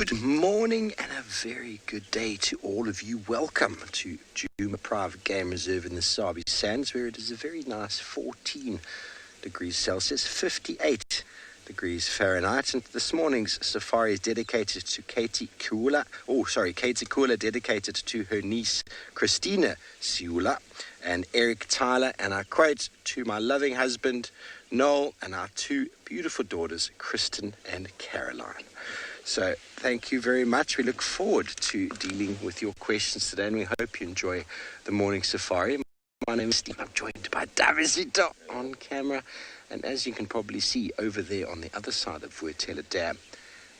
Good morning and a very good day to all of you. Welcome to Djuma Private Game Reserve in the Sabi Sands, where it is a very nice 14 degrees Celsius, 58 degrees Fahrenheit. And this morning's safari is dedicated to Katie Kula, dedicated to her niece Christina Siula and Eric Tyler, and I quote, to my loving husband Noel and our two beautiful daughters Kristen and Caroline. So thank you very much. We look forward to dealing with your questions today, and we hope you enjoy the morning safari. My name is Steve. I'm joined by Davisito on camera, and as you can probably see over there on the other side of Vuetela Dam,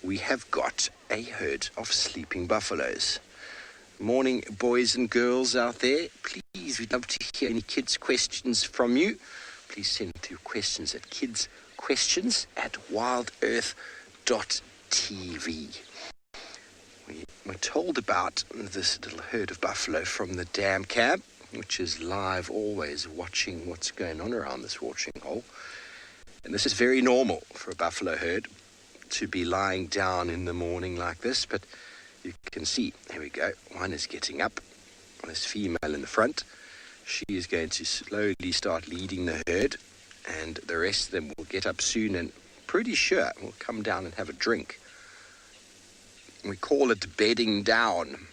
we have got a herd of sleeping buffaloes. Morning, boys and girls out there. Please, we'd love to hear any kids' questions from you. Please send through questions at kidsquestions@wildearth.tv. We were told about this little herd of buffalo from the dam cam, which is live, always watching what's going on around this watering hole. And this is very normal for a buffalo herd to be lying down in the morning like this, but you can see, here we go, one is getting up, this female in the front. She is going to slowly start leading the herd, and the rest of them will get up soon and pretty sure will come down and have a drink. We call it bedding down.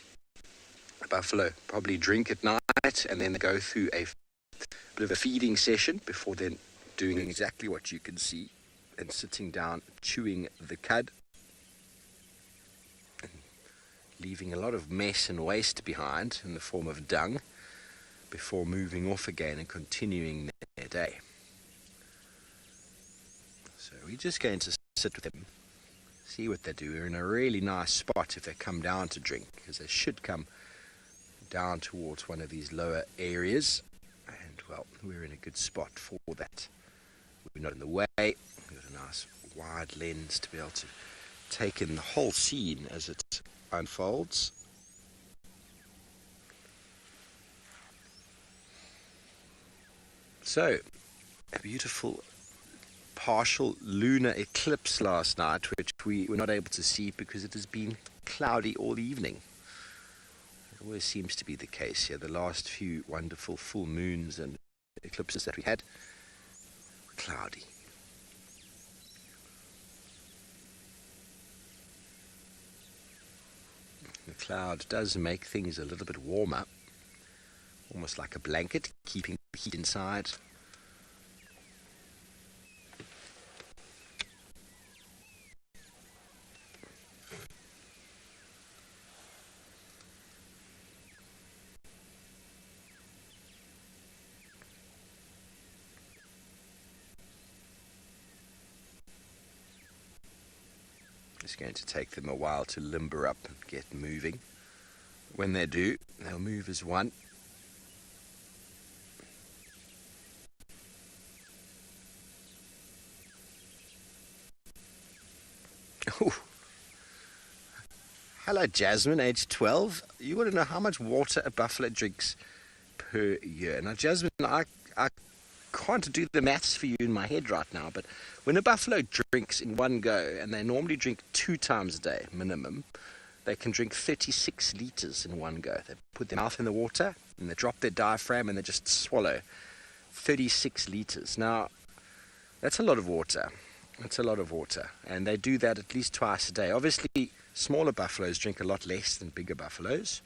A buffalo probably drink at night and then they go through a bit of a feeding session before then doing exactly what you can see and sitting down chewing the cud and leaving a lot of mess and waste behind in the form of dung before moving off again and continuing their day. So we're just going to sit with them, see what they do. We're in a really nice spot if they come down to drink, because they should come down towards one of these lower areas, and well, we're in a good spot for that. We're not in the way. We've got a nice wide lens to be able to take in the whole scene as it unfolds. So, a beautiful partial lunar eclipse last night, which we were not able to see because it has been cloudy all evening. It always seems to be the case here. The last few wonderful full moons and eclipses that we had were cloudy. The cloud does make things a little bit warmer, almost like a blanket, keeping the heat inside. It's going to take them a while to limber up and get moving. When they do, they'll move as one. Ooh. Hello, Jasmine, age 12. You want to know how much water a buffalo drinks per year. Now, Jasmine, I can't do the maths for you in my head right now, but when a buffalo drinks in one go, and they normally drink 2 times a day minimum, they can drink 36 liters in one go. They put their mouth in the water and they drop their diaphragm and they just swallow 36 liters. Now, that's a lot of water. That's a lot of water, and they do that at least twice a day. Obviously, smaller buffaloes drink a lot less than bigger buffaloes,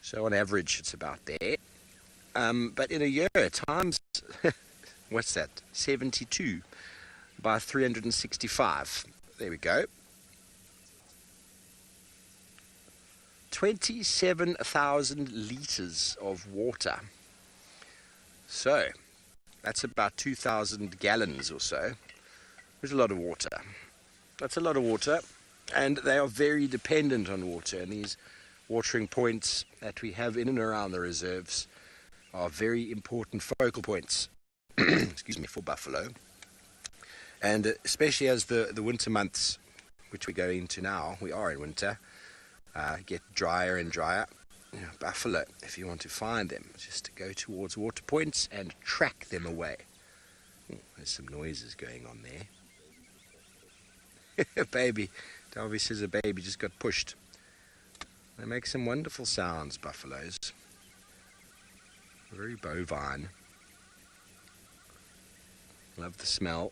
so on average it's about there. But in a year, times what's that? 72 by 365. There we go. 27,000 liters of water. So that's about 2,000 gallons or so. There's a lot of water. That's a lot of water, and they are very dependent on water. And these watering points that we have in and around the reserves are very important focal points excuse me, for buffalo. And especially as the winter months, which we go into now, we are in winter, get drier and drier. You know, buffalo, if you want to find them, just go towards water points and track them away. Ooh, there's some noises going on there. Baby Dalby says a baby just got pushed. They make some wonderful sounds, buffaloes. Very bovine. Love the smell.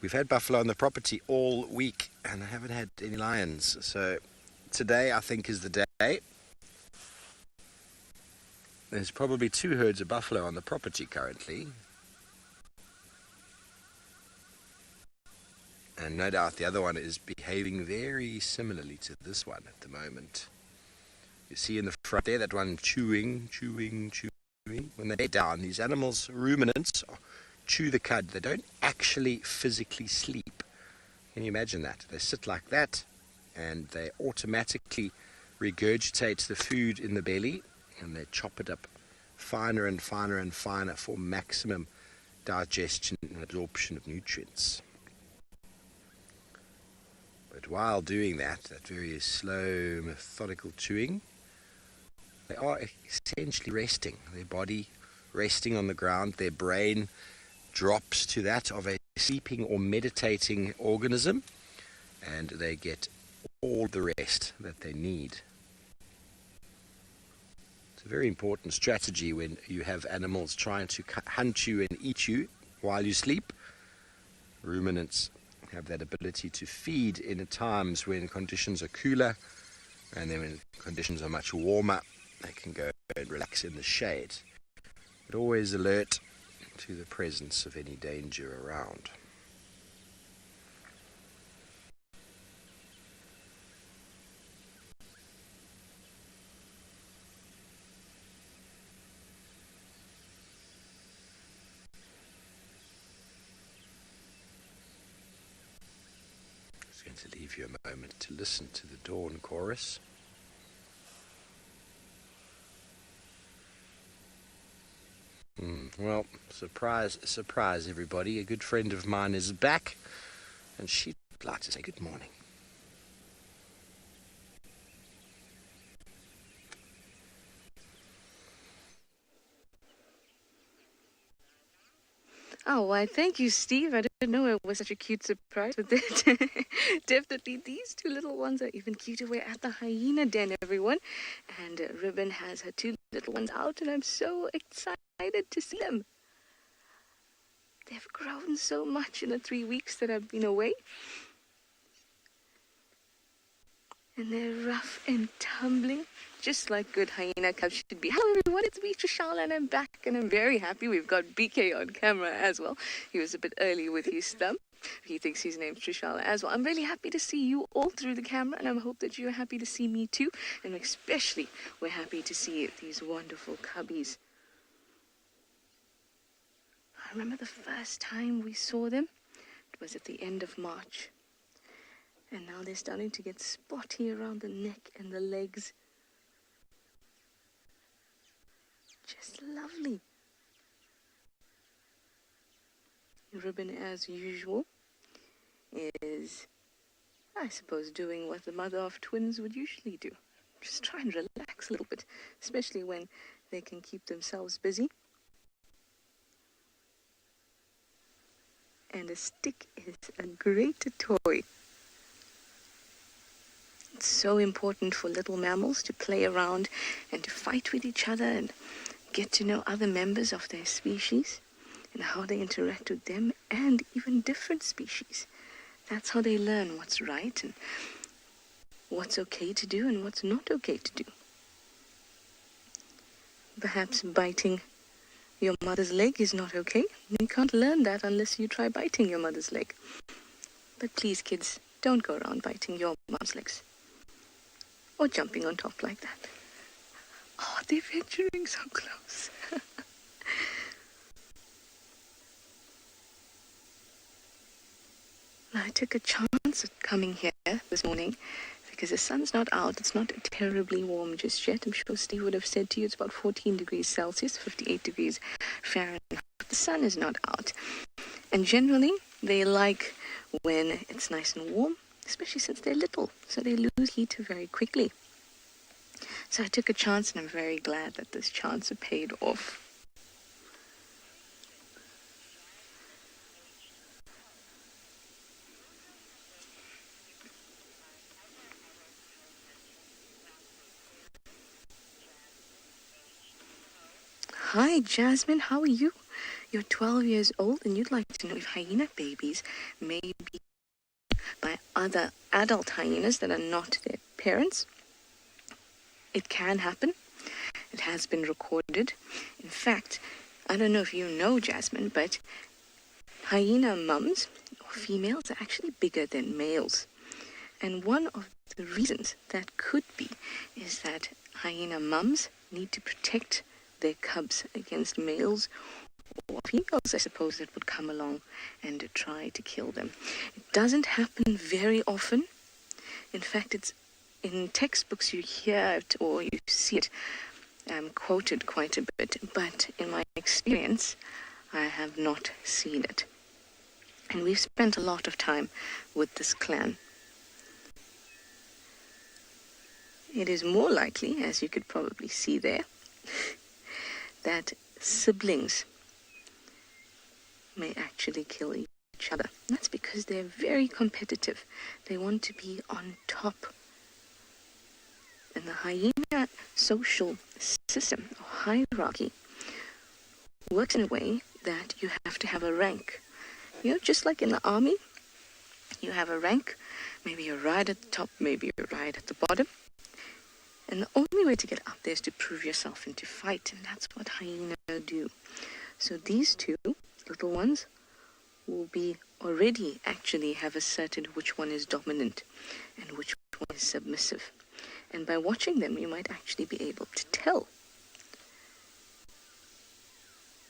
We've had buffalo on the property all week and I haven't had any lions. So today I think is the day. There's probably 2 herds of buffalo on the property currently. And no doubt the other one is behaving very similarly to this one at the moment. You see in the front there, that one chewing. When they lay down, these animals, ruminants, chew the cud. They don't actually physically sleep. Can you imagine that? They sit like that and they automatically regurgitate the food in the belly and they chop it up finer and finer and finer for maximum digestion and absorption of nutrients. But while doing that very slow, methodical chewing, they are essentially resting. Their body resting on the ground, their brain drops to that of a sleeping or meditating organism, and they get all the rest that they need. It's a very important strategy when you have animals trying to hunt you and eat you while you sleep. Ruminants have that ability to feed in times when conditions are cooler, and then when conditions are much warmer, they can go and relax in the shade. But always alert to the presence of any danger around. Just going to leave you a moment to listen to the dawn chorus. Well, surprise everybody. A good friend of mine is back and she'd like to say good morning. Oh, why, thank you, Steve. I didn't know it was such a cute surprise, but definitely these 2 little ones are even cuter. We're at the hyena den, everyone, and Ribbon has her 2 little ones out, and I'm so excited to see them. They've grown so much in the 3 weeks that I've been away. And they're rough and tumbling, just like good hyena cubs should be. Hello everyone, it's me, Trishala, and I'm back, and I'm very happy. We've got BK on camera as well. He was a bit early with his thumb. He thinks his name's Trishala as well. I'm really happy to see you all through the camera, and I hope that you're happy to see me too. And especially, we're happy to see these wonderful cubbies. I remember the first time we saw them. It was at the end of March. And now they're starting to get spotty around the neck and the legs. Just lovely. Ribbon, as usual, is, I suppose, doing what the mother of twins would usually do. Just try and relax a little bit, especially when they can keep themselves busy. And a stick is a great toy. It's so important for little mammals to play around and to fight with each other and get to know other members of their species and how they interact with them and even different species. That's how they learn what's right and what's okay to do and what's not okay to do. Perhaps biting your mother's leg is not okay. You can't learn that unless you try biting your mother's leg. But please, kids, don't go around biting your mom's legs. Or jumping on top like that. Oh, they're venturing so close. I took a chance at coming here this morning because the sun's not out. It's not terribly warm just yet. I'm sure Steve would have said to you it's about 14 degrees Celsius, 58 degrees Fahrenheit. The sun is not out. And generally, they like when it's nice and warm, especially since they're little, so they lose heat very quickly. So I took a chance, and I'm very glad that this chance paid off. Hi, Jasmine. How are you? You're 12 years old and you'd like to know if hyena babies may be by other adult hyenas that are not their parents. It can happen. It has been recorded. In fact, I don't know if you know, Jasmine, but hyena mums or females are actually bigger than males. And one of the reasons that could be is that hyena mums need to protect their cubs against males or females, I suppose, that would come along and try to kill them. It doesn't happen very often. In fact, it's in textbooks you hear it or you see it quoted quite a bit, but in my experience, I have not seen it. And we've spent a lot of time with this clan. It is more likely, as you could probably see there, that siblings may actually kill each other. That's because they're very competitive. They want to be on top. And the hyena social system or hierarchy works in a way that you have to have a rank. You know, just like in the army, you have a rank. Maybe you're right at the top, maybe you're right at the bottom. And the only way to get up there is to prove yourself and to fight, and that's what hyenas do. So these two little ones will be already actually have asserted which one is dominant and which one is submissive. And by watching them, you might actually be able to tell.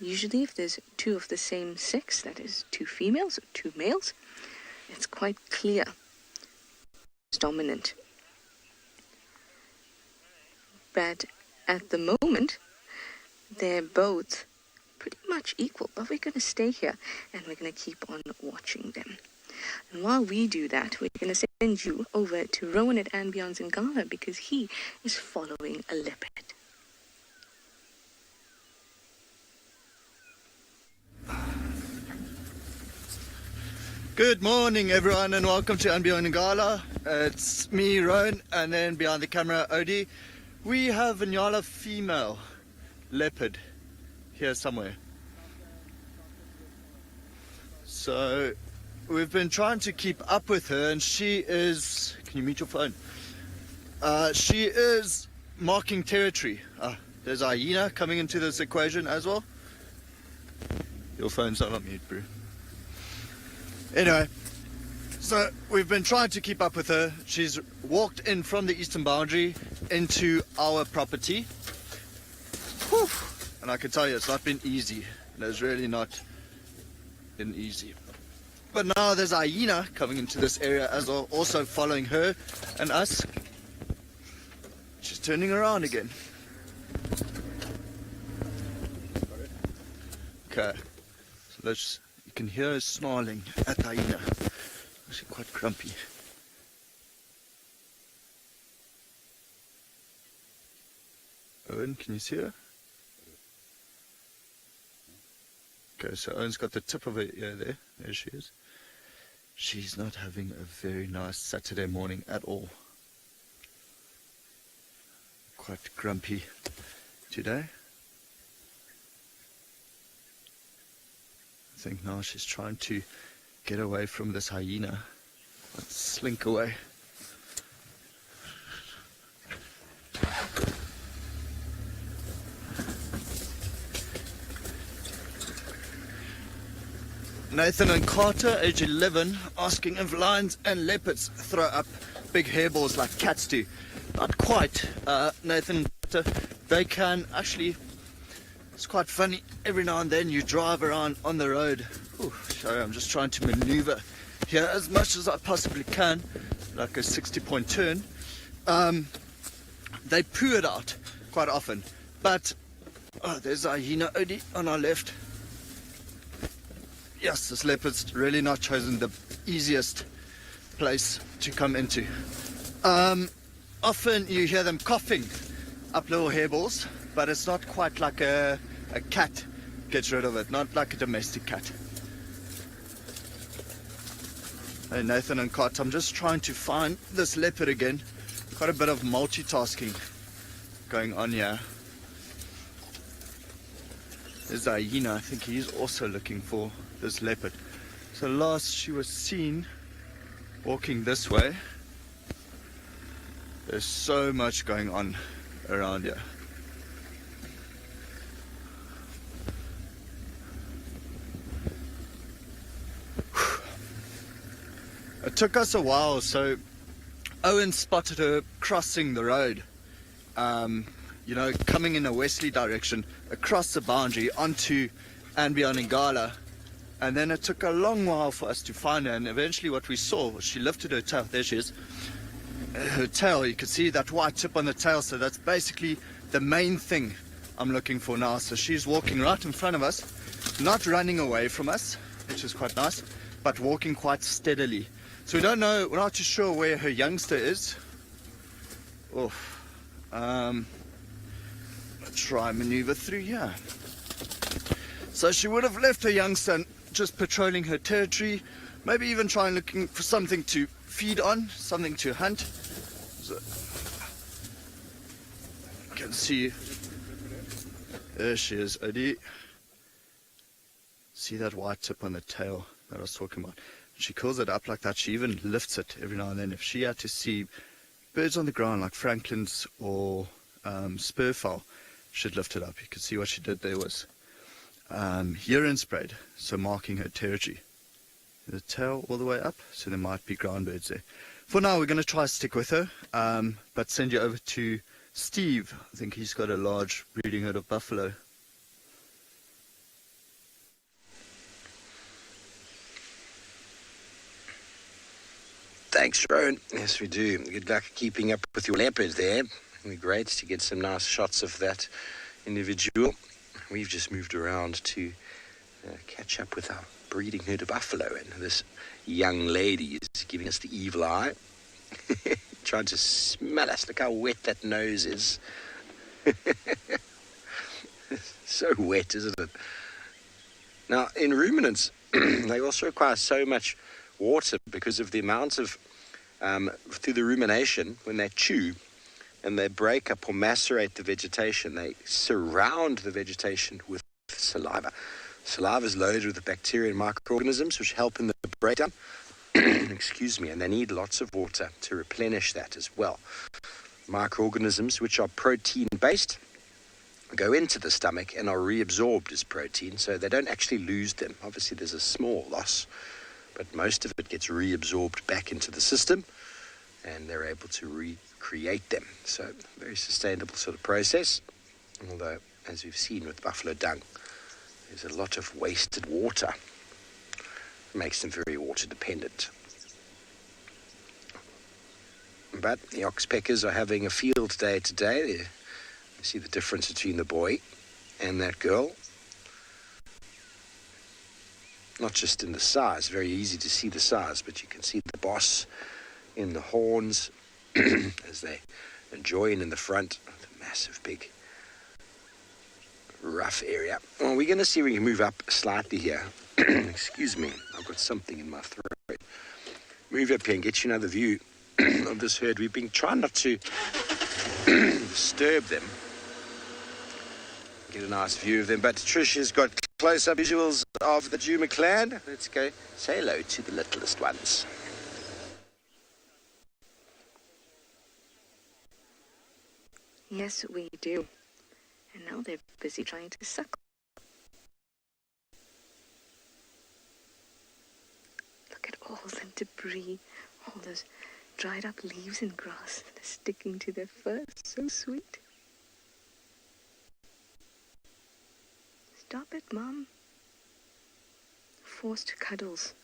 Usually if there's two of the same sex, that is two females or two males, it's quite clear who's dominant. But at the moment, they're both pretty much equal. But we're going to stay here and we're going to keep on watching them. And while we do that, we're going to send you over to Rowan at Ambion's in Ghana because he is following a leopard. Good morning, everyone, and welcome to Ambion Ngala. It's me, Rowan, and then behind the camera, Odie. We have a Nyala female leopard here somewhere. So we've been trying to keep up with her, and she is... Can you mute your phone? She is marking territory. There's a hyena coming into this equation as well. Your phone's not on mute, bro. Anyway, so we've been trying to keep up with her. She's walked in from the eastern boundary into our property. Whew. And I can tell you it's not been easy. It has really not been easy. But now there's a hyena coming into this area as well, also following her and us. She's turning around again. Okay, so let's... You can hear her snarling at the hyena. She's quite grumpy. Owen, can you see her? Okay, so Owen's got the tip of her ear there. There she is. She's not having a very nice Saturday morning at all. Quite grumpy today. I think now she's trying to get away from this hyena. Let's slink away. Nathan and Carter, age 11, asking if lions and leopards throw up big hairballs like cats do. Not quite, Nathan and Carter. They can actually... It's quite funny, every now and then you drive around on the road. Ooh, sorry, I'm just trying to maneuver here as much as I possibly can, like a 60-point turn. They poo it out quite often, but there's a hyena Odie on our left. Yes, this leopard's really not chosen the easiest place to come into. Often you hear them coughing up little hairballs, but it's not quite like a cat gets rid of it, not like a domestic cat. Hey Nathan and Cot, I'm just trying to find this leopard again. Quite a bit of multitasking going on here. There's a hyena. I think he's also looking for this leopard. So last she was seen walking this way. There's so much going on around here. It took us a while, so Owen spotted her crossing the road, you know, coming in a westerly direction across the boundary onto Anbianingala, and then it took a long while for us to find her, and eventually what we saw was she lifted her tail. There she is. Her tail, you can see that white tip on the tail, so that's basically the main thing I'm looking for now. So she's walking right in front of us, not running away from us, which is quite nice, but walking quite steadily. So we don't know, we're not too sure where her youngster is. Oof. Let's try and maneuver through here. So she would have left her youngster and just patrolling her territory, maybe even trying looking for something to feed on, something to hunt. So you can see, there she is, Odi. See that white tip on the tail that I was talking about? She curls it up like that. She even lifts it every now and then. If she had to see birds on the ground like francolins or spurfowl, she'd lift it up. You can see what she did there was urine sprayed, so marking her territory. The tail all the way up, so there might be ground birds there. For now, we're going to try to stick with her, but send you over to Steve. I think he's got a large breeding herd of buffalo. Thanks, Rowan. Yes, we do. Good luck keeping up with your leopard there. It'll be great to get some nice shots of that individual. We've just moved around to catch up with our breeding herd of buffalo, and this young lady is giving us the evil eye. Trying to smell us. Look how wet that nose is. So wet, isn't it? Now, in ruminants, they also require so much water because of the amount of through the rumination, when they chew and they break up or macerate the vegetation, they surround the vegetation with saliva. Saliva is loaded with the bacteria and microorganisms which help in the breakdown. Excuse me, and they need lots of water to replenish that as well. Microorganisms which are protein based go into the stomach and are reabsorbed as protein, so they don't actually lose them. Obviously there's a small loss, but most of it gets reabsorbed back into the system and they're able to recreate them. So very sustainable sort of process, although as we've seen with buffalo dung, there's a lot of wasted water. It makes them very water dependent. But the oxpeckers are having a field day today. You see the difference between the boy and that girl. Not just in the size, very easy to see the size, but you can see the boss in the horns as they join in the front. The massive, big, rough area. Well, we're going to see if we can move up slightly here. Excuse me, I've got something in my throat. Move up here and get you another view of this herd. We've been trying not to disturb them. Get a nice view of them, but Trish has got close-up visuals of the Duma clan. Let's go say hello to the littlest ones. Yes, we do. And now they're busy trying to suckle. Look at all the debris, all those dried up leaves and grass that are sticking to their fur. So sweet. Stop it, Mom. Forced cuddles.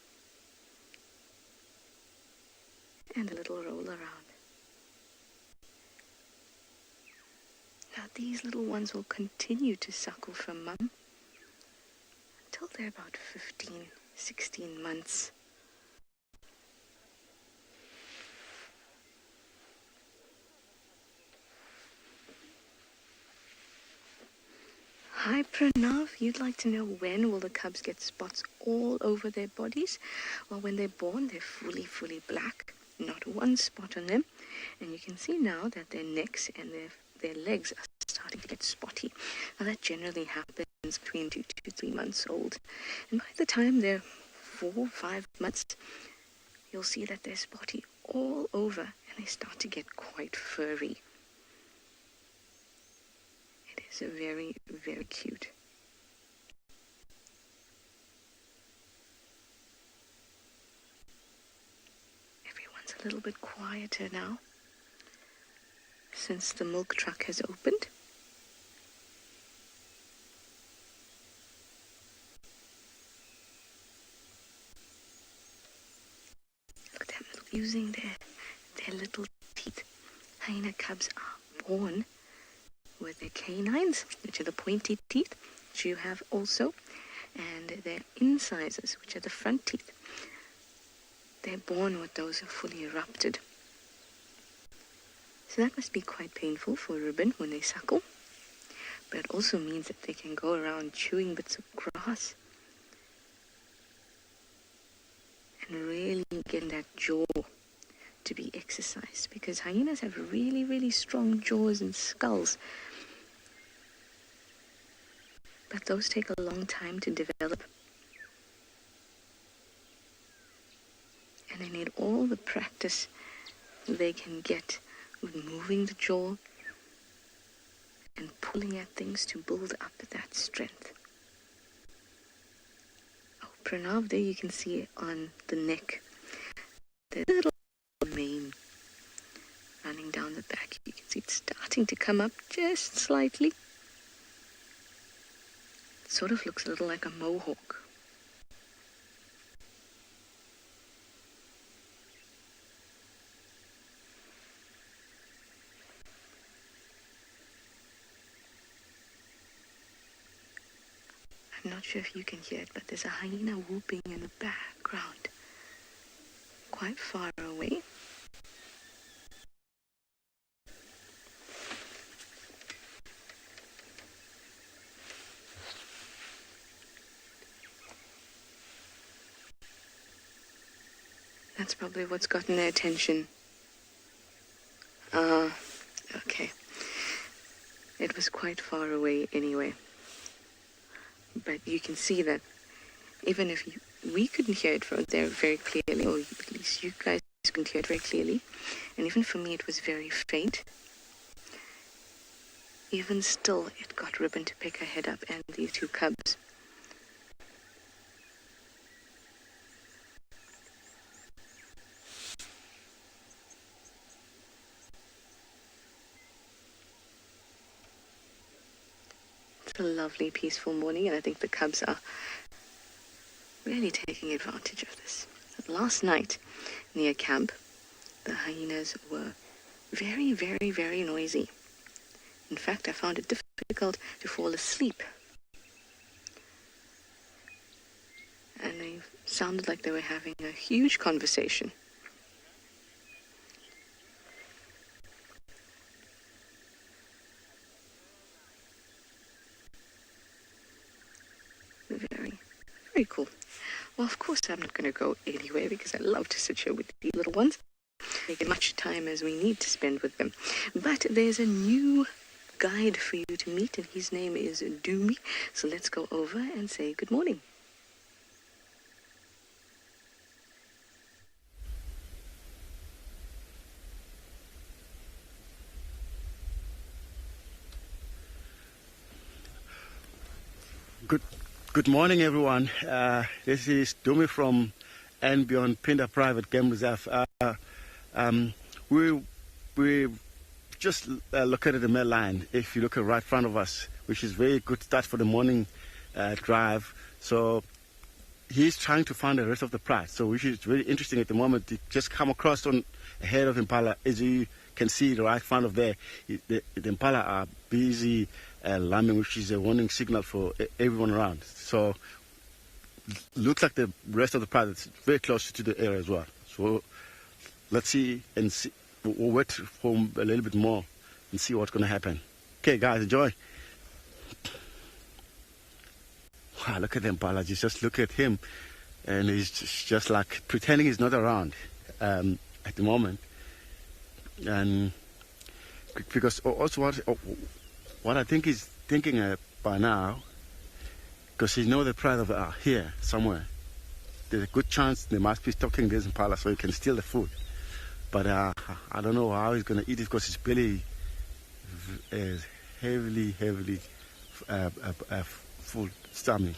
And a little roll around. Now these little ones will continue to suckle from Mum until they're about 15, 16 months. Hi Pranav, you'd like to know when will the cubs get spots all over their bodies? Well, when they're born, they're fully black, not one spot on them. And you can see now that their necks and their legs are starting to get spotty. Now that generally happens between 2 to 3 months old. And by the time they're 4 or 5 months, you'll see that they're spotty all over and they start to get quite furry. It is a very, very cute. Everyone's a little bit quieter now since the milk truck has opened. Look at them using their little teeth. Hyena cubs are born with their canines, which are the pointy teeth, which you have also, and their incisors, which are the front teeth. They're born with those fully erupted. So that must be quite painful for a ribbon when they suckle. But it also means that they can go around chewing bits of grass and really get that jaw to be exercised, because hyenas have really, really strong jaws and skulls. But those take a long time to develop. And they need all the practice they can get with moving the jaw and pulling at things to build up that strength. Oh, Pranav, there you can see on the neck the little mane running down the back. You can see it's starting to come up just slightly. It sort of looks a little like a mohawk. I'm not sure if you can hear it, but there's a hyena whooping in the background, quite far away. That's probably what's gotten their attention. Okay. It was quite far away anyway. But you can see that even if we couldn't hear it from there very clearly, or at least you guys couldn't hear it very clearly, and even for me it was very faint, even still it got Ribbon to pick her head up and the two cubs. It's a lovely, peaceful morning, and I think the cubs are really taking advantage of this. Last night, near camp, the hyenas were very, very, very noisy. In fact, I found it difficult to fall asleep. And they sounded like they were having a huge conversation. Very, very cool. Well, of course, I'm not going to go anywhere because I love to sit here with the little ones. Take as much time as we need to spend with them. But there's a new guide for you to meet, and his name is Doomy. So let's go over and say good morning. Good morning, everyone. This is Dumi from and Beyond Pinda Private Game Reserve. We just located the main line. If you look at right in front of us, which is very good start for the morning drive. So he's trying to find the rest of the pride. So which is very interesting at the moment. He just come across on ahead of Impala. As you can see right in front of there, the Impala are busy lambing, which is a warning signal for everyone around. So looks like the rest of the pride is very close to the area as well. So let's see and see. We'll wait for a little bit more and see what's going to happen. Okay, guys, enjoy. Wow, look at the Impala. Just look at him, and he's just like pretending he's not around at the moment. And because also what I think he's thinking by now because he knows the pride of here somewhere. There's a good chance they must be stalking this impala so he can steal the food. But I don't know how he's going to eat it because his belly is heavily full stomach.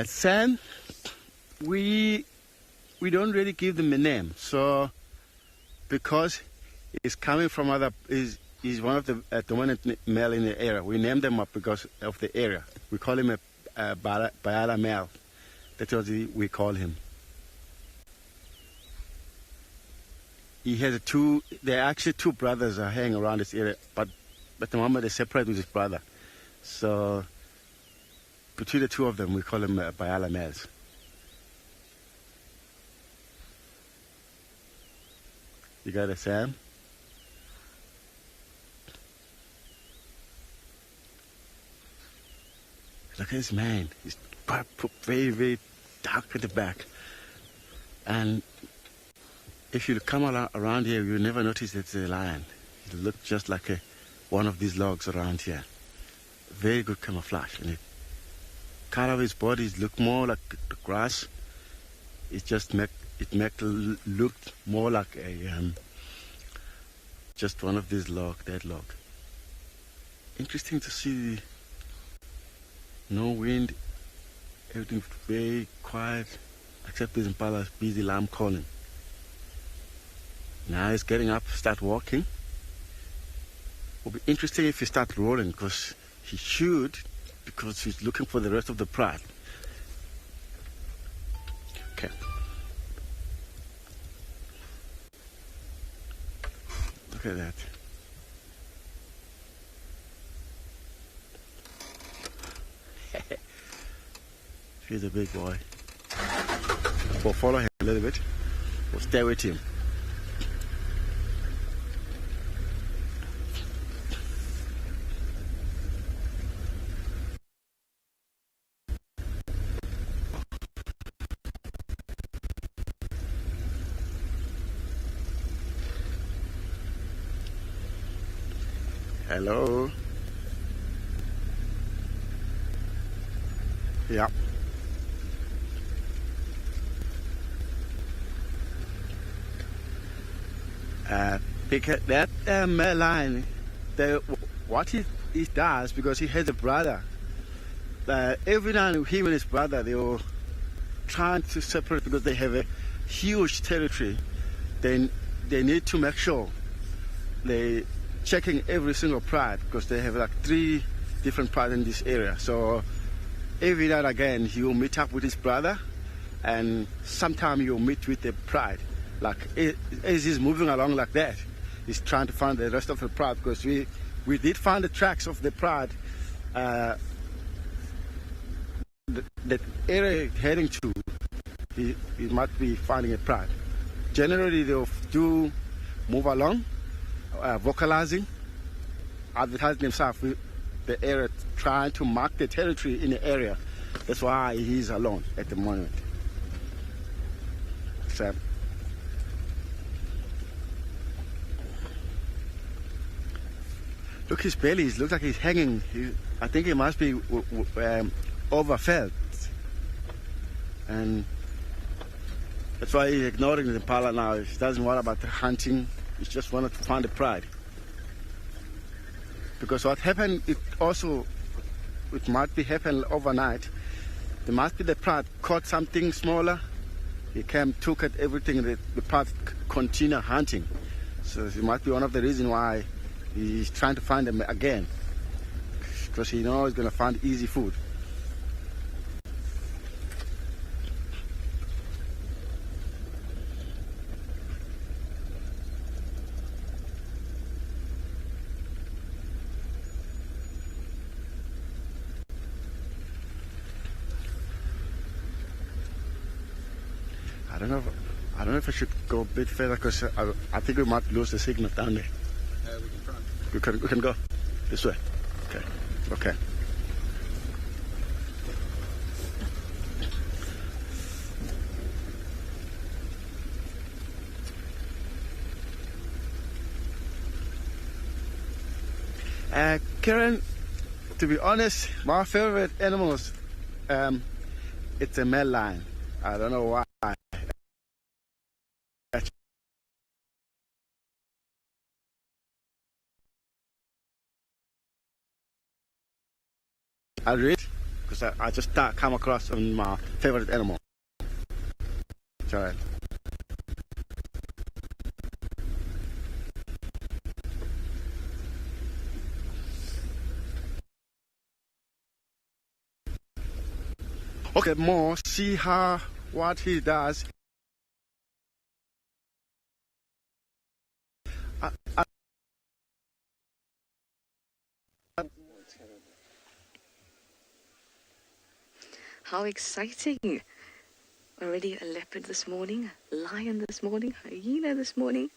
Sam, we don't really give them a name, so because he's coming from he's one of the dominant male in the area. We named them up because of the area. We call him a Bayala male. That's what we call him. He has there are actually two brothers hanging around this area, but at the moment they're separate with his brother. So between the two of them, we call him Bayala males. You got it, Sam? Look at this man. He's quite very dark at the back. And if you come around here, you'll never notice it's a lion. It looks just like one of these logs around here. Very good camouflage. And the color of his body look more like the grass. It just look more like just one of these dead log. Interesting to see. No wind, everything very quiet, except this impala's busy lamb calling. Now he's getting up, start walking. It'll be interesting if he starts rolling, because he should, because he's looking for the rest of the pride. Okay. Look at that. He's a big boy. We'll follow him a little bit. We'll stay with him. Hello. Yeah. Because that lion, what he does, because he has a brother, every time him and his brother, they were trying to separate because they have a huge territory. Then they need to make sure they checking every single pride, because they have like 3 different prides in this area. So every now and again he will meet up with his brother, and sometime you'll meet with the pride. Like as he's moving along like that, he's trying to find the rest of the pride, because we did find the tracks of the pride. The area heading to, he might be finding a pride. Generally they do move along, vocalizing, advertising themselves with the area, trying to mark the territory in the area. That's why he's alone at the moment. So, look, his belly, it looks like he's hanging. I think he must be overfed. And that's why he's ignoring the impala now. He doesn't worry about the hunting. He just wanted to find the pride. Because what happened, it might be happened overnight. There must be the pride caught something smaller. He came, took it, everything, the pride continue hunting. So it might be one of the reasons why he's trying to find them again, because he knows he's going to find easy food. I don't know if I should go a bit further, because I think we might lose the signal down there. We can go this way. Okay. Karen, to be honest, my favorite animals, it's a male lion. I don't know why. I read because I just come across on my favorite animal. It's alright. Okay, more see what he does. I How exciting! Already a leopard this morning, a lion this morning, hyena this morning,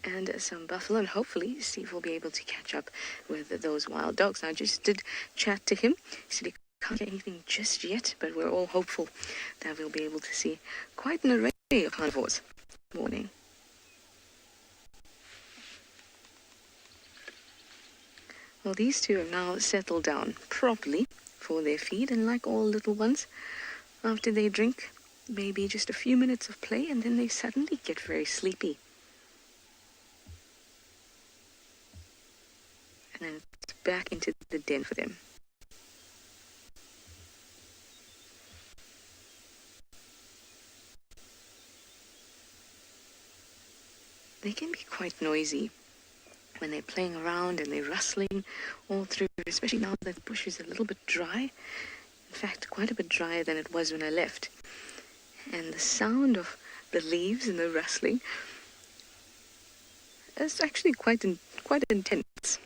and some buffalo, and hopefully Steve will be able to catch up with those wild dogs. I just did chat to him. He said he can't get anything just yet, but we're all hopeful that we'll be able to see quite an array of carnivores this morning. Well, these two have now settled down properly for their feed, and like all little ones, after they drink, maybe just a few minutes of play, and then they suddenly get very sleepy. And then it's back into the den for them. They can be quite noisy when they're playing around and they're rustling all through, especially now that the bush is a little bit dry. In fact, quite a bit drier than it was when I left. And the sound of the leaves and the rustling is actually quite intense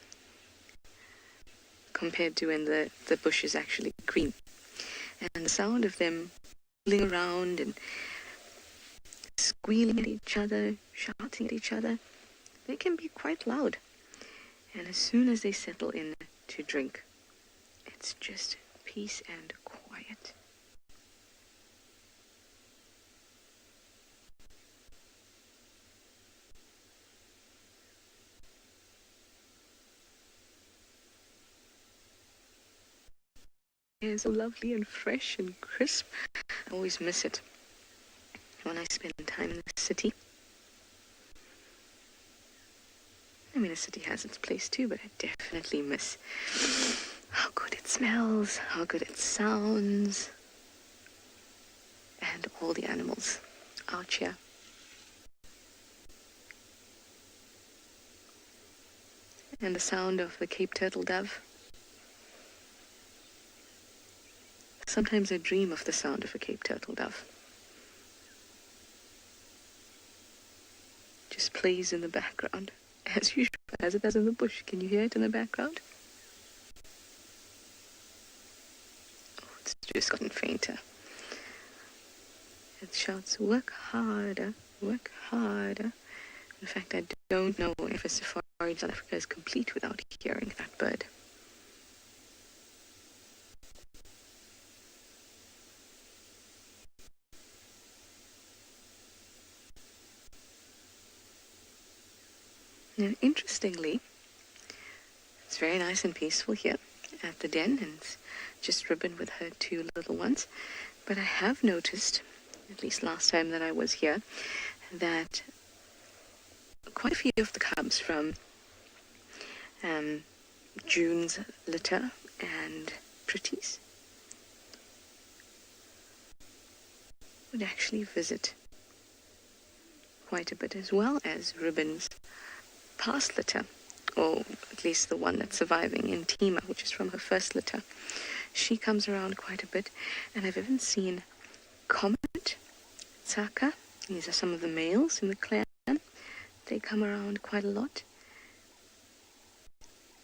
compared to when the bush is actually green. And the sound of them fooling around and squealing at each other, shouting at each other, they can be quite loud. And as soon as they settle in to drink, it's just peace and quiet. It's so lovely and fresh and crisp. I always miss it when I spend time in the city. I mean, the city has its place too, but I definitely miss how good it smells, how good it sounds, and all the animals out here. And the sound of the Cape turtle dove. Sometimes I dream of the sound of a Cape turtle dove. Just plays in the background, as usual, as it does in the bush. Can you hear it in the background? Oh, it's just gotten fainter. It shouts, work harder, work harder. In fact, I don't know if a safari in South Africa is complete without hearing that bird. Now, interestingly, it's very nice and peaceful here at the den, and it's just Ribbon with her two little ones. But I have noticed, at least last time that I was here, that quite a few of the cubs from June's litter and Pretty's would actually visit quite a bit, as well as Ribbon's past litter, or at least the one that's surviving in Tima, which is from her first litter. She comes around quite a bit, and I've even seen Comet, Tsaka, these are some of the males in the clan. They come around quite a lot.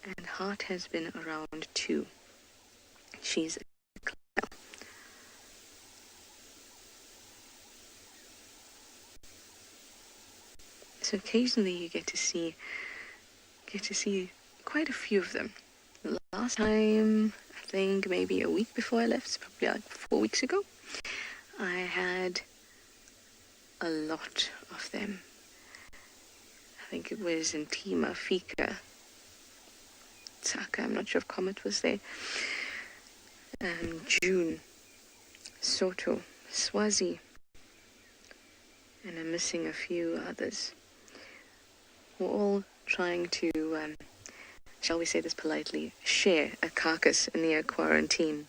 And Heart has been around too. She's a clan. So occasionally you get to see quite a few of them. Last time, I think maybe a week before I left, probably like 4 weeks ago, I had a lot of them. I think it was in Tima, Fika, Tsaka, I'm not sure if Comet was there. June, Soto, Swazi, and I'm missing a few others. We're all trying to, shall we say this politely, share a carcass near quarantine.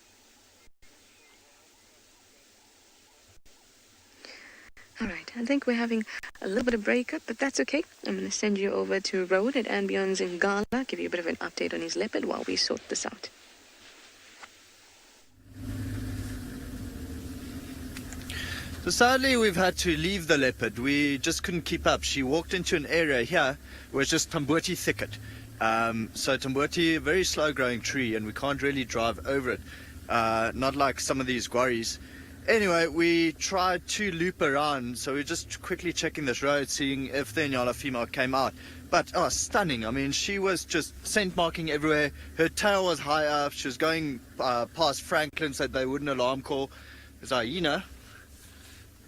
All right, I think we're having a little bit of breakup, but that's okay. I'm going to send you over to Road at Ambion's in Gala, give you a bit of an update on his leopard while we sort this out. So sadly, we've had to leave the leopard. We just couldn't keep up. She walked into an area here where it's just Tamboti thicket. So Tamboti, a very slow-growing tree, and we can't really drive over it. Not like some of these quarries. Anyway, we tried to loop around, so we're just quickly checking this road, seeing if the Inyala female came out. But, oh, stunning. I mean, she was just scent marking everywhere. Her tail was high up. She was going past Franklin, said they wouldn't alarm call. There's hyena.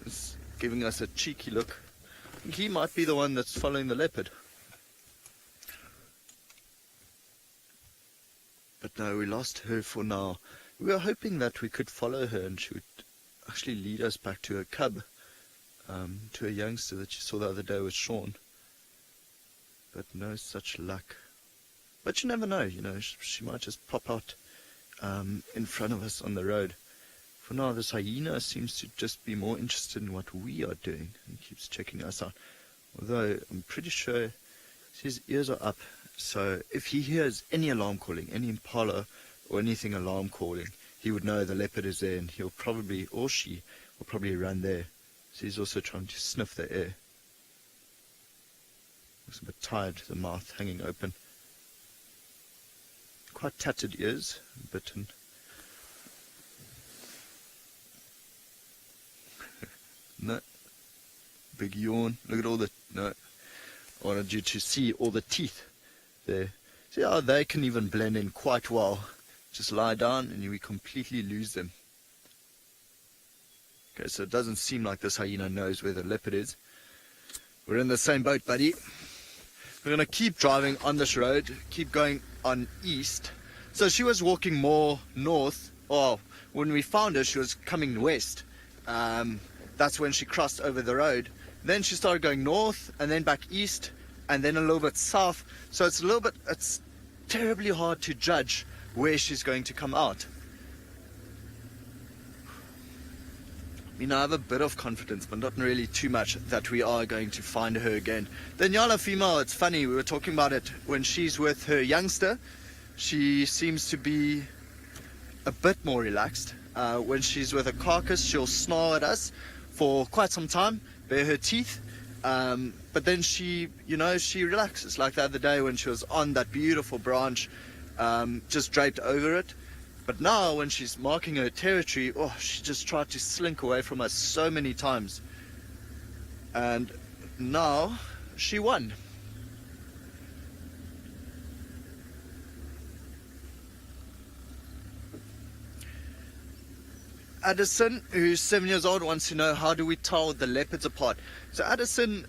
It's giving us a cheeky look. I think he might be the one that's following the leopard. But no, we lost her for now. We were hoping that we could follow her and she would actually lead us back to her cub, to a youngster that she saw the other day with Sean. But no such luck. But you never know, you know, she might just pop out in front of us on the road. For now, this hyena seems to just be more interested in what we are doing and keeps checking us out. Although I'm pretty sure his ears are up, so if he hears any alarm calling, any impala or anything alarm calling, he would know the leopard is there, and he'll probably, or she, will probably run there. So he's also trying to sniff the air. Looks a bit tired, the mouth hanging open. Quite tattered ears, bitten. No. Big yawn. Look at all the... No. I wanted you to see all the teeth there. See how they can even blend in quite well. Just lie down and we completely lose them. Okay, so it doesn't seem like this hyena knows where the leopard is. We're in the same boat, buddy. We're going to keep driving on this road, keep going on east. So she was walking more north. Oh, when we found her, she was coming west. That's when she crossed over the road. Then she started going north and then back east and then a little bit south. So it's terribly hard to judge where she's going to come out. I mean, I have a bit of confidence, but not really too much, that we are going to find her again. The Nyala female, it's funny, we were talking about it when she's with her youngster. She seems to be a bit more relaxed. When she's with a carcass, she'll snarl at us for quite some time, bare her teeth, but then she relaxes, like the other day when she was on that beautiful branch, just draped over it. But now when she's marking her territory, oh, she just tried to slink away from us so many times, and now she won. Addison, who's 7 years old, wants to know, how do we tell the leopards apart? So Addison,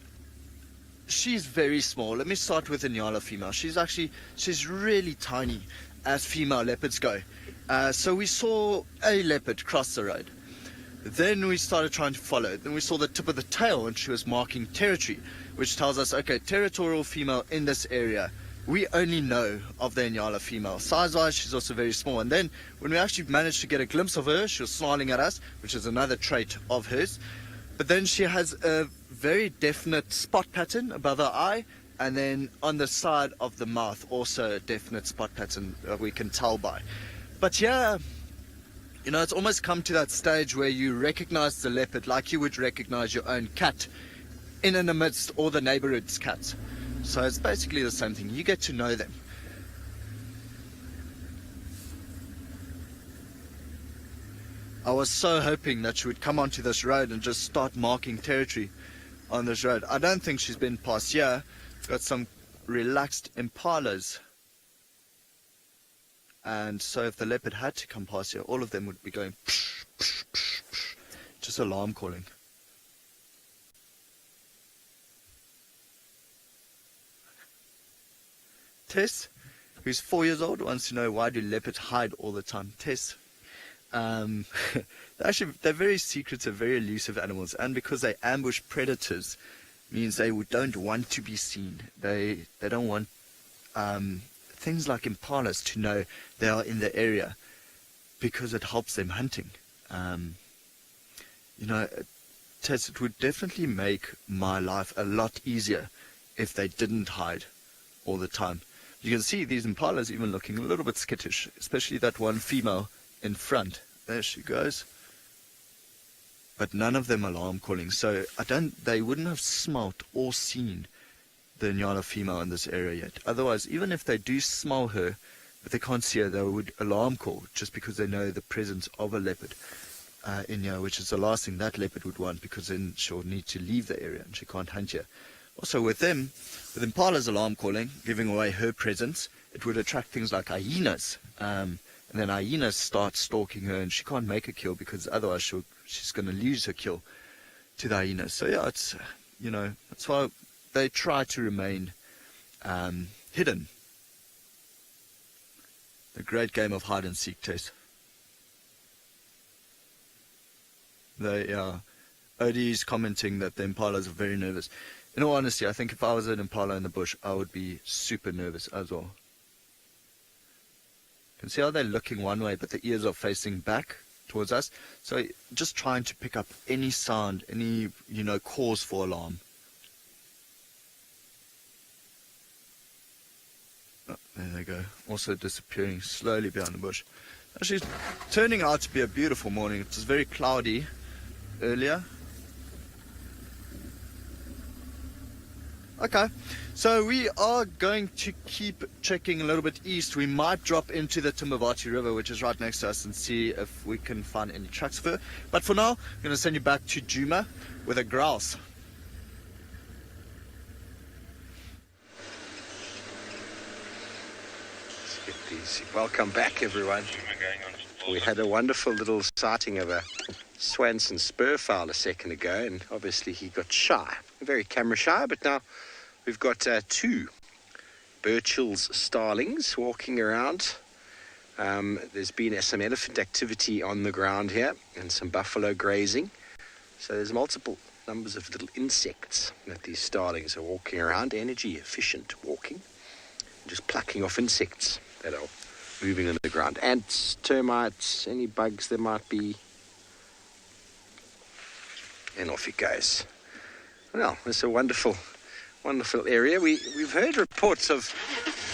she's very small. Let me start with the Nyala female. She's really tiny as female leopards go. So we saw a leopard cross the road. Then we started trying to follow. Then we saw the tip of the tail and she was marking territory, which tells us, okay, territorial female in this area. We only know of the Inyala female. Size-wise, she's also very small. And then when we actually managed to get a glimpse of her, she was snarling at us, which is another trait of hers. But then she has a very definite spot pattern above her eye, and then on the side of the mouth, also a definite spot pattern that we can tell by. But yeah, you know, it's almost come to that stage where you recognize the leopard like you would recognize your own cat in and amidst all the neighborhood's cats. So it's basically the same thing. You get to know them. I was so hoping that she would come onto this road and just start marking territory on this road. I don't think she's been past here. Got some relaxed impalas. And so if the leopard had to come past here, all of them would be going psh, psh, psh, psh, just alarm calling. Tess, who's 4 years old, wants to know, why do leopards hide all the time? Tess, they're very secretive, very elusive animals, and because they ambush predators, means they don't want to be seen. They don't want things like impalas to know they are in the area, because it helps them hunting. Tess, it would definitely make my life a lot easier if they didn't hide all the time. You can see these impalas even looking a little bit skittish, especially that one female in front. There she goes. But none of them alarm calling, so they wouldn't have smelt or seen the Nyala female in this area yet. Otherwise, even if they do smell her, but they can't see her, they would alarm call just because they know the presence of a leopard in here, which is the last thing that leopard would want, because then she'll need to leave the area and she can't hunt here. Also with Impala's alarm calling, giving away her presence, it would attract things like hyenas. And then hyenas start stalking her, and she can't make a kill because otherwise she's going to lose her kill to the hyenas. So yeah, it's that's why they try to remain hidden. The great game of hide and seek, Tess. Odie's commenting that the impalas are very nervous. In all honesty, I think if I was an impala in the bush, I would be super nervous as well. You can see how they're looking one way, but the ears are facing back towards us. So just trying to pick up any sound, any, cause for alarm. Oh, there they go. Also disappearing slowly behind the bush. Actually, it's turning out to be a beautiful morning. It was very cloudy earlier. Okay, so we are going to keep checking a little bit east. We might drop into the Simbambili River, which is right next to us, and see if we can find any tracks of her. But for now, I'm going to send you back to Djuma with a grouse. Let's get these. Welcome back, everyone. We had a wonderful little sighting of a Swanson spurfowl a second ago, and obviously he got shy. Very camera shy, but now we've got two Burchell's starlings walking around. There's been some elephant activity on the ground here and some buffalo grazing. So there's multiple numbers of little insects that these starlings are walking around, energy efficient walking, just plucking off insects that are moving on the ground. Ants, termites, any bugs there might be. And off it goes. Well, it's a wonderful area. We've heard reports of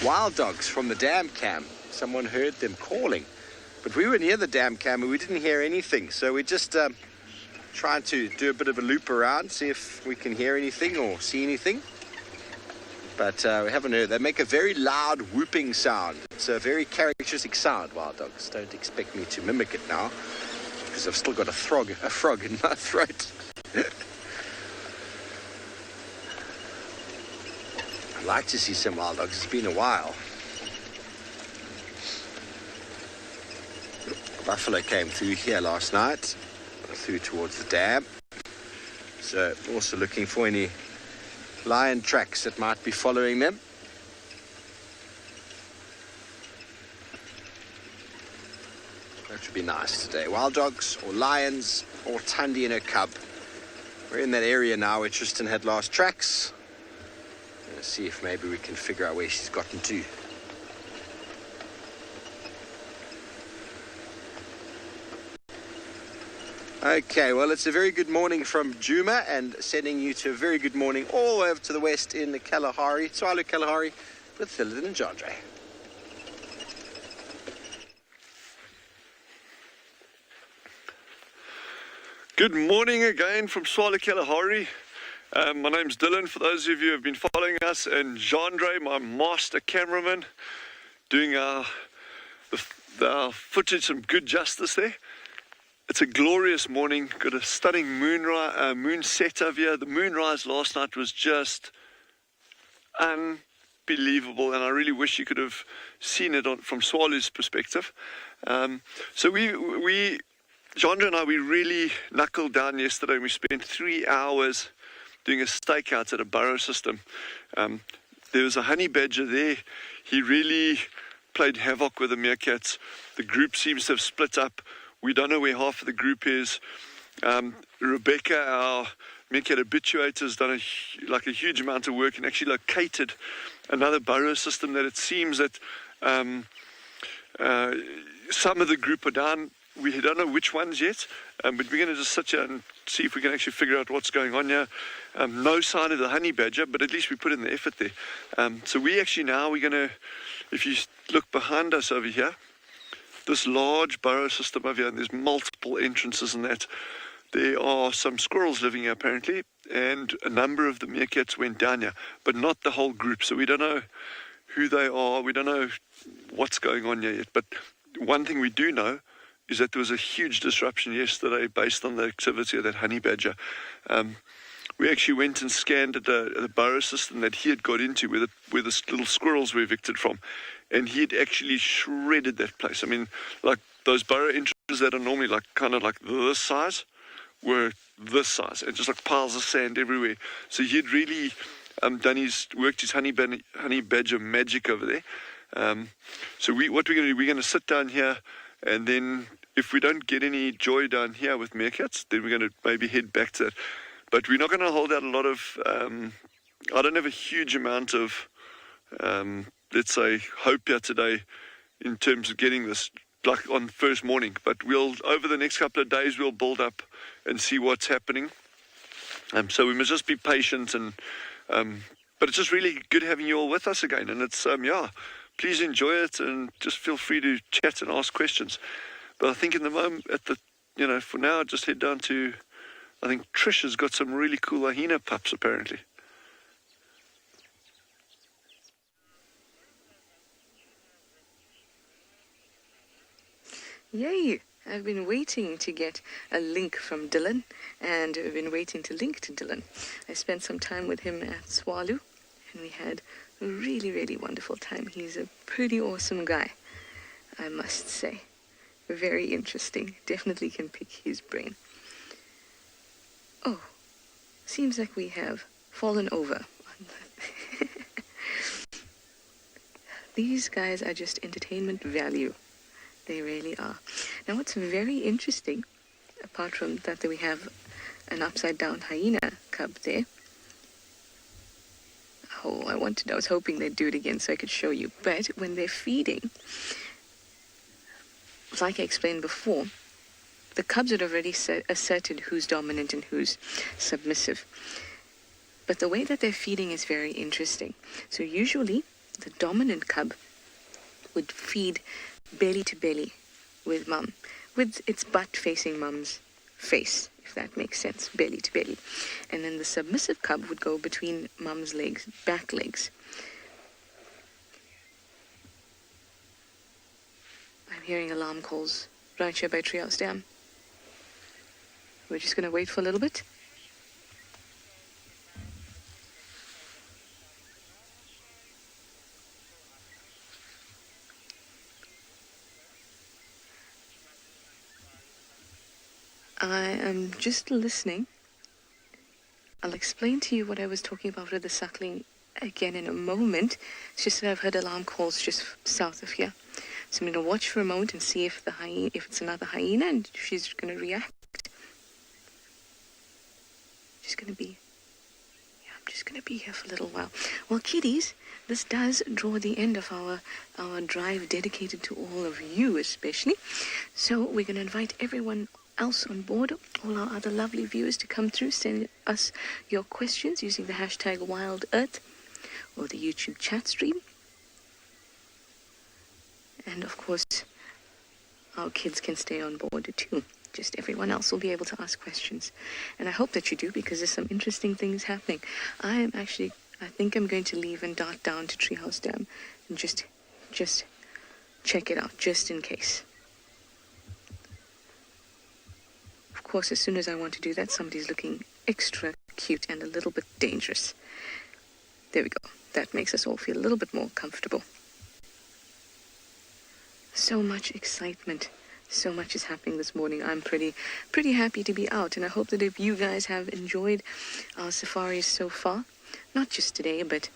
wild dogs from the dam cam. Someone heard them calling. But we were near the dam cam and we didn't hear anything. So we're just trying to do a bit of a loop around, see if we can hear anything or see anything. But we haven't heard. They make a very loud whooping sound. It's a very characteristic sound, wild dogs. Don't expect me to mimic it now, because I've still got a frog in my throat. I'd like to see some wild dogs. It's been a while. Buffalo came through here last night, through towards the dam. So also looking for any lion tracks that might be following them. That should be nice today. Wild dogs or lions or Thandi and her cub. We're in that area now where Tristan had last tracks. Let's see if maybe we can figure out where she's gotten to. Okay, well, it's a very good morning from Djuma, and sending you to a very good morning all the way over to the west in the Kalahari, Tswalu Kalahari, with Philip and Jandre. Good morning again from Tswalu Kalahari. My name's Dylan, for those of you who have been following us, and Jandre, my master cameraman, doing our footage some good justice there. It's a glorious morning, got a stunning moon set over here. The moonrise last night was just unbelievable, and I really wish you could have seen it from Swalu's perspective. So Jandre and I, we really knuckled down yesterday, and we spent 3 hours doing a stakeout at a burrow system. There was a honey badger there. he really played havoc with the meerkats. The group seems to have split up. We don't know where half of the group is. Rebecca, our meerkat habituator, has done a huge amount of work and actually located another burrow system that it seems that some of the group are down. We don't know which ones yet, but we're going to just sit here and see if we can actually figure out what's going on here. No sign of the honey badger, but at least we put in the effort there. So we're going to, if you look behind us over here, this large burrow system over here, and there's multiple entrances in that. There are some squirrels living here apparently, and a number of the meerkats went down here, but not the whole group. So we don't know who they are. We don't know what's going on here yet. But one thing we do know is that there was a huge disruption yesterday based on the activity of that honey badger. We actually went and scanned the burrow system that he had got into, where the little squirrels were evicted from, and he had actually shredded that place. I mean, like those burrow entrances that are normally kind of like this size were this size, and just like piles of sand everywhere. So he had really worked his honey badger magic over there. So what we're going to do, we're going to sit down here, and then if we don't get any joy down here with meerkats, then we're going to maybe head back to that. But we're not going to hold out a lot of, I don't have a huge amount of, let's say, hope here today in terms of getting this like on first morning. But over the next couple of days, we'll build up and see what's happening. So we must just be patient, and but it's just really good having you all with us again. And it's, please enjoy it and just feel free to chat and ask questions. But I think in the moment, for now, just head down to, I think Trish has got some really cool hyena pups apparently. Yay! I've been waiting to get a link from Dylan, and I've been waiting to link to Dylan. I spent some time with him at Swallow, and we had a really, really wonderful time. He's a pretty awesome guy, I must say. Very interesting. Definitely can pick his brain. Oh, seems like we have fallen over. These guys are just entertainment value. They really are. Now, what's very interesting, apart from that we have an upside-down hyena cub there. Oh, I was hoping they'd do it again so I could show you. But when they're feeding, like I explained before, the cubs had already asserted who's dominant and who's submissive. But the way that they're feeding is very interesting. So usually, the dominant cub would feed belly to belly with mum, with its butt facing mum's face, if that makes sense, belly to belly. And then the submissive cub would go between mum's legs, back legs. I'm hearing alarm calls right here by Treehouse Dam. We're just going to wait for a little bit. I am just listening. I'll explain to you what I was talking about with the suckling again in a moment. It's just that I've heard alarm calls just south of here. So I'm going to watch for a moment and see if it's another hyena and if she's going to react. I'm just going to be here for a little while. Well, kiddies, this does draw the end of our drive dedicated to all of you especially. So we're going to invite everyone else on board, all our other lovely viewers, to come through, send us your questions using the hashtag WildEarth or the YouTube chat stream. And of course, our kids can stay on board too. Just everyone else will be able to ask questions. And I hope that you do, because there's some interesting things happening. I think I'm going to leave and dart down to Treehouse Dam and just check it out, just in case. Of course, as soon as I want to do that, somebody's looking extra cute and a little bit dangerous. There we go. That makes us all feel a little bit more comfortable. So much excitement. So much is happening this morning. I'm pretty happy to be out, and I hope that if you guys have enjoyed our safaris so far, not just today, but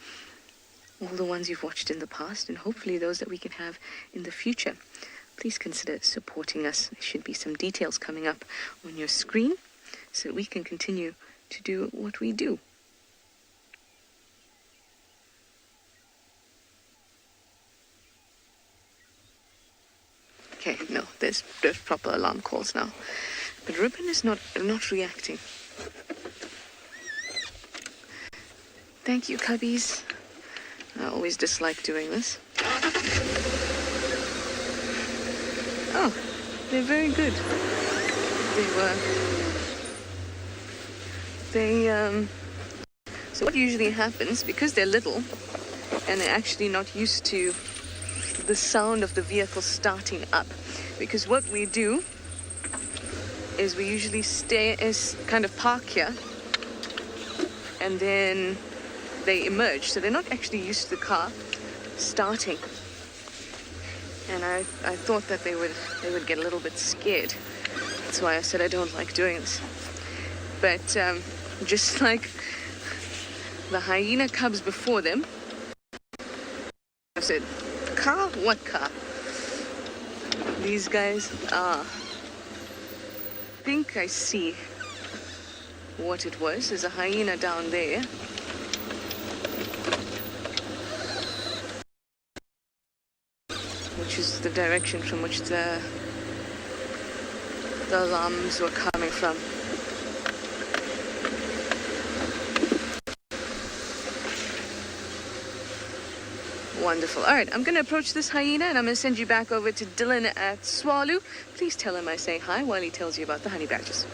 all the ones you've watched in the past, and hopefully those that we can have in the future. Please consider supporting us. There should be some details coming up on your screen so that we can continue to do what we do. Okay, no, there's proper alarm calls now. But Ribbon is not reacting. Thank you, cubbies. I always dislike doing this. Oh, they're very good. So what usually happens, because they're little and they're actually not used to the sound of the vehicle starting up, because what we do is we usually kind of park here, and then they emerge, so they're not actually used to the car starting. And I thought that they would get a little bit scared. That's why I said I don't like doing this. But just like the hyena cubs before them, I said, car? What car? These guys are. I think I see what it was. There's a hyena down there. Which is the direction from which the alarms were coming from. Wonderful. All right, I'm going to approach this hyena and I'm going to send you back over to Dylan at Swallow. Please tell him I say hi while he tells you about the honey badgers.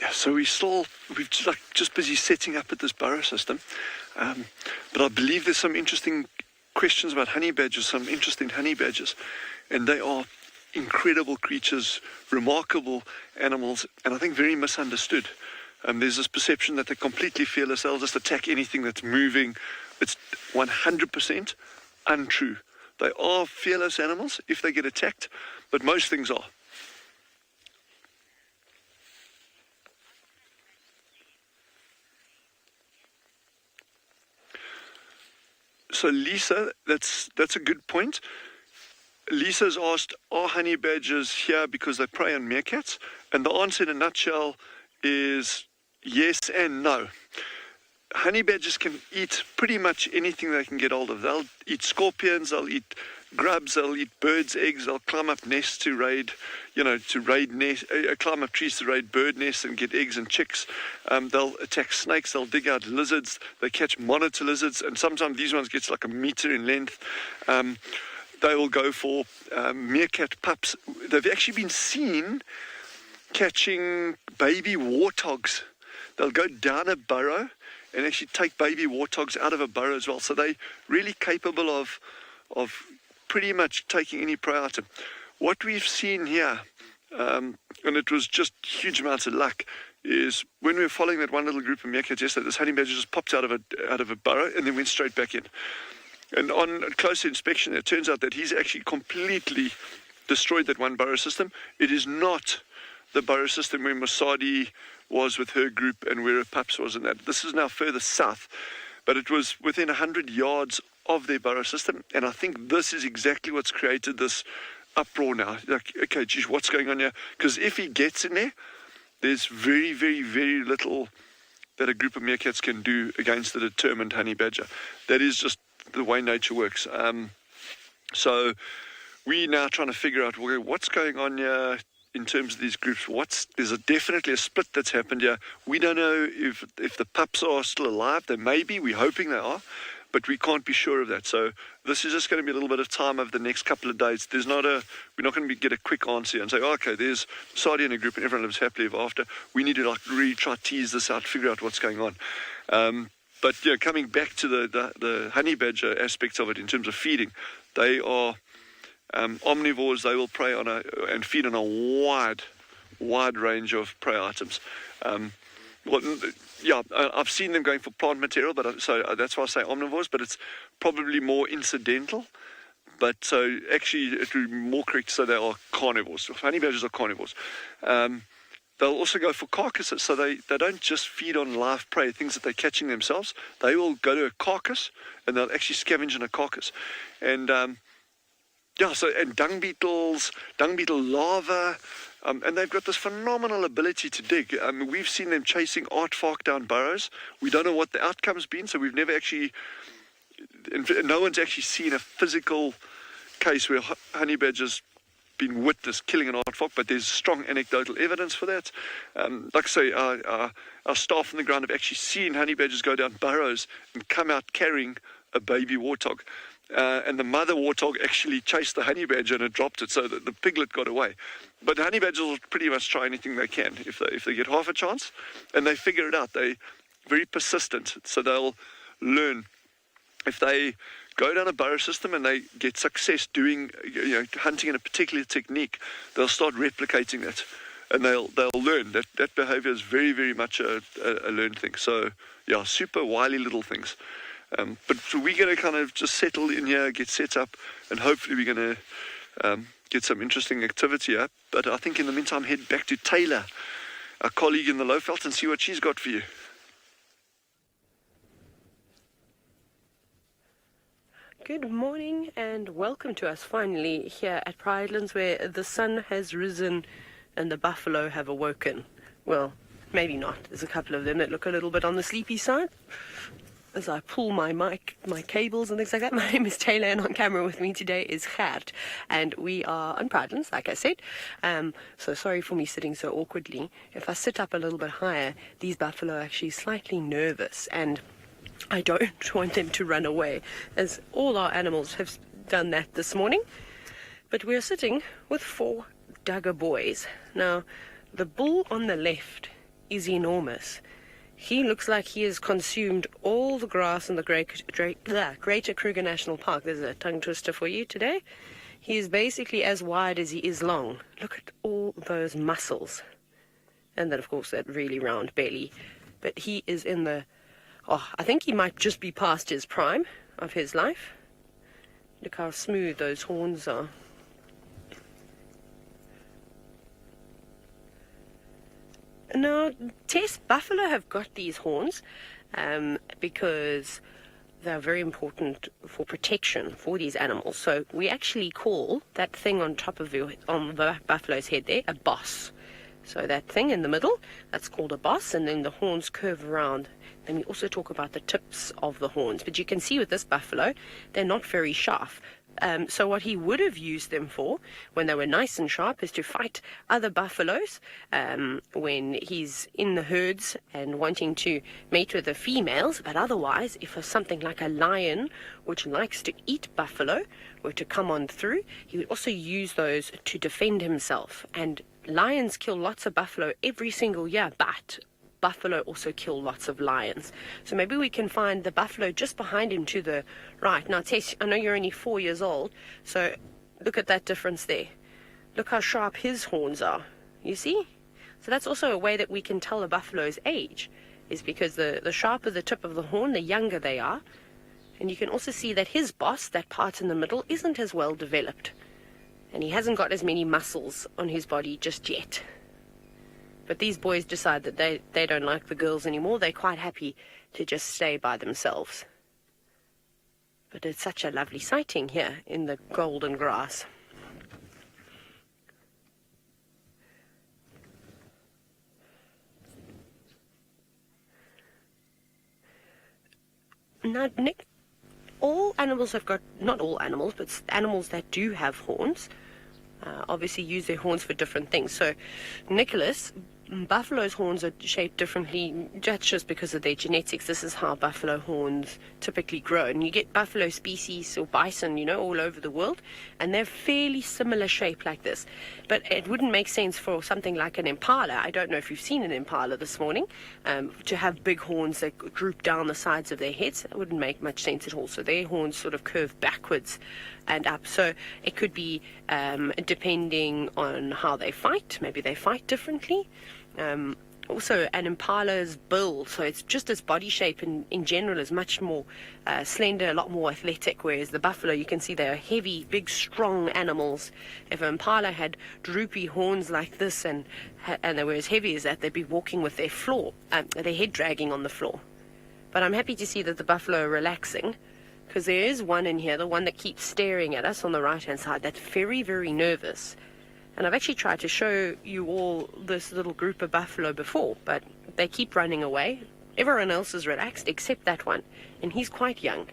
Yeah, so we're just busy setting up at this burrow system. But I believe there's some interesting questions about honey badgers, some interesting honey badgers. And they are incredible creatures, remarkable animals, and I think very misunderstood. There's this perception that they're completely fearless, they'll just attack anything that's moving. It's 100% untrue. They are fearless animals if they get attacked, but most things are. So Lisa, that's a good point. Lisa's asked, are honey badgers here because they prey on meerkats? And the answer in a nutshell is yes and no. Honey badgers can eat pretty much anything they can get hold of. They'll eat scorpions, they'll eat grubs, they'll eat birds' eggs, they'll climb up nests to raid, climb up trees to raid bird nests and get eggs and chicks. They'll attack snakes, they'll dig out lizards, they catch monitor lizards, and sometimes these ones get like a meter in length. They will go for meerkat pups. They've actually been seen catching baby warthogs. They'll go down a burrow and actually take baby warthogs out of a burrow as well. So they're really capable of pretty much taking any prey item. What we've seen here, and it was just huge amounts of luck, is when we were following that one little group of meerkats yesterday, this honey badger just popped out of a burrow and then went straight back in. And on closer inspection, it turns out that he's actually completely destroyed that one burrow system. It is not the burrow system where Masadi was with her group and where her pups was in that. This is now further south, but it was within 100 yards of their burrow system. And I think this is exactly what's created this uproar now. Like, okay, geez, what's going on here? Because if he gets in there, there's very, very, very little that a group of meerkats can do against a determined honey badger. That is just the way nature works. So we're now trying to figure out what's going on here in terms of these groups. There's definitely a split that's happened here. We don't know if the pups are still alive. They may be. We're hoping they are, but we can't be sure of that. So this is just going to be a little bit of time over the next couple of days. We're not going to get a quick answer and say, okay, there's Sadi in a group and everyone lives happily ever after. We need to really try to tease this out, figure out what's going on. But coming back to the honey badger aspects of it in terms of feeding, they are omnivores. They will prey on and feed on a wide range of prey items. I've seen them going for plant material, so that's why I say omnivores. But it's probably more incidental. But so actually, it would be more correct to say they are carnivores. Honey badgers are carnivores. they'll also go for carcasses. So they don't just feed on live prey, things that they're catching themselves. They will go to a carcass and they'll actually scavenge in a carcass. And and dung beetle larvae, and they've got this phenomenal ability to dig. We've seen them chasing aardvark down burrows. We don't know what the outcome's been, so we've never actually, no one's actually seen a physical case where honey badgers been witnessed killing an aardvark, but there's strong anecdotal evidence for that. Like I say, our staff on the ground have actually seen honey badgers go down burrows and come out carrying a baby warthog. And the mother warthog actually chased the honey badger and it dropped it, so that the piglet got away. But the honey badgers will pretty much try anything they can if they get half a chance, and they figure it out. They're very persistent, so they'll learn. If they go down a burrow system and they get success doing, hunting in a particular technique, they'll start replicating it, and they'll learn. That behavior is very, very much a learned thing. So yeah, super wily little things. But we're going to kind of just settle in here, get set up, and hopefully we're going to get some interesting activity up. But I think in the meantime, head back to Taylor, our colleague in the Lowveld, and see what she's got for you. Good morning and welcome to us finally here at Pridelands, where the sun has risen and the buffalo have awoken. Well, maybe not. There's a couple of them that look a little bit on the sleepy side. As I pull my mic, my cables and things like that. My name is Taylor, and on camera with me today is Gert, and we are on Pridelands, like I said. So sorry for me sitting so awkwardly. If I sit up a little bit higher, these buffalo are actually slightly nervous, and I don't want them to run away, as all our animals have done that this morning. But we're sitting with 4 Duggar boys. Now, the bull on the left is enormous. He looks like he has consumed all the grass in the Greater Kruger National Park. There's a tongue twister for you today. He is basically as wide as he is long. Look at all those muscles. And then, of course, that really round belly. But he is in the... I think he might just be past his prime of his life. Look how smooth those horns are. Now, Tess, buffalo have got these horns because they're very important for protection for these animals. So we actually call that thing on top of on the buffalo's head there a boss. So that thing in the middle, that's called a boss, and then the horns curve around. Then we also talk about the tips of the horns. But you can see with this buffalo, they're not very sharp. So what he would have used them for, when they were nice and sharp, is to fight other buffaloes when he's in the herds and wanting to mate with the females. But otherwise, if something like a lion, which likes to eat buffalo, were to come on through, he would also use those to defend himself. And lions kill lots of buffalo every single year, but buffalo also kill lots of lions. So maybe we can find the buffalo just behind him to the right. Now, Tess, I know you're only 4 years old, so look at that difference there. Look how sharp his horns are. You see? So that's also a way that we can tell a buffalo's age, is because the sharper the tip of the horn, the younger they are. And you can also see that his boss, that part in the middle, isn't as well developed. And he hasn't got as many muscles on his body just yet. But these boys decide that they don't like the girls anymore. They're quite happy to just stay by themselves. But it's such a lovely sighting here in the golden grass. Now, Nick, all animals have got, not all animals, but animals that do have horns, obviously use their horns for different things. So, Nicholas, buffalo's horns are shaped differently. That's just because of their genetics. This is how buffalo horns typically grow. And you get buffalo species or bison, all over the world, and they're fairly similar shape like this. But it wouldn't make sense for something like an impala. I don't know if you've seen an impala this morning, to have big horns that droop down the sides of their heads. That wouldn't make much sense at all. So their horns sort of curve backwards and up. So it could be depending on how they fight. Maybe they fight differently. also an impala's build, so it's just its body shape in general is much more slender, a lot more athletic, whereas the buffalo, you can see they're heavy, big, strong animals. If an impala had droopy horns like this and they were as heavy as that, they'd be walking with their head dragging on the floor. But I'm happy to see that the buffalo are relaxing, because there is one in here, the one that keeps staring at us on the right-hand side, that's very, very nervous. And I've actually tried to show you all this little group of buffalo before, but they keep running away. Everyone else is relaxed except that one, and he's quite young.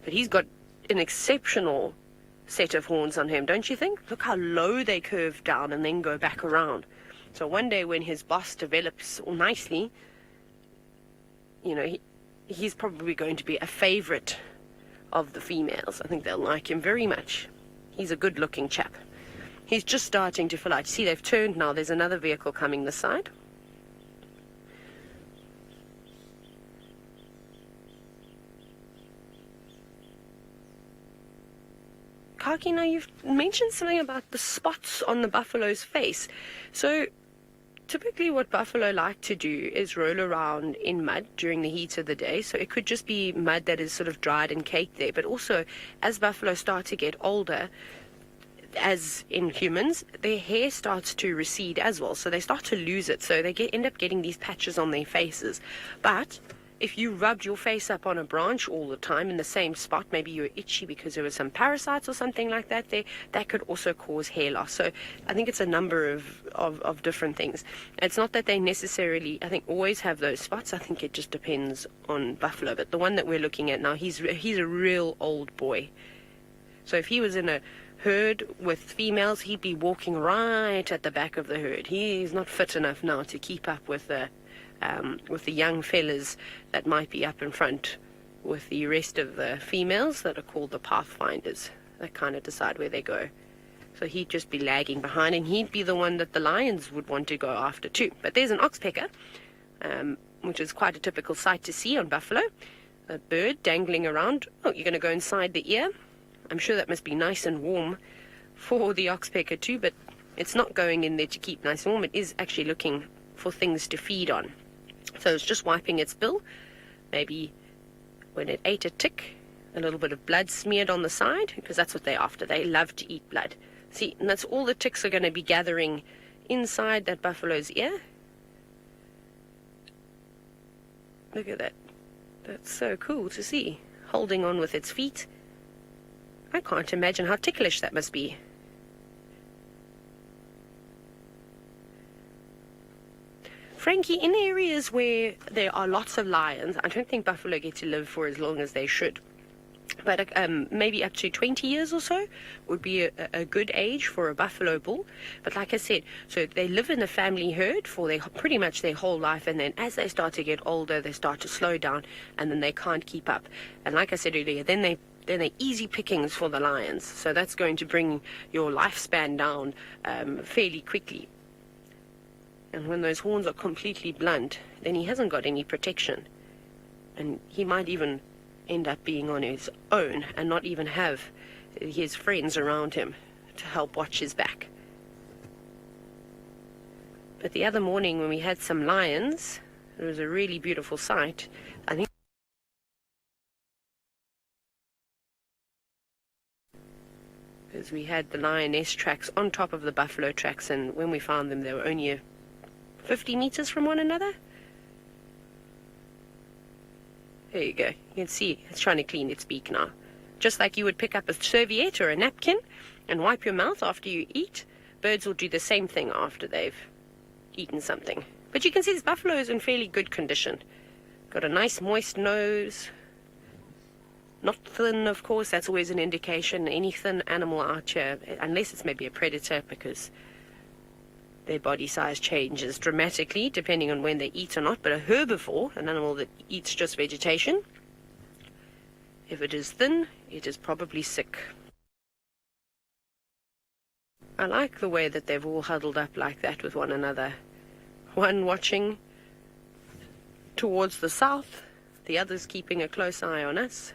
But he's got an exceptional set of horns on him, don't you think? Look how low they curve down and then go back around. So one day when his boss develops nicely, you know, he's probably going to be a favorite of the females. I think they'll like him very much. He's a good-looking chap. He's just starting to fill out. See, they've turned now. There's another vehicle coming this side. Kaki, now you've mentioned something about the spots on the buffalo's face. So typically what buffalo like to do is roll around in mud during the heat of the day. So it could just be mud that is sort of dried and caked there. But also, as buffalo start to get older, as in humans, their hair starts to recede as well. So they start to lose it. So they end up getting these patches on their faces. But if you rubbed your face up on a branch all the time in the same spot, maybe you were itchy because there was some parasites or something like that there, that could also cause hair loss. So I think it's a number of different things. It's not that they necessarily, I think, always have those spots. I think it just depends on buffalo. But the one that we're looking at now, he's a real old boy. So if he was in a herd with females, he'd be walking right at the back of the herd. He's not fit enough now to keep up with the young fellas that might be up in front with the rest of the females that are called the pathfinders, that kind of decide where they go. So he'd just be lagging behind, and he'd be the one that the lions would want to go after too. But there's an oxpecker, which is quite a typical sight to see on buffalo. A bird dangling around. Oh, you're going to go inside the ear? I'm sure that must be nice and warm for the oxpecker too, but it's not going in there to keep nice and warm. It is actually looking for things to feed on. So it's just wiping its bill. Maybe when it ate a tick, a little bit of blood smeared on the side, because that's what they're after. They love to eat blood. See, and that's all the ticks are going to be gathering inside that buffalo's ear. Look at that. That's so cool to see. Holding on with its feet. I can't imagine how ticklish that must be. Frankie, in areas where there are lots of lions, I don't think buffalo get to live for as long as they should. But maybe up to 20 years or so would be a good age for a buffalo bull. But like I said, so they live in a family herd for pretty much their whole life, and then as they start to get older, they start to slow down, and then they can't keep up. And like I said earlier, then they're easy pickings for the lions. So that's going to bring your lifespan down fairly quickly. And when those horns are completely blunt, then he hasn't got any protection. And he might even end up being on his own and not even have his friends around him to help watch his back. But the other morning when we had some lions, it was a really beautiful sight. I think because we had the lioness tracks on top of the buffalo tracks, and when we found them, they were only 50 meters from one another. There you go. You can see it's trying to clean its beak now. Just like you would pick up a serviette or a napkin and wipe your mouth after you eat, birds will do the same thing after they've eaten something. But you can see this buffalo is in fairly good condition. Got a nice moist nose. Not thin, of course. That's always an indication. Any thin animal out here, unless it's maybe a predator, because their body size changes dramatically depending on when they eat or not. But a herbivore, an animal that eats just vegetation, if it is thin, it is probably sick. I like the way that they've all huddled up like that with one another. One watching towards the south, the others keeping a close eye on us.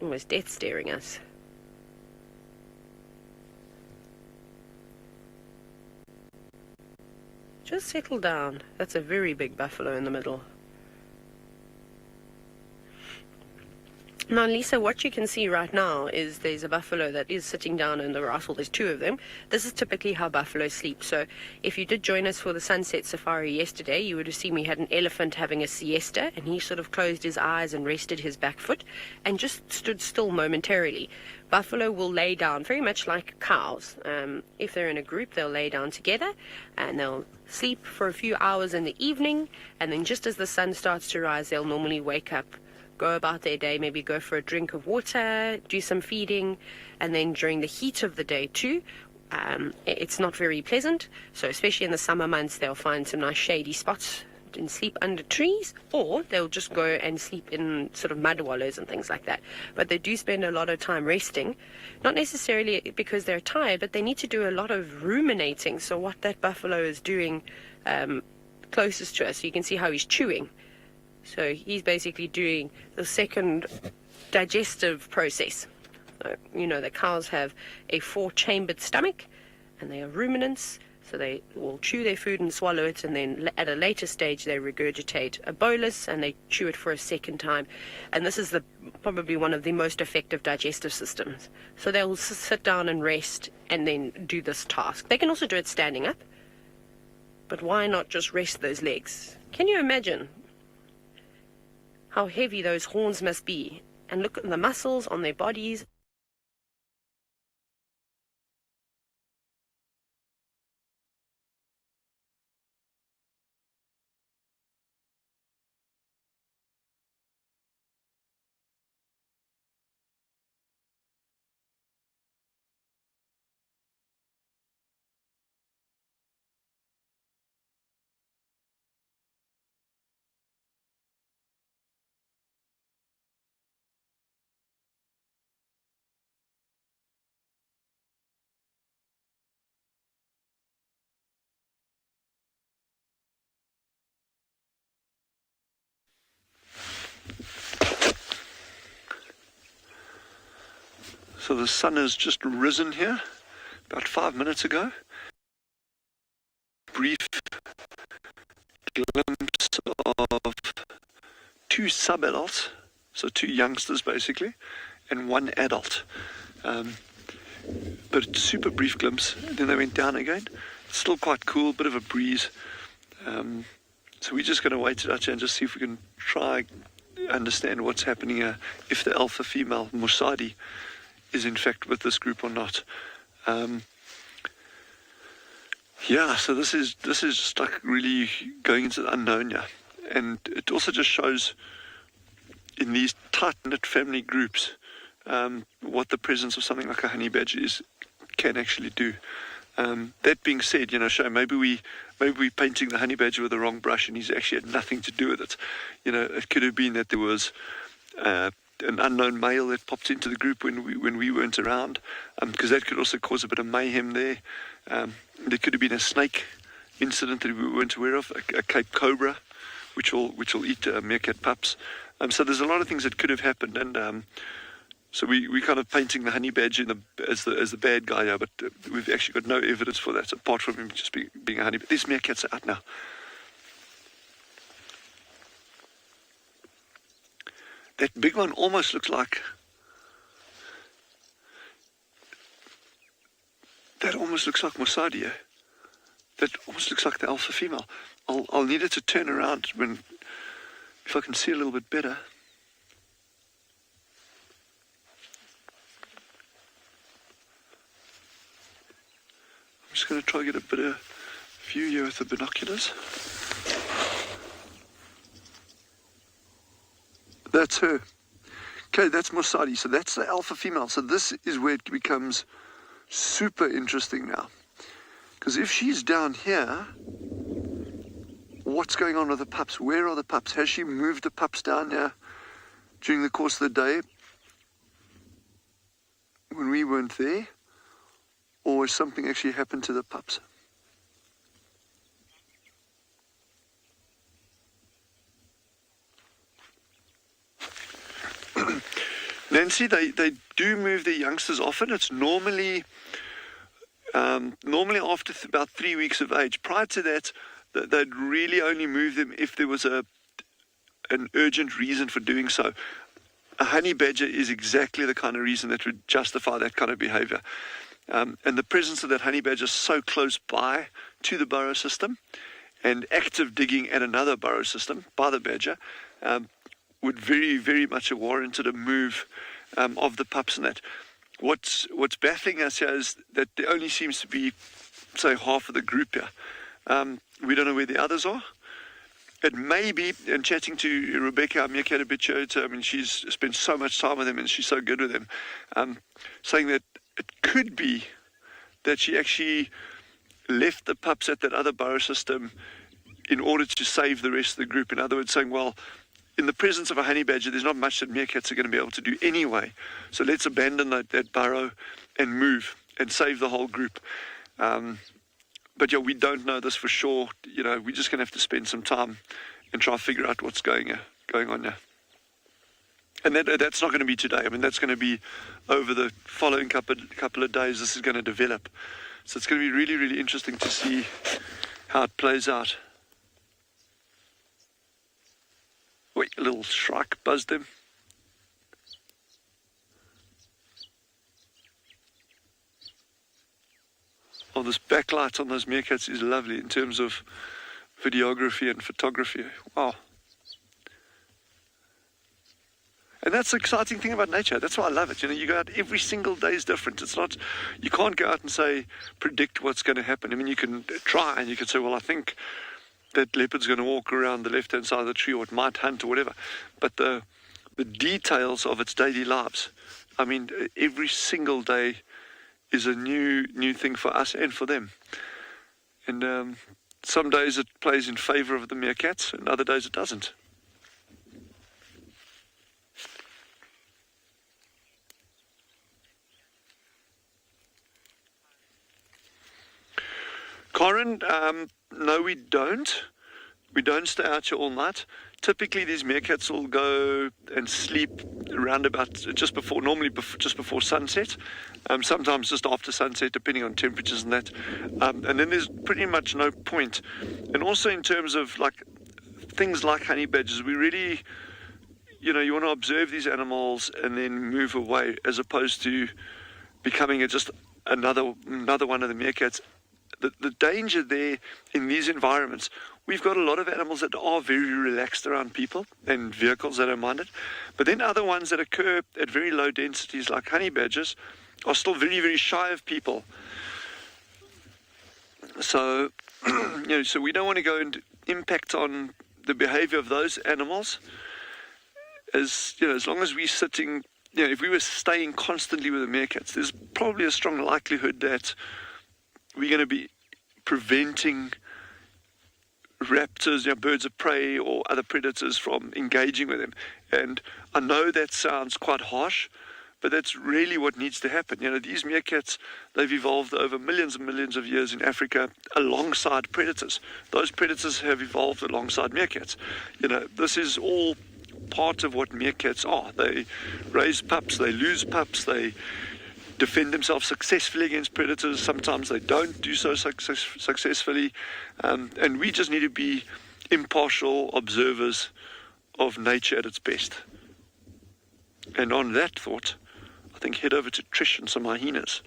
Almost death staring us. Just settle down. That's a very big buffalo in the middle. Now, Lisa, what you can see right now is there's a buffalo that is sitting down in the grass. Well, there's two of them. This is typically how buffalo sleep. So if you did join us for the sunset safari yesterday, you would have seen we had an elephant having a siesta, and he sort of closed his eyes and rested his back foot and just stood still momentarily. Buffalo will lay down very much like cows. If they're in a group, they'll lay down together and they'll sleep for a few hours in the evening, and then just as the sun starts to rise, they'll normally wake up, go about their day, maybe go for a drink of water, do some feeding, and then during the heat of the day too, it's not very pleasant. So especially in the summer months, they'll find some nice shady spots and sleep under trees, or they'll just go and sleep in sort of mud wallows and things like that. But they do spend a lot of time resting, not necessarily because they're tired, but they need to do a lot of ruminating. So what that buffalo is doing closest to us, so you can see how he's chewing. So he's basically doing the second digestive process. So, you know, the cows have a 4-chambered stomach, and they are ruminants, so they will chew their food and swallow it, and then at a later stage they regurgitate a bolus and they chew it for a second time. And this is probably one of the most effective digestive systems. So they'll sit down and rest and then do this task. They can also do it standing up, but why not just rest those legs? Can you imagine how heavy those horns must be? And look at the muscles on their bodies. So the sun has just risen here about 5 minutes ago. Brief glimpse of 2 sub-adults, so 2 youngsters basically, and 1 adult. But super brief glimpse, then they went down again. It's still quite cool, bit of a breeze. So we're just going to wait it out here and just see if we can try understand what's happening here, if the alpha female Musadi is in fact with this group or not. Yeah, so this is just like really going into the unknown, yeah. And it also just shows in these tight-knit family groups what the presence of something like a honey badger can actually do. That being said, you know, maybe we're painting the honey badger with the wrong brush, and he's actually had nothing to do with it. You know, it could have been that there was an unknown male that popped into the group when we weren't around, because that could also cause a bit of mayhem there. There could have been a snake incident that we weren't aware of, a Cape Cobra, which will eat meerkat pups. So there's a lot of things that could have happened, and so we're kind of painting the honey badger as the bad guy here, but we've actually got no evidence for that apart from him just being a honey badger. These meerkats are out now. That big one almost looks like Musadi. That almost looks like the alpha female. I'll need it to turn around if I can see a little bit better. I'm just going to try to get a better view here with the binoculars. That's her. Okay, that's Musadi. So that's the alpha female. So this is where it becomes super interesting now. Because if she's down here, what's going on with the pups? Where are the pups? Has she moved the pups down here during the course of the day when we weren't there? Or has something actually happened to the pups? Nancy, they do move their youngsters often. It's normally after about 3 weeks of age. Prior to that, they'd really only move them if there was an urgent reason for doing so. A honey badger is exactly the kind of reason that would justify that kind of behavior. And the presence of that honey badger so close by to the burrow system and active digging at another burrow system by the badger would very, very much have warranted a move of the pups and that. What's baffling us here is that there only seems to be, say, half of the group here. We don't know where the others are. It may be, and chatting to Rebecca, our meerkat habituator, I mean, she's spent so much time with him and she's so good with him, saying that it could be that she actually left the pups at that other burrow system in order to save the rest of the group. In other words, saying, well, in the presence of a honey badger, there's not much that meerkats are going to be able to do anyway. So let's abandon that burrow and move and save the whole group. But yeah, we don't know this for sure. You know, we're just going to have to spend some time and try to figure out what's going on here. And that's not going to be today. I mean, that's going to be over the following couple of days. This is going to develop. So it's going to be really, really interesting to see how it plays out. Wait, a little shrike buzzed him. Oh, this backlight on those meerkats is lovely in terms of videography and photography. Wow. And that's the exciting thing about nature. That's why I love it. You know, you go out, every single day is different. It's not, you can't go out and say, predict what's going to happen. I mean, you can try and you can say, well, I think that leopard's going to walk around the left-hand side of the tree, or it might hunt or whatever. But the details of its daily lives, I mean, every single day is a new thing for us and for them. And some days it plays in favor of the meerkats, and other days it doesn't. Corin, no, we don't. We don't stay out here all night. Typically, these meerkats will go and sleep around about just before sunset. Sometimes just after sunset, depending on temperatures and that. And then there's pretty much no point. And also in terms of like things like honey badgers, we really, you know, you want to observe these animals and then move away, as opposed to becoming just another one of the meerkats. The danger there in these environments, we've got a lot of animals that are very relaxed around people and vehicles that don't mind it. But then other ones that occur at very low densities, like honey badgers, are still very, very shy of people. So, you know, so we don't want to go and impact on the behavior of those animals. As you know, as long as we're sitting, you know, if we were staying constantly with the meerkats, there's probably a strong likelihood that we're going to be preventing raptors, you know, birds of prey or other predators from engaging with them. And I know that sounds quite harsh, but that's really what needs to happen. You know, these meerkats, they've evolved over millions and millions of years in Africa alongside predators. Those predators have evolved alongside meerkats. You know, this is all part of what meerkats are. They raise pups, they lose pups, they defend themselves successfully against predators. Sometimes they don't do so successfully. And we just need to be impartial observers of nature at its best. And on that thought, I think head over to Trish and some hyenas.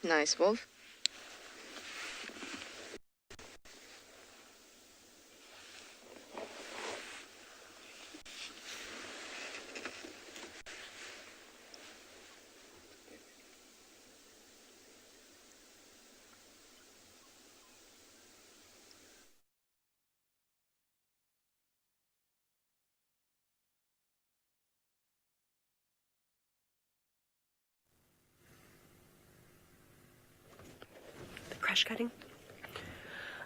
Nice, Wolf. Crash cutting.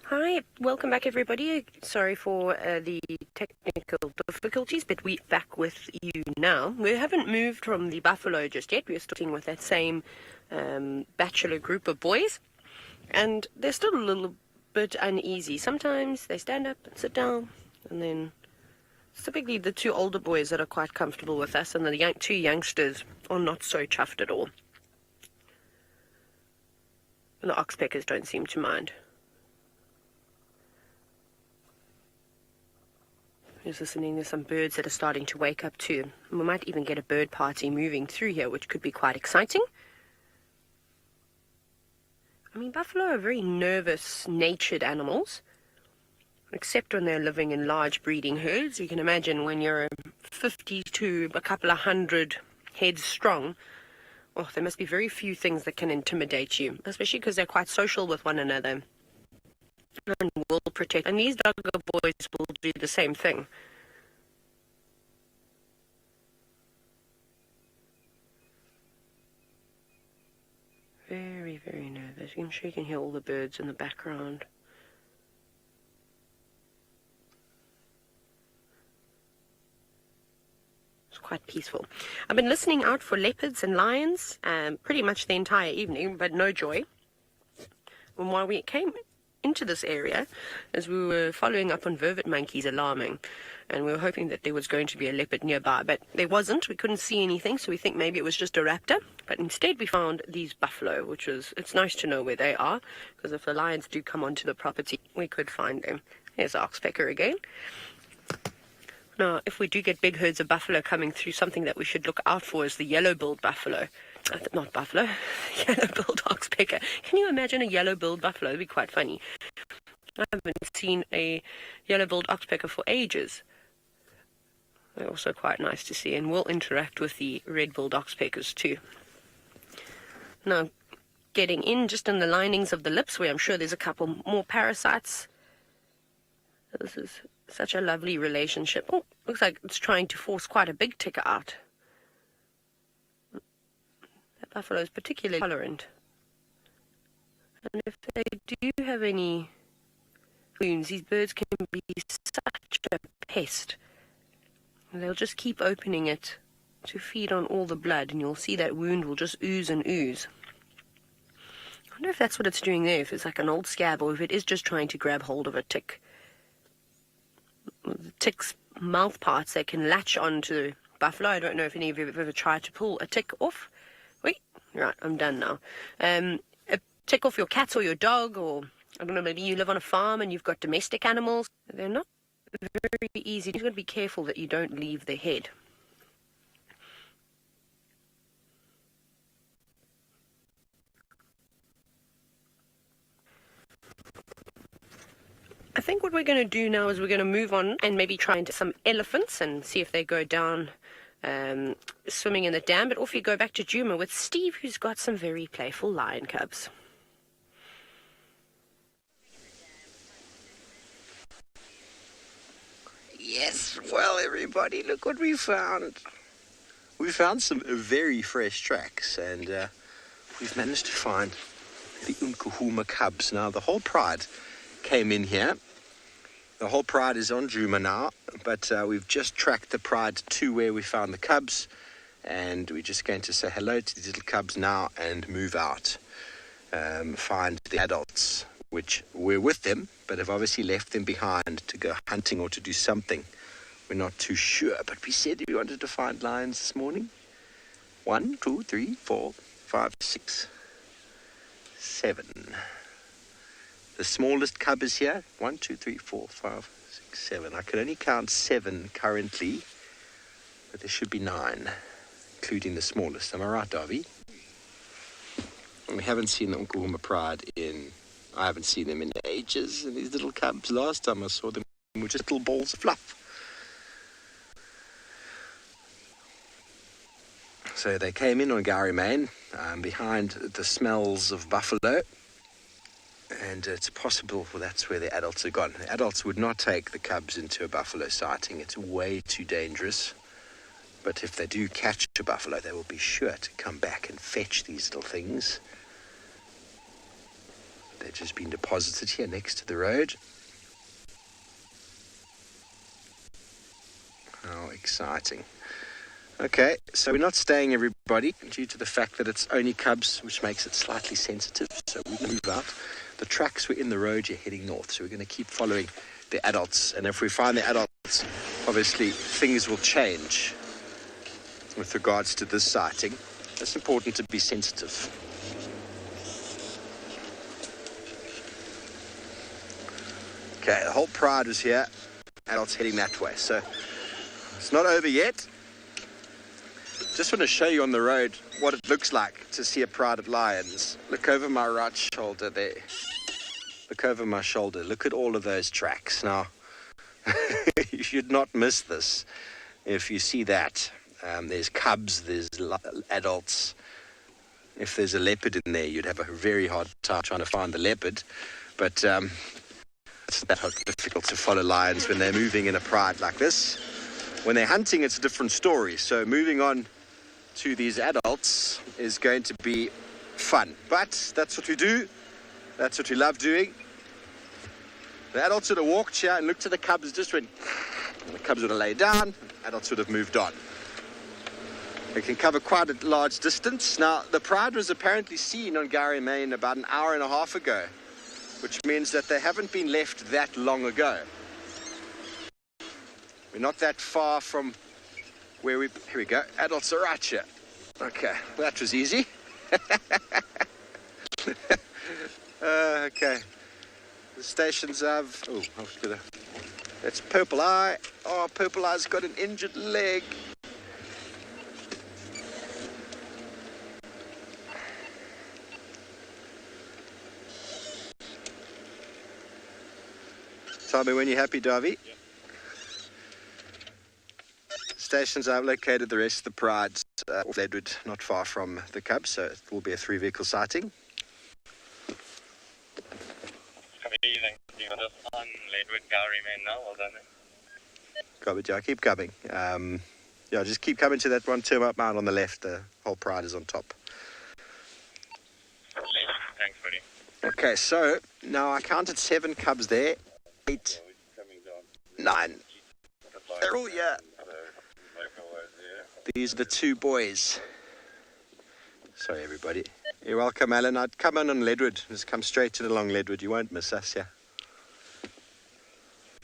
Hi, welcome back everybody. Sorry for the technical difficulties, but we're back with you now. We haven't moved from the buffalo just yet. We're starting with that same bachelor group of boys, and they're still a little bit uneasy. Sometimes they stand up and sit down, and then it's typically the two older boys that are quite comfortable with us, and the two youngsters are not so chuffed at all. The oxpeckers don't seem to mind. Just listening, there's some birds that are starting to wake up too. We might even get a bird party moving through here, which could be quite exciting. I mean, buffalo are very nervous, natured animals, except when they're living in large breeding herds. You can imagine when you're 50 to a couple of hundred heads strong, oh, there must be very few things that can intimidate you, especially because they're quite social with one another and will protect. And these dogger boys will do the same thing. Very, very nervous. I'm sure you can hear all the birds in the background. It's quite peaceful. I've been listening out for leopards and lions pretty much the entire evening, but no joy. And while we came into this area, as we were following up on vervet monkeys alarming, and we were hoping that there was going to be a leopard nearby, but there wasn't. We couldn't see anything, so we think maybe it was just a raptor. But instead we found these buffalo, which was, it's nice to know where they are, because if the lions do come onto the property, we could find them. There's the oxpecker again. Now, if we do get big herds of buffalo coming through, something that we should look out for is the yellow-billed buffalo. Not buffalo, yellow-billed oxpecker. Can you imagine a yellow-billed buffalo? It'd be quite funny. I haven't seen a yellow-billed oxpecker for ages. They're also quite nice to see, and will interact with the red-billed oxpeckers too. Now, getting in just in the linings of the lips, where I'm sure there's a couple more parasites. This is such a lovely relationship. Oh, looks like it's trying to force quite a big ticker out. That buffalo is particularly tolerant. And if they do have any wounds, these birds can be such a pest. And they'll just keep opening it to feed on all the blood, and you'll see that wound will just ooze and ooze. I wonder if that's what it's doing there, if it's like an old scab, or if it is just trying to grab hold of a tick. The tick's mouth parts, they can latch onto buffalo. I don't know if any of you have ever tried to pull a tick off. Wait, right, I'm done now. A tick off your cat or your dog, or I don't know, maybe you live on a farm and you've got domestic animals. They're not very easy. You've got to be careful that you don't leave the head. I think what we're going to do now is we're going to move on and maybe try into some elephants and see if they go down swimming in the dam. But off you go back to Djuma with Steve, who's got some very playful lion cubs. Yes, well, everybody, look what we found. We found some very fresh tracks, and we've managed to find the Umkuhuma cubs. Now, the whole pride came in here. The whole pride is on Djuma now, but we've just tracked the pride to where we found the cubs, and we're just going to say hello to these little cubs now and move out. Find the adults, which were with them, but have obviously left them behind to go hunting or to do something. We're not too sure, but we said we wanted to find lions this morning. 1, 2, 3, 4, 5, 6, 7. The smallest cub is here. 1, 2, 3, 4, 5, 6, 7. I can only count 7 currently, but there should be 9, including the smallest. Am I right, Darby? And we haven't seen the Umkuhuma pride I haven't seen them in ages. And these little cubs, last time I saw them, were just little balls of fluff. So they came in on Gowrie Main, behind the smells of buffalo. And it's possible that's where the adults are gone. The adults would not take the cubs into a buffalo sighting. It's way too dangerous. But if they do catch a buffalo, they will be sure to come back and fetch these little things. They've just been deposited here next to the road. How exciting. Okay, so we're not staying, everybody, due to the fact that it's only cubs, which makes it slightly sensitive. So we move out. The tracks were in the road, you're heading north, so we're going to keep following the adults. And if we find the adults, obviously things will change with regards to this sighting. It's important to be sensitive. Okay, the whole pride was here. Adults heading that way. So it's not over yet. Just want to show you on the road what it looks like to see a pride at lions. Look over my right shoulder there. Look over my shoulder. Look at all of those tracks. Now, you should not miss this. If you see that, there's cubs, there's adults. If there's a leopard in there, you'd have a very hard time trying to find the leopard. But it's that difficult to follow lions when they're moving in a pride like this. When they're hunting, it's a different story. So moving on to these adults is going to be fun. But that's what we do. That's what we love doing. The adults would have walked here and looked at the cubs, just went, and the cubs would have laid down, adults would have moved on. They can cover quite a large distance. Now, the pride was apparently seen on Gowrie Main about an hour and a half ago, which means that they haven't been left that long ago. We're not that far from where here we go. Adults are right here. Okay, that was easy. Okay. The stations have... Oh, that's Purple Eye. Oh, Purple Eye's got an injured leg. Tell me when you're happy, Davy. Yeah. Stations I've located the rest of the prides off Leadwood, not far from the cubs, so it will be a 3-vehicle sighting. On Leadwood Gowrie Main now, well done. Copy, Joe. Keep coming. Yeah, just keep coming to that one termite mound on the left. The whole pride is on top. Thanks, buddy. Okay, so now I counted 7 cubs there. 8, 9. They're all here. These are the 2 boys. Sorry, everybody. You're welcome, Alan. I'd come on Leadwood. Just come straight in along Leadwood. You won't miss us, yeah.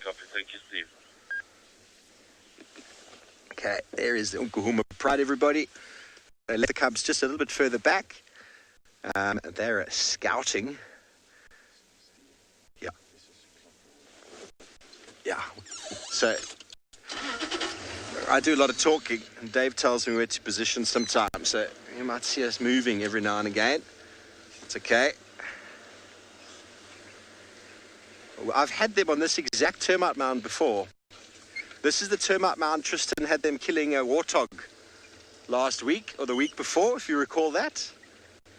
Copy, thank you, Steve. Okay, there is the Unkuhuma pride, everybody. They let the cubs just a little bit further back. They're scouting. Yeah. Yeah. So I do a lot of talking, and Dave tells me where to position sometimes. So you might see us moving every now and again. It's okay. I've had them on this exact termite mound before. This is the termite mound Tristan had them killing a warthog last week, or the week before, if you recall that.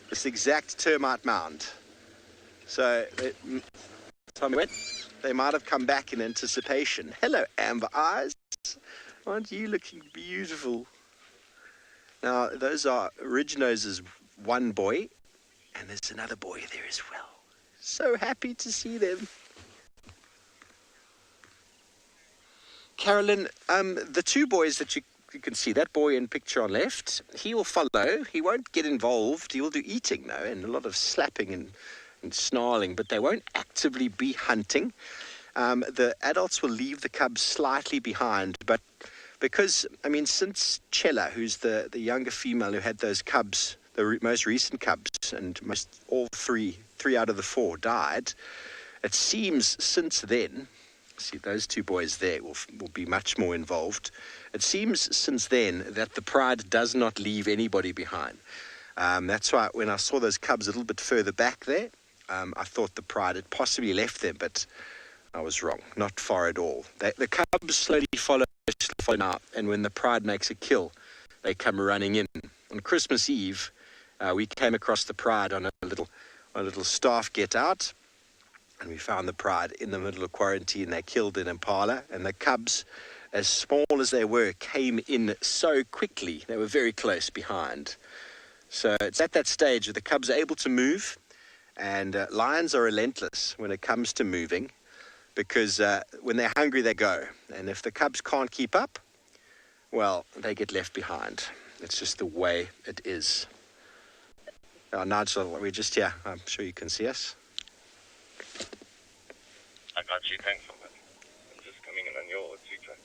This exact termite mound. So, they might have come back in anticipation. Hello, Amber Eyes. Aren't you looking beautiful? Now, those are Origino's one boy, and there's another boy there as well. So happy to see them. Carolyn, the 2 boys that you can see, that boy in picture on left, he will follow. He won't get involved. He will do eating, though, and a lot of slapping and snarling, but they won't actively be hunting. The adults will leave the cubs slightly behind, but because, I mean, since Chella, who's the younger female who had those cubs, the most recent cubs, and all three out of the 4 died, it seems since then... See, those 2 boys there will be much more involved. It seems since then that the pride does not leave anybody behind. That's why when I saw those cubs a little bit further back there, I thought the pride had possibly left them, but I was wrong. Not far at all. The cubs slowly follow now, and when the pride makes a kill, they come running in. On Christmas Eve, we came across the pride on a little staff get out. And we found the pride in the middle of quarantine. They killed an impala, and the cubs, as small as they were, came in so quickly. They were very close behind. So it's at that stage where the cubs are able to move, and lions are relentless when it comes to moving, because when they're hungry, they go. And if the cubs can't keep up, well, they get left behind. It's just the way it is. Nigel, we're just here. I'm sure you can see us. I got you, thanks for that. I'm just coming in on your 2-track.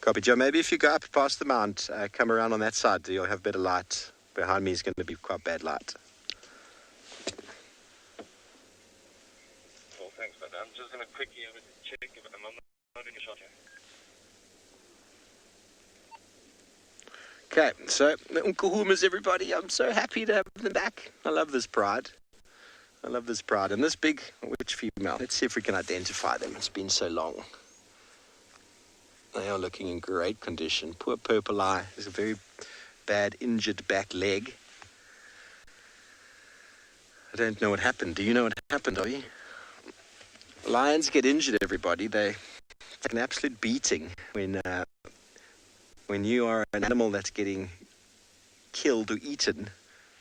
Copy, Joe. Maybe if you go up past the mount, come around on that side, you'll have better light. Behind me is going to be quite bad light. over to check, but I'm not doing a shot here. Okay, so the Unkahumas, everybody, I'm so happy to have them back. I love this pride. I love this pride. And this big, which female? Let's see if we can identify them. It's been so long. They are looking in great condition. Poor Purple Eye. There's a very bad injured back leg. I don't know what happened. Do you know what happened, Ollie? Lions get injured, everybody. They take an absolute beating when you are an animal that's getting killed or eaten.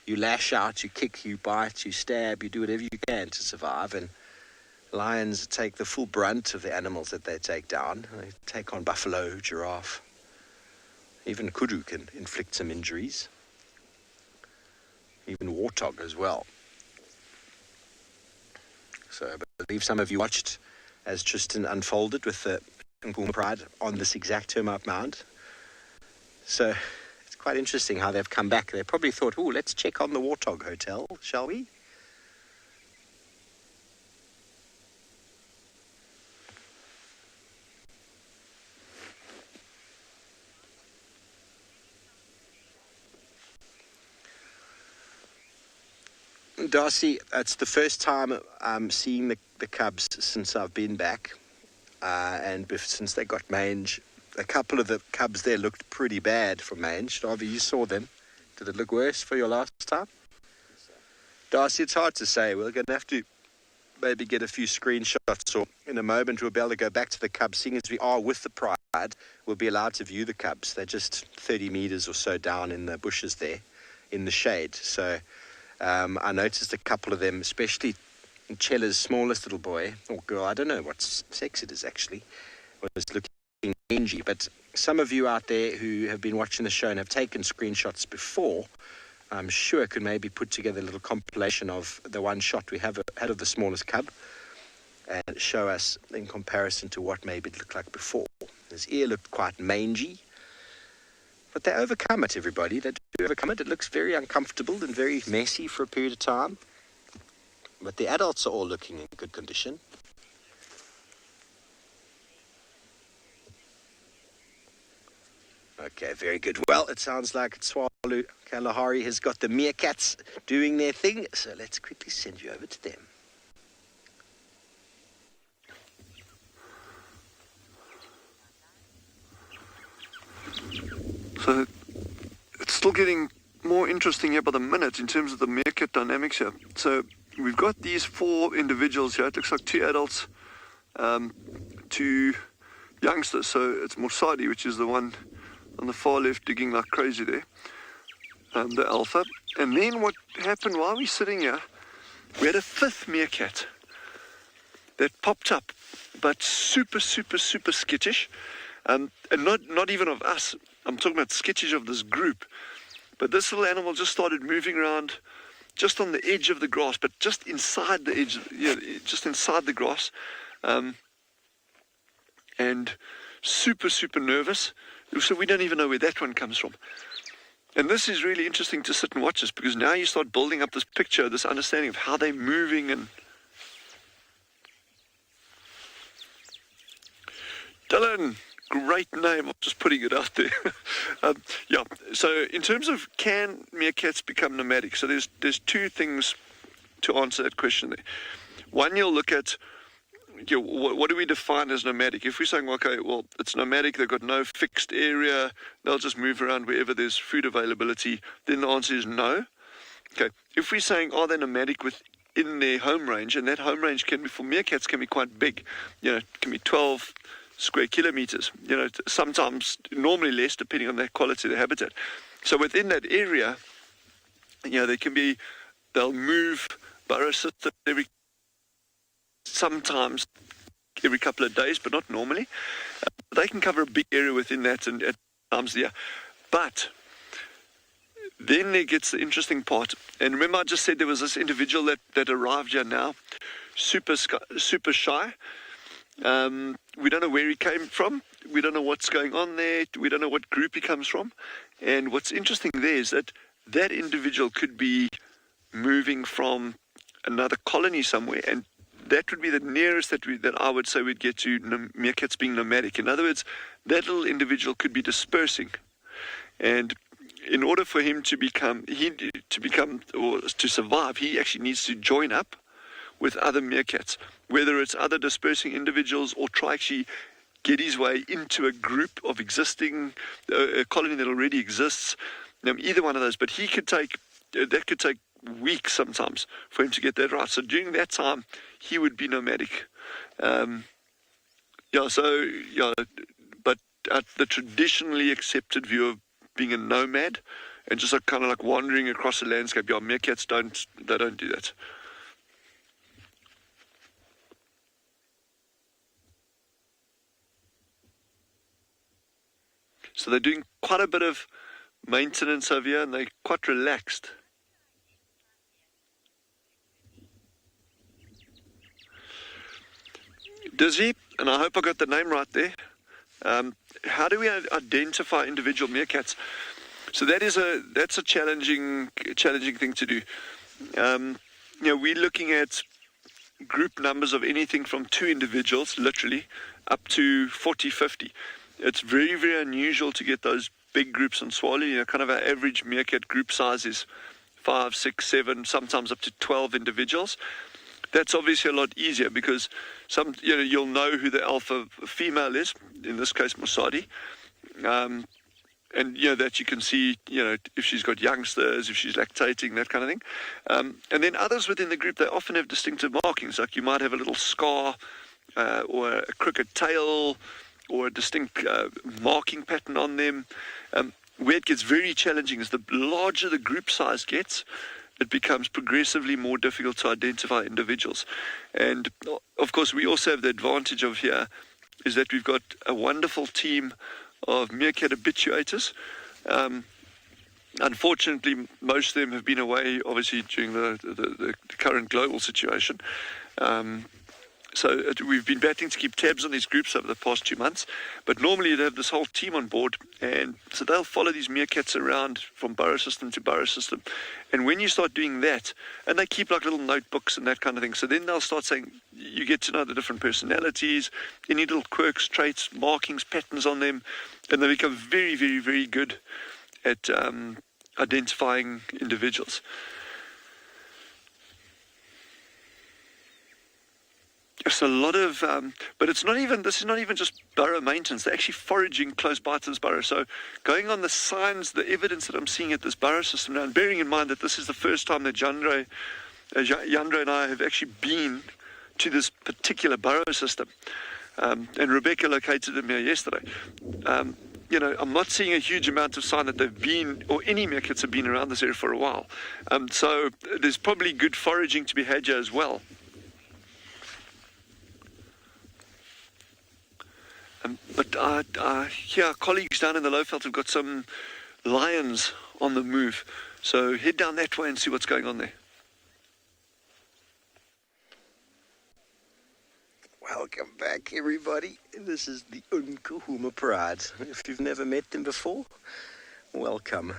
You lash out, you kick, you bite, you stab, you do whatever you can to survive. And lions take the full brunt of the animals that they take down. They take on buffalo, giraffe. Even kudu can inflict some injuries. Even warthog as well. So I believe some of you watched as Tristan unfolded with the Nkuma Pride on this exact termite mound. So it's quite interesting how they've come back. They probably thought, oh, let's check on the Warthog Hotel, shall we? Darcy, it's the first time I'm seeing the cubs since I've been back, and since they got mange. A couple of the cubs there looked pretty bad from mange. Darby, you saw them. Did it look worse for your last time? Darcy, it's hard to say. We're going to have to maybe get a few screenshots, or in a moment we'll be able to go back to the cubs. Seeing as we are with the pride, we'll be allowed to view the cubs. They're just 30 meters or so down in the bushes there, in the shade. So I noticed a couple of them, especially Chella's smallest little boy, or girl, I don't know what sex it is actually, was looking mangy. But some of you out there who have been watching the show and have taken screenshots before, I'm sure could maybe put together a little compilation of the one shot we have had of the smallest cub and show us in comparison to what maybe it looked like before. His ear looked quite mangy, but they overcome it, everybody. They do overcome it. It looks very uncomfortable and very messy for a period of time, but the adults are all looking in good condition. Okay, very good. Well, it sounds like Swallow Kalahari has got the meerkats doing their thing, so let's quickly send you over to them. So it's still getting more interesting here by the minute in terms of the meerkat dynamics here. So we've got these 4 individuals here. It looks like 2 adults, 2 youngsters. So it's Morsadi, which is the one on the far left digging like crazy there, the alpha. And then what happened while we're sitting here, we had a 5th meerkat that popped up, but super skittish, and not even of us. I'm talking about skittish of this group. But this little animal just started moving around just on the edge of the grass, but just inside the edge, just inside the grass, and super nervous. So we don't even know where that one comes from. And this is really interesting to sit and watch this, because now you start building up this picture, this understanding of how they're moving. And Dylan, great name. I'm just putting it out there. Yeah. So in terms of can meerkats become nomadic? So there's 2 things to answer that question there. One, you'll look at, what do we define as nomadic? If we're saying, okay, well, it's nomadic, they've got no fixed area, they'll just move around wherever there's food availability, then the answer is no. Okay. If we're saying, are they nomadic within their home range, and that home range can be, for meerkats, can be quite big. It can be 12 square kilometers, sometimes normally less depending on the quality of the habitat. So within that area, they'll move burrow system sometimes every couple of days, but not normally. They can cover a big area within that and at times there. But then there gets the interesting part. And remember, I just said there was this individual that arrived here now, super shy. We don't know where he came from. We don't know what's going on there. We don't know what group he comes from. And what's interesting there is that individual could be moving from another colony somewhere, and that would be the nearest that I would say we'd get to meerkats being nomadic. In other words, that little individual could be dispersing, and in order for him to survive, he actually needs to join up with other meerkats, whether it's other dispersing individuals or try actually get his way into a group of existing a colony that already exists. Either one of those, but that could take weeks sometimes for him to get that right. So during that time, he would be nomadic. But the traditionally accepted view of being a nomad and just kind of like wandering across the landscape, meerkats don't do that. So they're doing quite a bit of maintenance over here, and they're quite relaxed. Dizzy, and I hope I got the name right there. How do we identify individual meerkats? So that's a challenging thing to do. We're looking at group numbers of anything from 2 individuals, literally, up to 40, 50. It's very, very unusual to get those big groups on Swali. Kind of our average meerkat group size is 5, 6, 7, sometimes up to 12 individuals. That's obviously a lot easier because you'll know who the alpha female is, in this case Mossadi, and that you can see if she's got youngsters, if she's lactating, that kind of thing. And then others within the group, they often have distinctive markings, like you might have a little scar or a crooked tail or a distinct marking pattern on them. Where it gets very challenging is the larger the group size gets, it becomes progressively more difficult to identify individuals. And of course, we also have the advantage of here is that we've got a wonderful team of meerkat habituators. Unfortunately, most of them have been away, obviously, during the current global situation. So we've been battling to keep tabs on these groups over the past 2 months. But normally you'd have this whole team on board, and so they'll follow these meerkats around from burrow system to burrow system. And when you start doing that, and they keep like little notebooks and that kind of thing, so then they'll start saying, you get to know the different personalities, any little quirks, traits, markings, patterns on them, and they become very, very, very good at identifying individuals. It's a lot of, but this is not even just burrow maintenance. They're actually foraging close by to this burrow. So going on the signs, the evidence that I'm seeing at this burrow system now, and bearing in mind that this is the first time that Jandre and I have actually been to this particular burrow system. And Rebecca located them here yesterday. I'm not seeing a huge amount of sign that they've been, or any meerkats have been around this area for a while. So there's probably good foraging to be had here as well. But here, colleagues down in the Lowveld have got some lions on the move. So head down that way and see what's going on there. Welcome back, everybody. This is the Unkahuma Pride. If you've never met them before, welcome.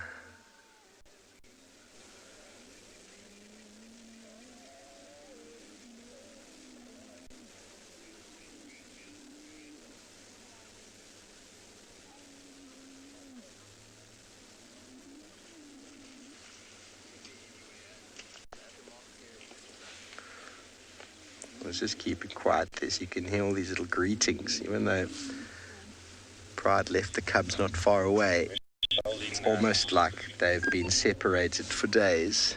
Let's just keep it quiet there so you can hear all these little greetings, even though Pride left the cubs not far away. It's almost like they've been separated for days.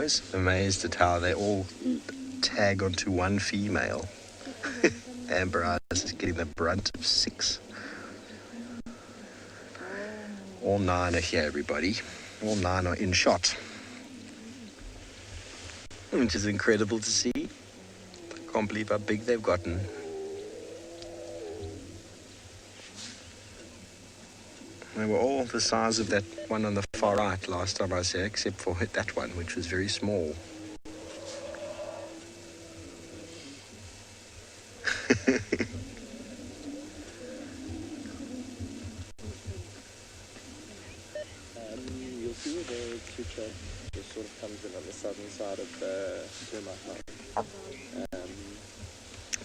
always amazed at how they all tag onto one female. Amber Eyes is getting the brunt of 6. All 9 are here, everybody. All 9 are in shot. Which is incredible to see. I can't believe how big they've gotten. They were all the size of that one on the far right last time I was here, except for that one, which was very small. You'll see the future just sort of comes in on the southern side of the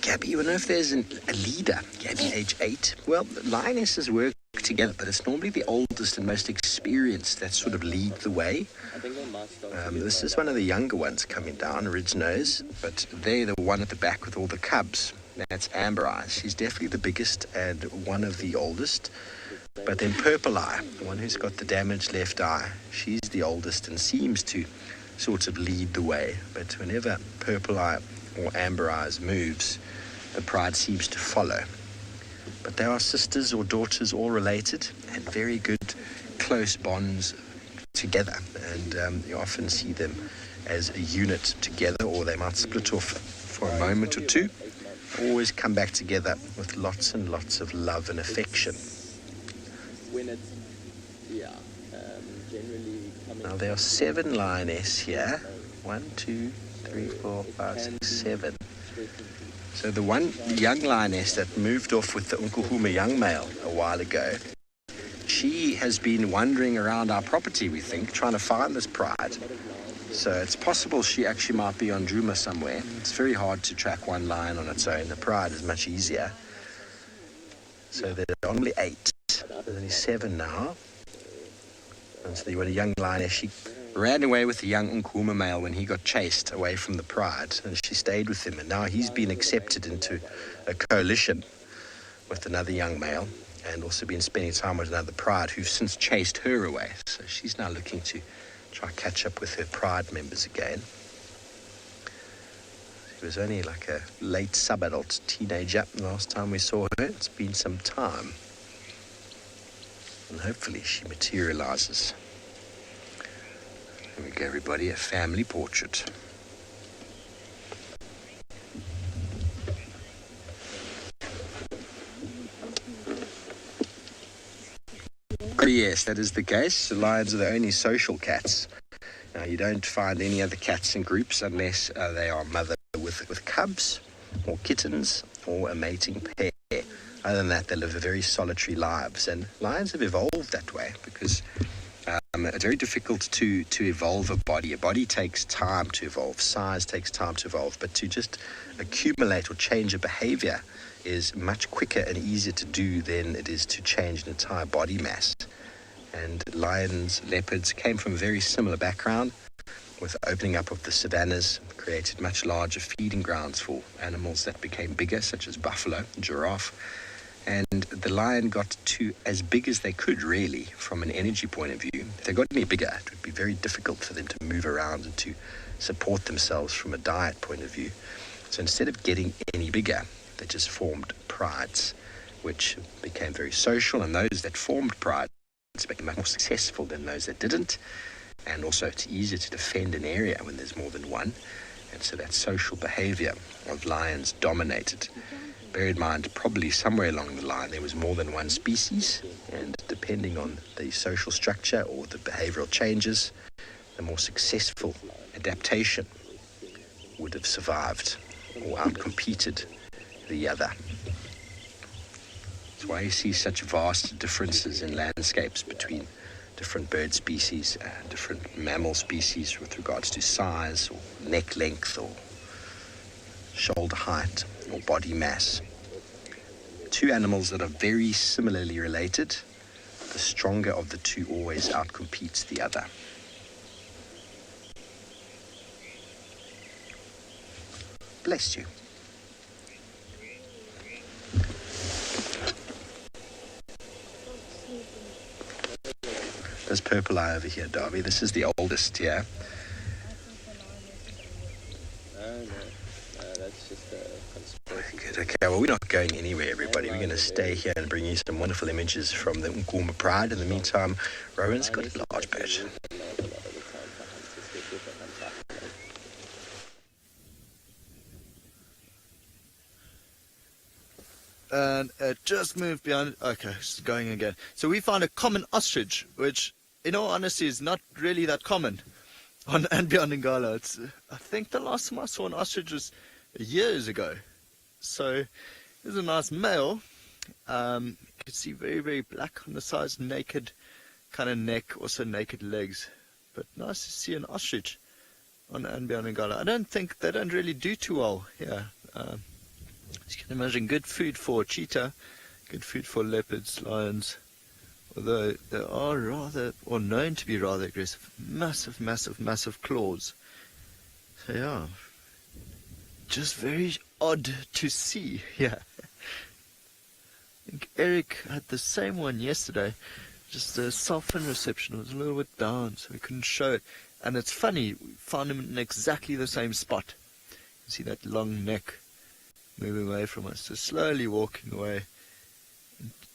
Gabby, you know if there's a leader, Gabby age 8? Well, lionesses work together, but it's normally the oldest and most experienced that sort of lead the way. I think they might start This is one of the younger ones coming down, Ridge Nose, but they're the one at the back with all the cubs. That's Amber Eyes. She's definitely the biggest and one of the oldest. But then Purple Eye, the one who's got the damaged left eye, she's the oldest and seems to sort of lead the way. But whenever Purple Eye or Amber Eyes moves, the pride seems to follow. But they are sisters or daughters, all related, and very good close bonds together. And you often see them as a unit together, or they might split off for a moment or two. Always come back together with lots and lots of love and affection. when it's generally coming. Now there are 7 lioness here. 1, 2, 3, 4, 5, 6, 7. So the one young lioness that moved off with the Unkuhuma young male a while ago, she has been wandering around our property, we think, trying to find this pride. So it's possible she actually might be on Djuma somewhere. It's very hard to track one lion on its own. The pride is much easier. So there are only 8. There's only 7 now. And so you got a young lioness. She ran away with the young Nkuma male when he got chased away from the pride, and she stayed with him. And now he's been accepted into a coalition with another young male, and also been spending time with another pride who's since chased her away. So she's now looking to try catch up with her pride members again. She was only like a late sub-adult teenager last time we saw her. It's been some time. And hopefully she materializes. Here we go, everybody, a family portrait. Yes, that is the case. The lions are the only social cats. Now, you don't find any other cats in groups unless they are mother with cubs or kittens or a mating pair. Other than that, they live very solitary lives. And lions have evolved that way because it's very difficult to evolve a body. A body takes time to evolve. Size takes time to evolve. But to just accumulate or change a behavior is much quicker and easier to do than it is to change an entire body mass. And lions, leopards came from a very similar background, with the opening up of the savannas, created much larger feeding grounds for animals that became bigger, such as buffalo, giraffe. And the lion got to as big as they could, really, from an energy point of view. If they got any bigger, it would be very difficult for them to move around and to support themselves from a diet point of view. So instead of getting any bigger, they just formed prides, which became very social, and those that formed prides became much more successful than those that didn't. And also it's easier to defend an area when there's more than one. And so that social behavior of lions dominated. Bear in mind, probably somewhere along the line there was more than one species, and depending on the social structure or the behavioral changes, the more successful adaptation would have survived or outcompeted the other. That's why you see such vast differences in landscapes between different bird species and different mammal species with regards to size or neck length or shoulder height or body mass. 2 animals that are very similarly related, the stronger of the 2 always outcompetes the other. Bless you. There's Purple Eye over here, Darby. This is the oldest here. Okay, well, we're not going anywhere, everybody. We're going to stay here and bring you some wonderful images from the Nkuma Pride. In the meantime, Rowan's got a large badge. And it just moved behind. Okay, it's going again. So we found a common ostrich, which, in all honesty, is not really that common on and beyond Ngala. It's, I think the last time I saw an ostrich was years ago. So there's a nice male. You can see very, very black on the sides, naked kind of neck, also naked legs. But nice to see an ostrich on and beyond Ngala. I don't think they don't really do too well here. As you can imagine, good food for cheetah, good food for leopards, lions, although they are rather, or known to be rather aggressive. Massive, massive, massive claws. So yeah, just very odd to see. Yeah. I think Eric had the same one yesterday, just the cell phone reception was a little bit down, so we couldn't show it. And it's funny, we found him in exactly the same spot. You see that long neck moving away from us, so slowly walking away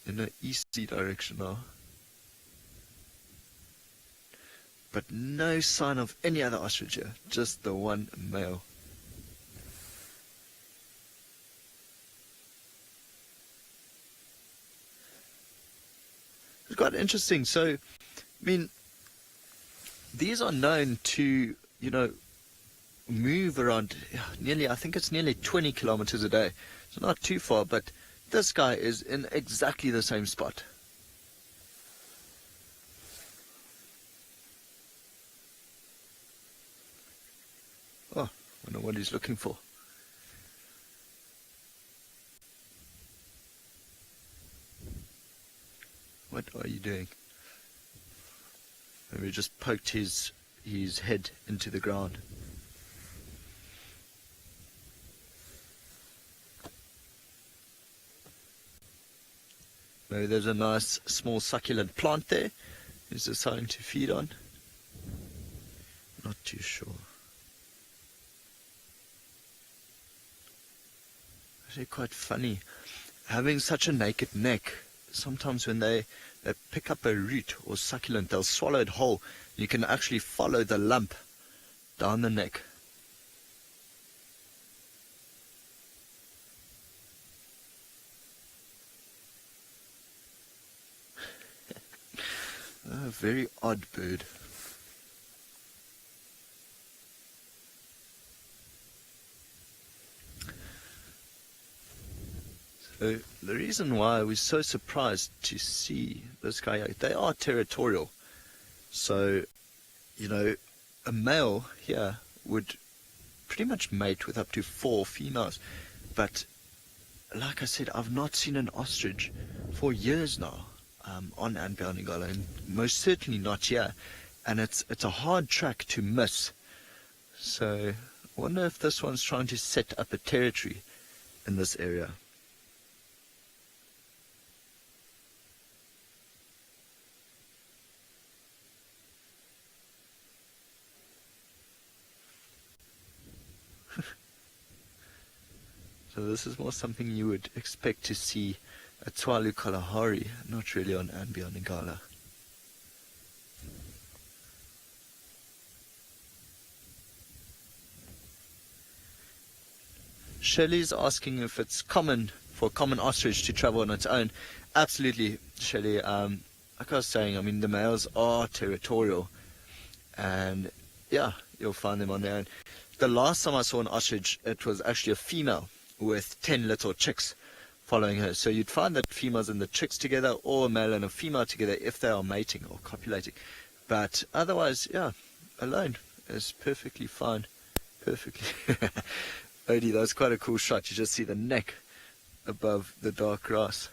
in an easterly direction now. But no sign of any other ostrich here, just the one male. It's quite interesting. So, I mean, these are known to, move around I think it's nearly 20 kilometers a day. So not too far, but this guy is in exactly the same spot. Oh, I wonder what he's looking for. What are you doing? Maybe just poked his head into the ground. Maybe there's a nice small succulent plant there he's deciding to feed on. Not too sure. Actually quite funny. Having such a naked neck, sometimes when they pick up a root or succulent, they'll swallow it whole. You can actually follow the lump down the neck. A very odd bird. So the reason why we're so surprised to see this guy, they are territorial. So, a male here would pretty much mate with up to 4 females. But like I said, I've not seen an ostrich for years now. On Ngala, and most certainly not here, and it's a hard track to miss. So I wonder if this one's trying to set up a territory in this area. So this is more something you would expect to see at Tswalu Kalahari, not really on Anbion Ngala. Shelley's asking if it's common for a common ostrich to travel on its own. Absolutely, Shelley. Like I was saying, I mean, the males are territorial, and yeah, you'll find them on their own. The last time I saw an ostrich, it was actually a female with 10 little chicks following her. So you'd find that females and the chicks together, or a male and a female together if they are mating or copulating. But otherwise, yeah, alone is perfectly fine. Perfectly. Odie, that was quite a cool shot. You just see the neck above the dark grass.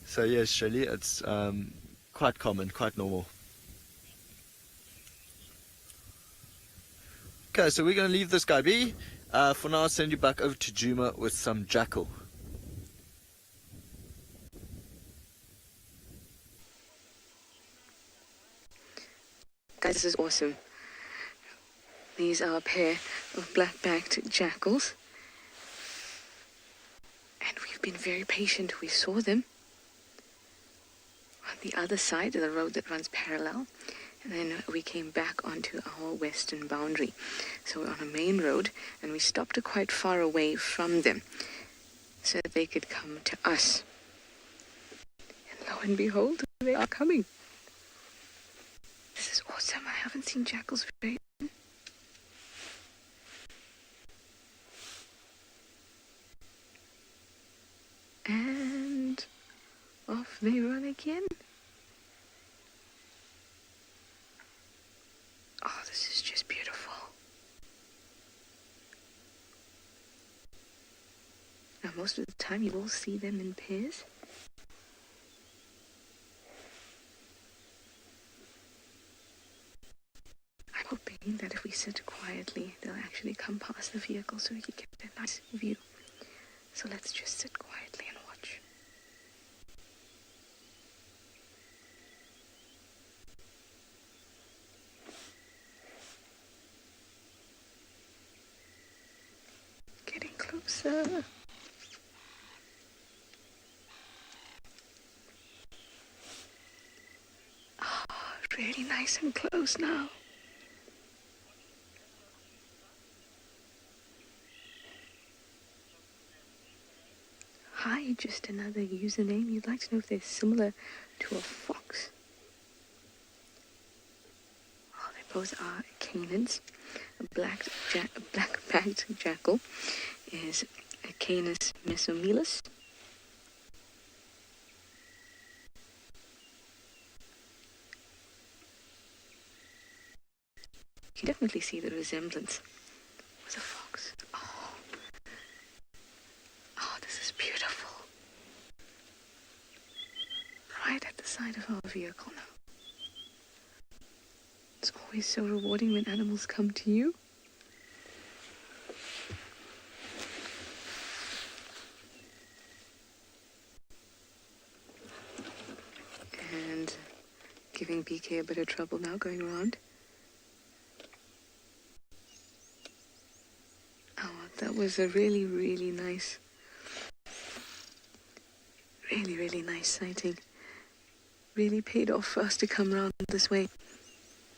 So yes, Shirley, it's quite common, quite normal. Okay, so we're going to leave this guy be. For now, I'll send you back over to Juma with some jackal. Guys, this is awesome. These are a pair of black-backed jackals. been very patient. We saw them on the other side of the road that runs parallel, and then we came back onto our western boundary. So we're on a main road, and we stopped quite far away from them so that they could come to us. And lo and behold, they are coming. This is awesome. I haven't seen jackals very often. And off they run again. Oh, this is just beautiful. Now, most of the time you will see them in pairs. I'm hoping that if we sit quietly, they'll actually come past the vehicle so we can get a nice view. So let's just sit quietly and watch. Getting closer. Oh, really nice and close now. Hi, just another username. You'd like to know if they're similar to a fox? Oh, they both are canines. A black-backed jackal is a Canis mesomelis. You can definitely see the resemblance with a fox. Oh, this is beautiful. Right at the side of our vehicle now. It's always so rewarding when animals come to you. And giving BK a bit of trouble now going around. Oh, that was a really, really nice, really nice sighting. Really paid off for us to come around this way.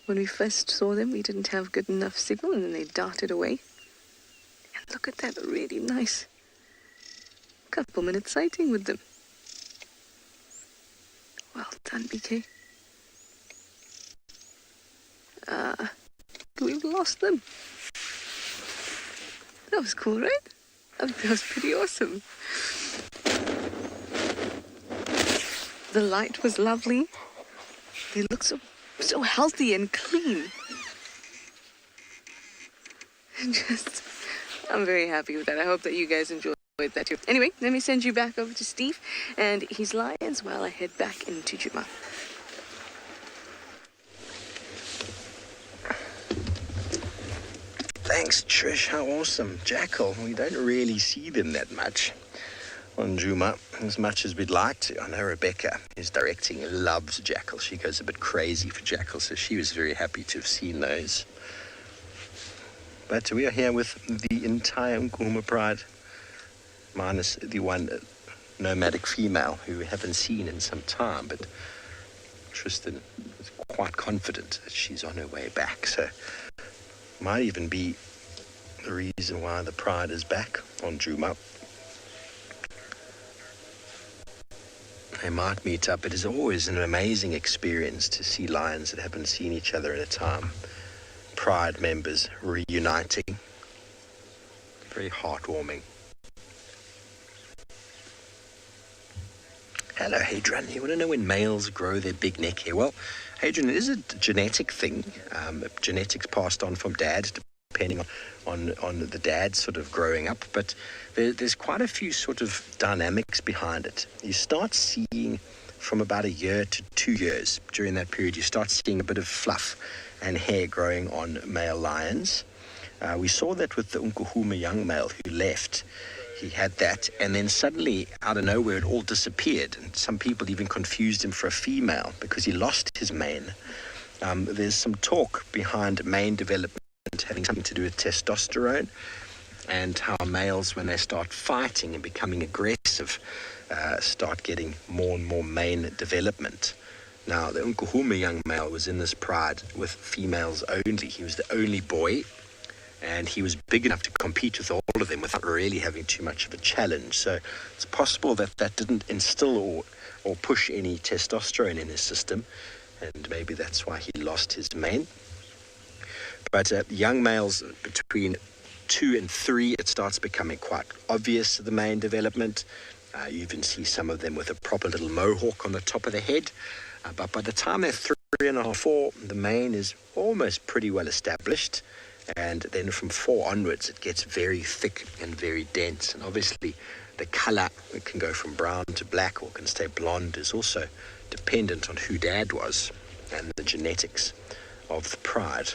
When we first saw them, we didn't have good enough signal, and then they darted away. And look at that, really nice couple minute sighting with them. Well done, BK. We've lost them. That was cool, right? I think that was pretty awesome. The light was lovely. They look so healthy and clean. I'm very happy with that. I hope that you guys enjoyed that too. Anyway, let me send you back over to Steve and his lions while I head back into Juma. Thanks, Trish. How awesome. Jackal. We don't really see them that much on Juma, as much as we'd like to. I know Rebecca, who's directing, loves jackal. She goes a bit crazy for jackal, so she was very happy to have seen those. But we are here with the entire Nkuhuma Pride, minus the one nomadic female who we haven't seen in some time, but Tristan is quite confident that she's on her way back, so might even be the reason why the Pride is back on Juma. They might meet up. It is always an amazing experience to see lions that haven't seen each other in a time. Pride members reuniting. Very heartwarming. Hello, Hadrian. You want to know when males grow their big neck hair? Well, Hadrian, it is a genetic thing. Genetics passed on from dad, depending on the dad sort of growing up. But there's quite a few sort of dynamics behind it. You start seeing from about a year to 2 years. During that period, you start seeing a bit of fluff and hair growing on male lions. We saw that with the Nkuhuma young male who left. He had that, and then suddenly, out of nowhere, it all disappeared. And some people even confused him for a female because he lost his mane. There's some talk behind mane development having something to do with testosterone. and how males, when they start fighting and becoming aggressive, start getting more and more mane development. Now, the Unkuhuma young male was in this pride with females only. He was the only boy, and he was big enough to compete with all of them without really having too much of a challenge. So it's possible that that didn't instill or push any testosterone in his system, and maybe that's why he lost his mane. But young males between 2 and 3, it starts becoming quite obvious, the mane development. You even see some of them with a proper little mohawk on the top of the head. But by the time they're 3.5, 4, the mane is almost pretty well established. And then from 4 onwards, it gets very thick and very dense. And obviously, the color, it can go from brown to black or can stay blonde, is also dependent on who dad was and the genetics of the pride.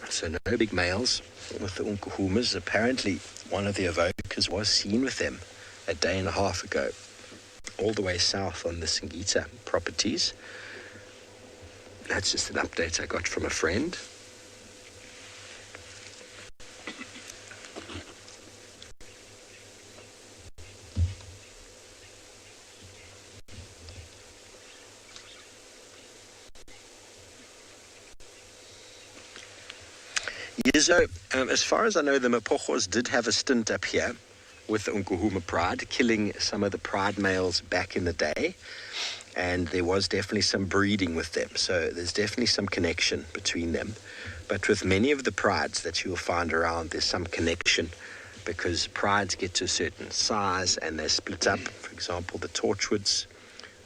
So no big males with the Unkuhumas. Apparently, one of the evokers was seen with them a day and a half ago, all the way south on the Singita properties. That's just an update I got from a friend. Yes, so as far as I know, the Mapojos did have a stint up here with the Unkuhuma pride, killing some of the pride males back in the day. And there was definitely some breeding with them. So there's definitely some connection between them. But with many of the prides that you'll find around, there's some connection because prides get to a certain size and they split up. For example, the Torchwoods,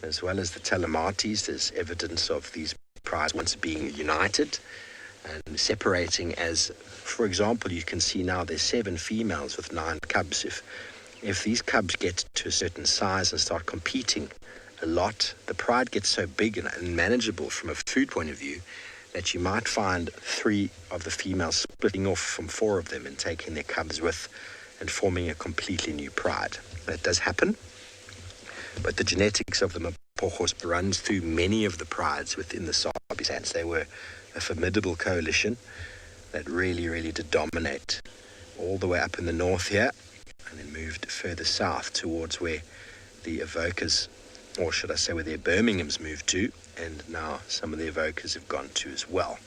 as well as the Telematis, there's evidence of these prides once being united and separating. As, for example, you can see now there's 7 females with 9 cubs. If these cubs get to a certain size and start competing a lot, the pride gets so big and manageable from a food point of view that you might find 3 of the females splitting off from 4 of them and taking their cubs with and forming a completely new pride. That does happen, but the genetics of the Mapojos runs through many of the prides within the Sabi Sands. They were a formidable coalition that really did dominate all the way up in the north here and then moved further south towards where the evokers, or should I say where the Birminghams moved to, and now some of the evokers have gone to as well.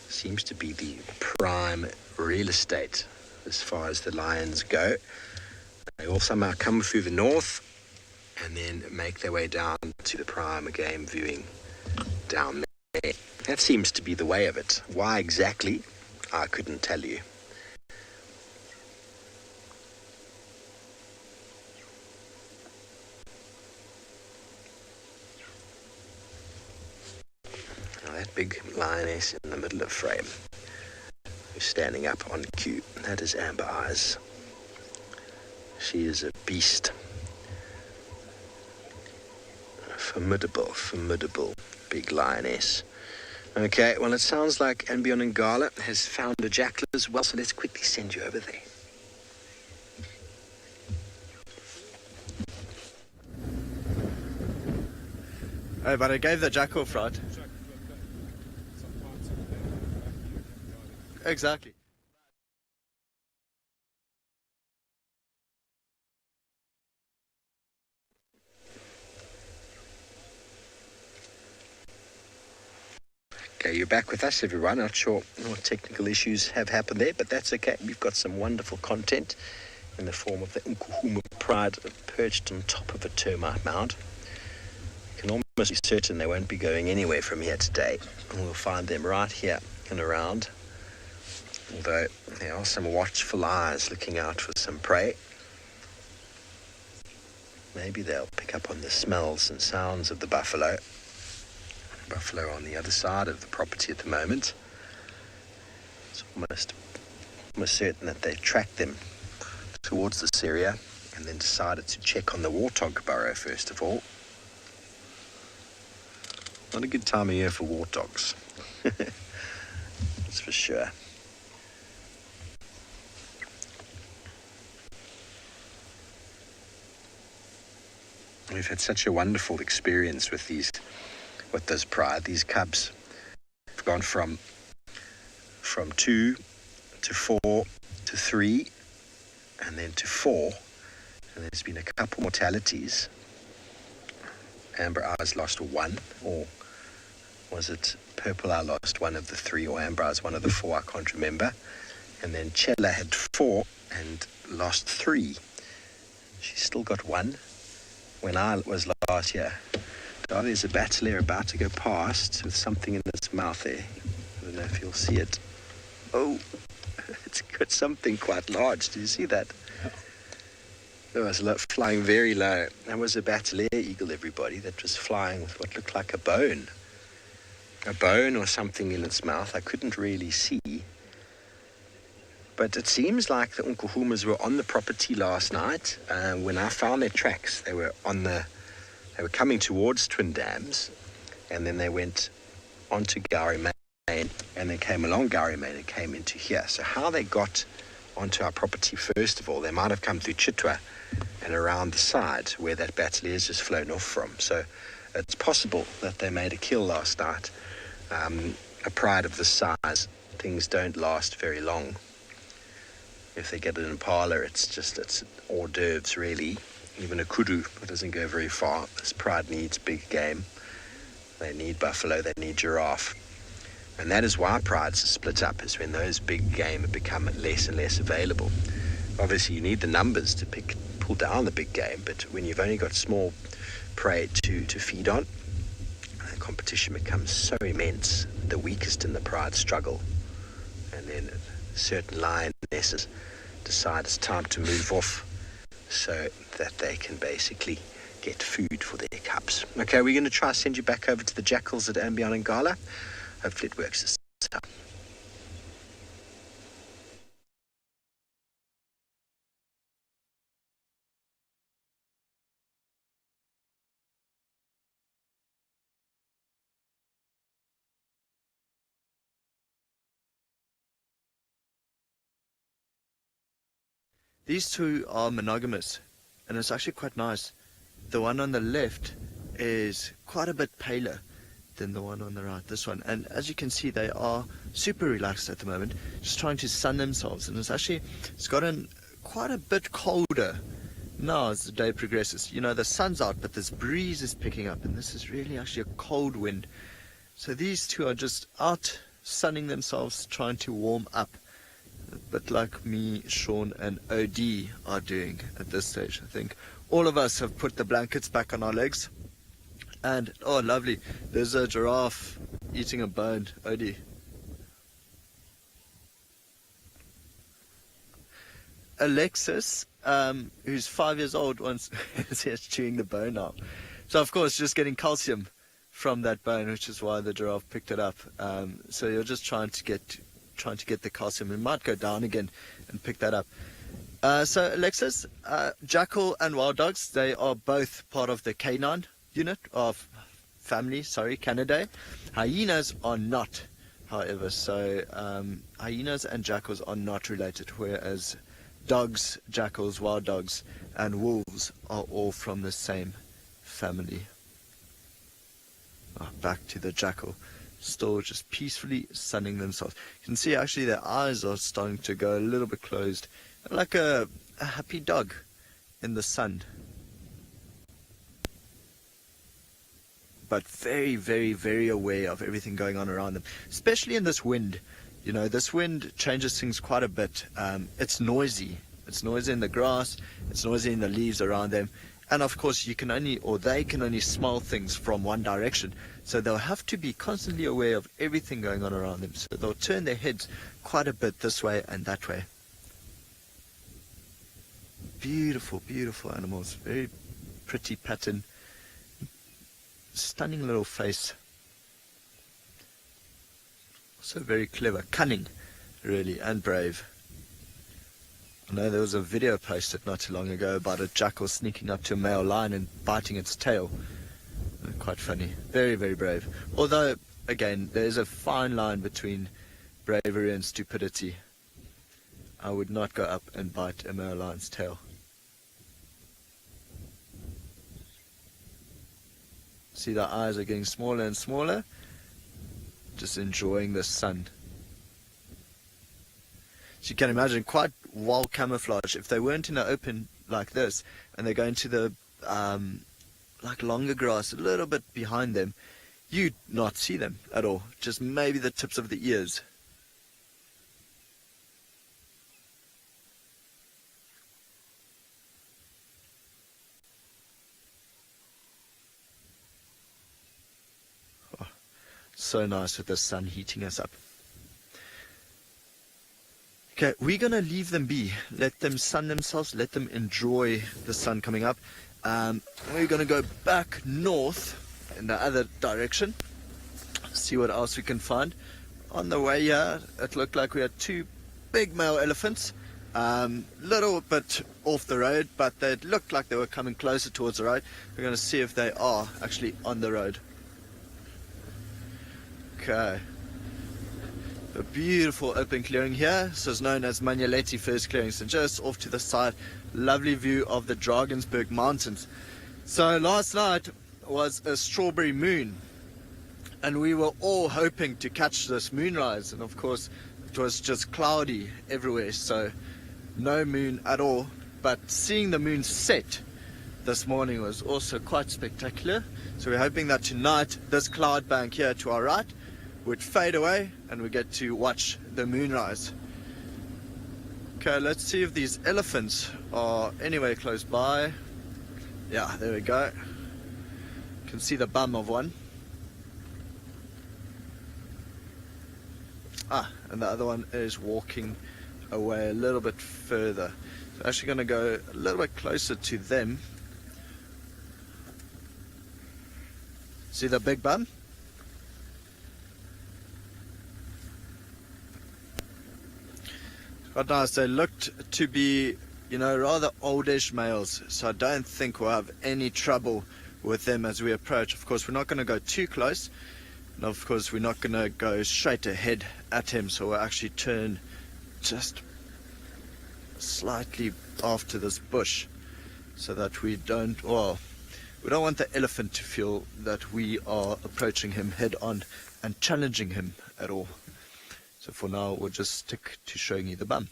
Seems to be the prime real estate as far as the lions go. They all somehow come through the north and then make their way down to the prime game viewing down there. That seems to be the way of it. Why exactly, I couldn't tell you. That big lioness in the middle of frame, who's standing up on cue, that is Amber Eyes. She is a beast. A formidable big lioness. Okay, well, it sounds like Ambion Ngala has found a jackal as well, so let's quickly send you over there. Hey, but I gave the jackal fright. Exactly. Okay, you're back with us, everyone. Not sure what technical issues have happened there, but that's okay. We've got some wonderful content in the form of the Unkuhuma pride perched on top of a termite mound. You can almost be certain they won't be going anywhere from here today. We'll find them right here and around. Although there are some watchful eyes looking out for some prey. Maybe they'll pick up on the smells and sounds of the buffalo. Buffalo on the other side of the property at the moment. It's almost certain that they tracked them towards this area and then decided to check on the warthog burrow first of all. Not a good time of year for warthogs. That's for sure. We've had such a wonderful experience with those pride. These cubs have gone from 2 to 4 to 3 and then to 4, and there's been a couple mortalities. Amber Eyes lost 1, or was it Purple Eye lost 1 of the 3, or Amber Eyes 1 of the 4, I can't remember. And then Chella had 4 and lost 3. She's still got 1. When I was last year, there's a battler about to go past with something in its mouth there. I don't know if you'll see it. Oh, it's got something quite large. Do you see that? It was flying very low. That was a battler eagle, everybody, that was flying with what looked like a bone. A bone or something in its mouth. I couldn't really see. But it seems like the Nkuhumas were on the property last night. When I found their tracks, they were coming towards Twin Dams, and then they went onto Gowrie Main, and they came along Gowrie Main and came into here. So how they got onto our property, first of all, they might have come through Chitwa and around the side where that battalion has just flown off from. So it's possible that they made a kill last night. A pride of this size, things don't last very long. If they get an impala, it's hors d'oeuvres, really. Even a kudu doesn't go very far. This pride needs big game. They need buffalo, they need giraffe. And that is why prides are split up, is when those big game have become less and less available. Obviously, you need the numbers to pull down the big game, but when you've only got small prey to feed on, the competition becomes so immense. The weakest in the pride struggle. And then certain lionesses decide it's time to move off so that they can basically get food for their cubs. Okay, we're going to try to send you back over to the jackals at Ambion and Gala. Hopefully it works this time. These two are monogamous, and it's actually quite nice. The one on the left is quite a bit paler than the one on the right, this one. And as you can see, they are super relaxed at the moment, just trying to sun themselves. And it's gotten quite a bit colder now as the day progresses. You know, the sun's out, but this breeze is picking up, and this is really actually a cold wind. So these two are just out sunning themselves, trying to warm up. A bit like me, Sean, and OD are doing at this stage. I think all of us have put the blankets back on our legs. And, oh, lovely, there's a giraffe eating a bone. OD. Alexis, who's 5 years old, is chewing the bone now. So, of course, just getting calcium from that bone, which is why the giraffe picked it up. So you're just trying to get the calcium. It might go down again and pick that up. So Alexis, jackal and wild dogs, they are both part of the canine unit of family, Canidae. Hyenas are not, however. So hyenas and jackals are not related, whereas dogs, jackals, wild dogs and wolves are all from the same family. Back to the jackal. Still just peacefully sunning themselves. You can see actually their eyes are starting to go a little bit closed, like a happy dog in the sun. But very, very, very aware of everything going on around them, especially in this wind. You know, this wind changes things quite a bit. It's noisy. It's noisy in the grass. It's noisy in the leaves around them. And of course, they can only smell things from one direction. So they'll have to be constantly aware of everything going on around them. So they'll turn their heads quite a bit this way and that way. Beautiful, beautiful animals. Very pretty pattern. Stunning little face. Also very clever. Cunning, really, and brave. I know there was a video posted not too long ago about a jackal sneaking up to a male lion and biting its tail. Quite funny. Very, very brave. Although, again, there's a fine line between bravery and stupidity. I would not go up and bite a male lion's tail. See, the eyes are getting smaller and smaller. just enjoying the sun. So you can imagine, quite well camouflaged. If they weren't in the open like this, and they go into the like longer grass a little bit behind them, you'd not see them at all. Just maybe the tips of the ears. Oh, so nice with the sun heating us up. Okay, we're going to leave them be. Let them sun themselves. Let them enjoy the sun coming up. We're going to go back north in the other direction. See what else we can find. On the way here, it looked like we had two big male elephants. Little bit off the road, but they looked like they were coming closer towards the road. We're going to see if they are actually on the road. Okay. A beautiful open clearing here. This is known as Manyaleti First Clearing. So just off to the side, lovely view of the Drakensberg Mountains. So last night was a strawberry moon, and we were all hoping to catch this moonrise, and of course it was just cloudy everywhere, so no moon at all. But seeing the moon set this morning was also quite spectacular. So we're hoping that tonight this cloud bank here to our right would fade away and we get to watch the moonrise. Okay, let's see if these elephants are anywhere close by. Yeah, there we go. You can see the bum of one. And the other one is walking away a little bit further. So actually going to go a little bit closer to them. See the big bum? Quite nice. They looked to be, rather oldish males, so I don't think we'll have any trouble with them as we approach. Of course, we're not going to go too close, and of course we're not going to go straight ahead at him, so we'll actually turn just slightly after this bush so that we don't want the elephant to feel that we are approaching him head on and challenging him at all. So for now, we'll just stick to showing you the bum.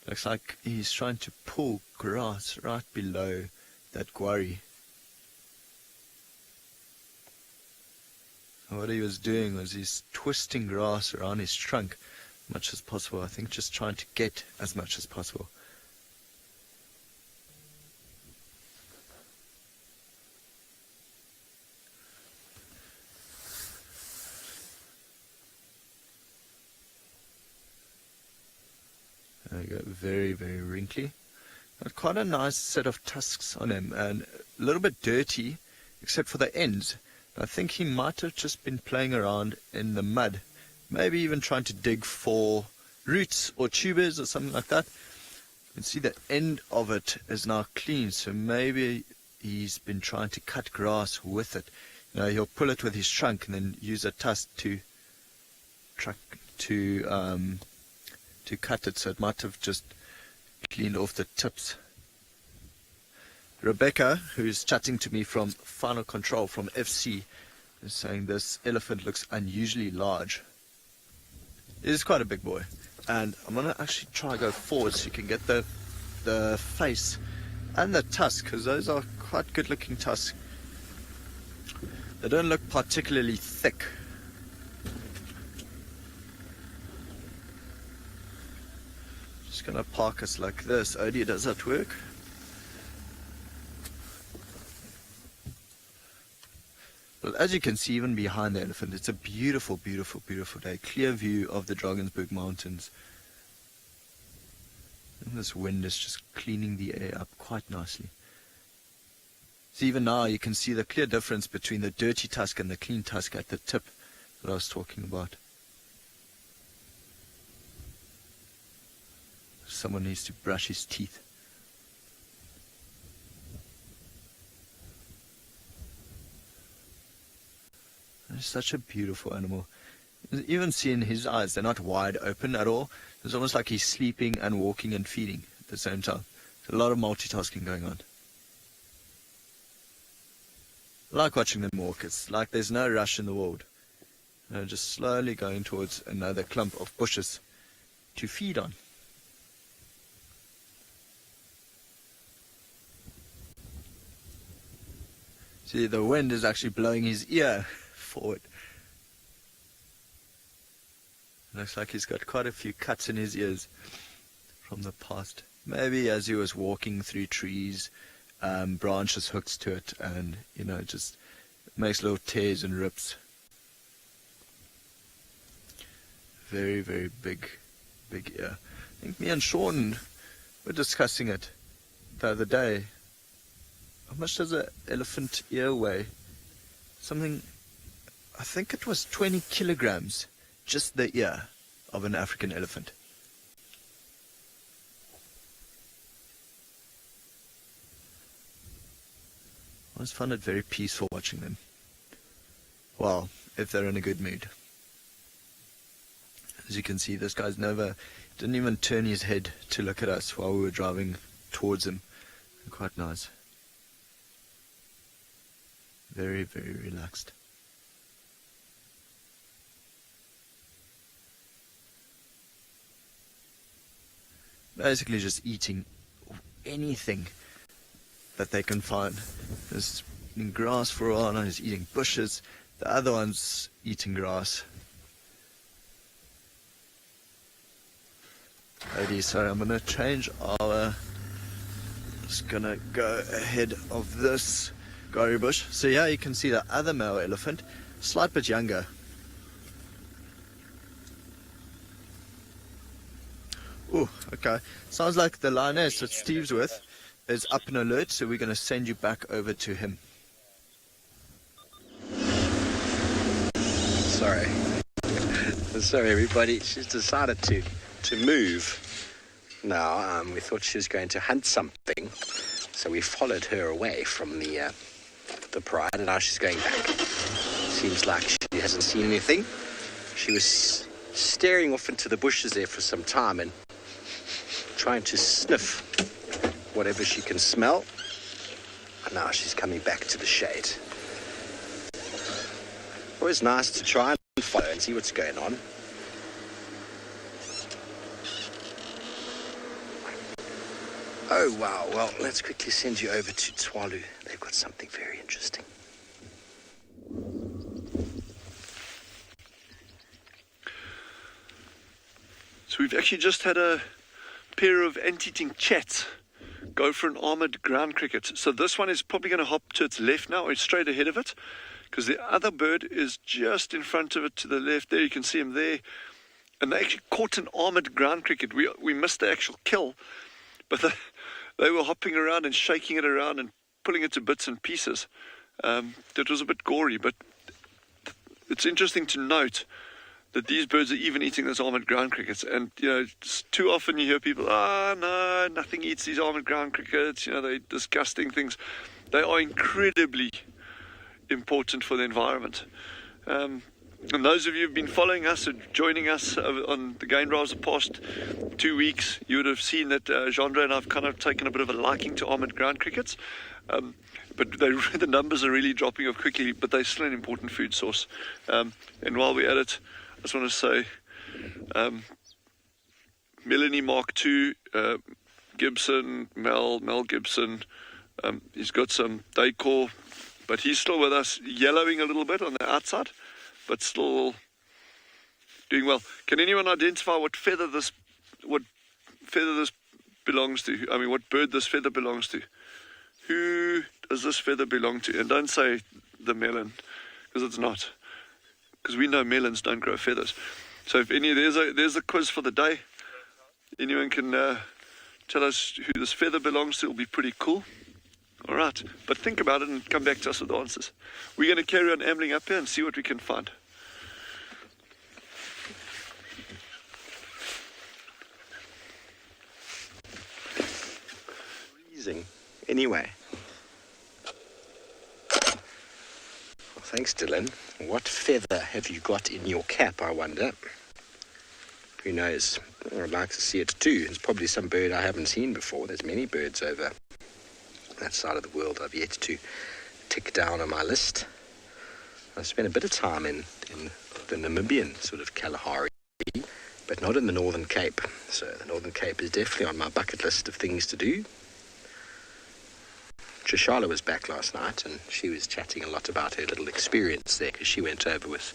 Looks like he's trying to pull grass right below that quarry. And what he was doing was he's twisting grass around his trunk as much as possible. I think just trying to get as much as possible. There we go, very, very wrinkly. But quite a nice set of tusks on him, and a little bit dirty, except for the ends. I think he might have just been playing around in the mud, maybe even trying to dig for roots or tubers or something like that. You can see the end of it is now clean, so maybe he's been trying to cut grass with it. He'll pull it with his trunk and then use a tusk to cut it, so it might have just cleaned off the tips. Rebecca, who's chatting to me from Final Control from FC, is saying this elephant looks unusually large. It is quite a big boy, and I'm going to actually try to go forward so you can get the face and the tusk, because those are quite good looking tusks. They don't look particularly thick. Just going to park us like this. Odie, does that work? Well, as you can see, even behind the elephant, it's a beautiful, beautiful, beautiful day. Clear view of the Drakensberg Mountains. And this wind is just cleaning the air up quite nicely. So even now you can see the clear difference between the dirty tusk and the clean tusk at the tip that I was talking about. Someone needs to brush his teeth. It's such a beautiful animal. Even seeing his eyes, they're not wide open at all. It's almost like he's sleeping and walking and feeding at the same time. There's a lot of multitasking going on. I like watching them walk. It's like there's no rush in the world. They're just slowly going towards another clump of bushes to feed on. See, the wind is actually blowing his ear forward. Looks like he's got quite a few cuts in his ears from the past. Maybe as he was walking through trees, branches hooked to it, and it just makes little tears and rips. Very, very big ear. I think me and Sean were discussing it the other day. How much does an elephant ear weigh? Something, I think it was 20 kilograms, just the ear of an African elephant. I always find it very peaceful watching them. Well, if they're in a good mood. As you can see, this guy's didn't even turn his head to look at us while we were driving towards him. Quite nice. Very, very relaxed. Basically just eating anything that they can find. There's eating grass for a while now, he's eating bushes. The other one's eating grass. Ladies, sorry, I'm going to change our... Just going to go ahead of this gari bush. So yeah, you can see the other male elephant, slight bit younger. Oh, okay. Sounds like the lioness that Steve's with is up and alert, so we're going to send you back over to him. Sorry. Sorry, everybody. She's decided to move. Now, we thought she was going to hunt something, so we followed her away from the pride, and now she's going back. Seems like she hasn't seen anything. She was staring off into the bushes there for some time and trying to sniff whatever she can smell. And now she's coming back to the shade. Always nice to try and follow and see what's going on. Oh wow, well, let's quickly send you over to Tswalu. They've got something very interesting. So we've actually just had a pair of ant-eating chats go for an armored ground cricket. So this one is probably going to hop to its left now, or it's straight ahead of it, because the other bird is just in front of it to the left. There, you can see him there. And they actually caught an armored ground cricket. We missed the actual kill, but they were hopping around and shaking it around and pulling it to bits and pieces. It was a bit gory, but it's interesting to note that these birds are even eating those armored ground crickets. And, too often you hear people, no, nothing eats these armored ground crickets. They're disgusting things. They are incredibly important for the environment. And those of you who've been following us and joining us on the game drives the past 2 weeks, you would have seen that Jandre and I've kind of taken a bit of a liking to armored ground crickets. But the numbers are really dropping off quickly, but they're still an important food source. And while we're at it, I just want to say, Melanie Mark II, Gibson, Mel Gibson, he's got some decor, but he's still with us, yellowing a little bit on the outside, but still doing well. Can anyone identify what feather this belongs to? I mean, what bird this feather belongs to? Who does this feather belong to? And don't say the melon, because it's not. Because we know melons don't grow feathers. So if there's a quiz for the day. Anyone can tell us who this feather belongs to. It'll be pretty cool. All right, but think about it and come back to us with the answers. We're going to carry on ambling up here and see what we can find. Freezing. Anyway. Well, thanks, Dylan. What feather have you got in your cap, I wonder? Who knows? I'd like to see it too. It's probably some bird I haven't seen before. There's many birds over that side of the world I've yet to tick down on my list. I spent a bit of time in the Namibian sort of Kalahari, but not in the Northern Cape. So the Northern Cape is definitely on my bucket list of things to do. Trishala was back last night, and she was chatting a lot about her little experience there, because she went over with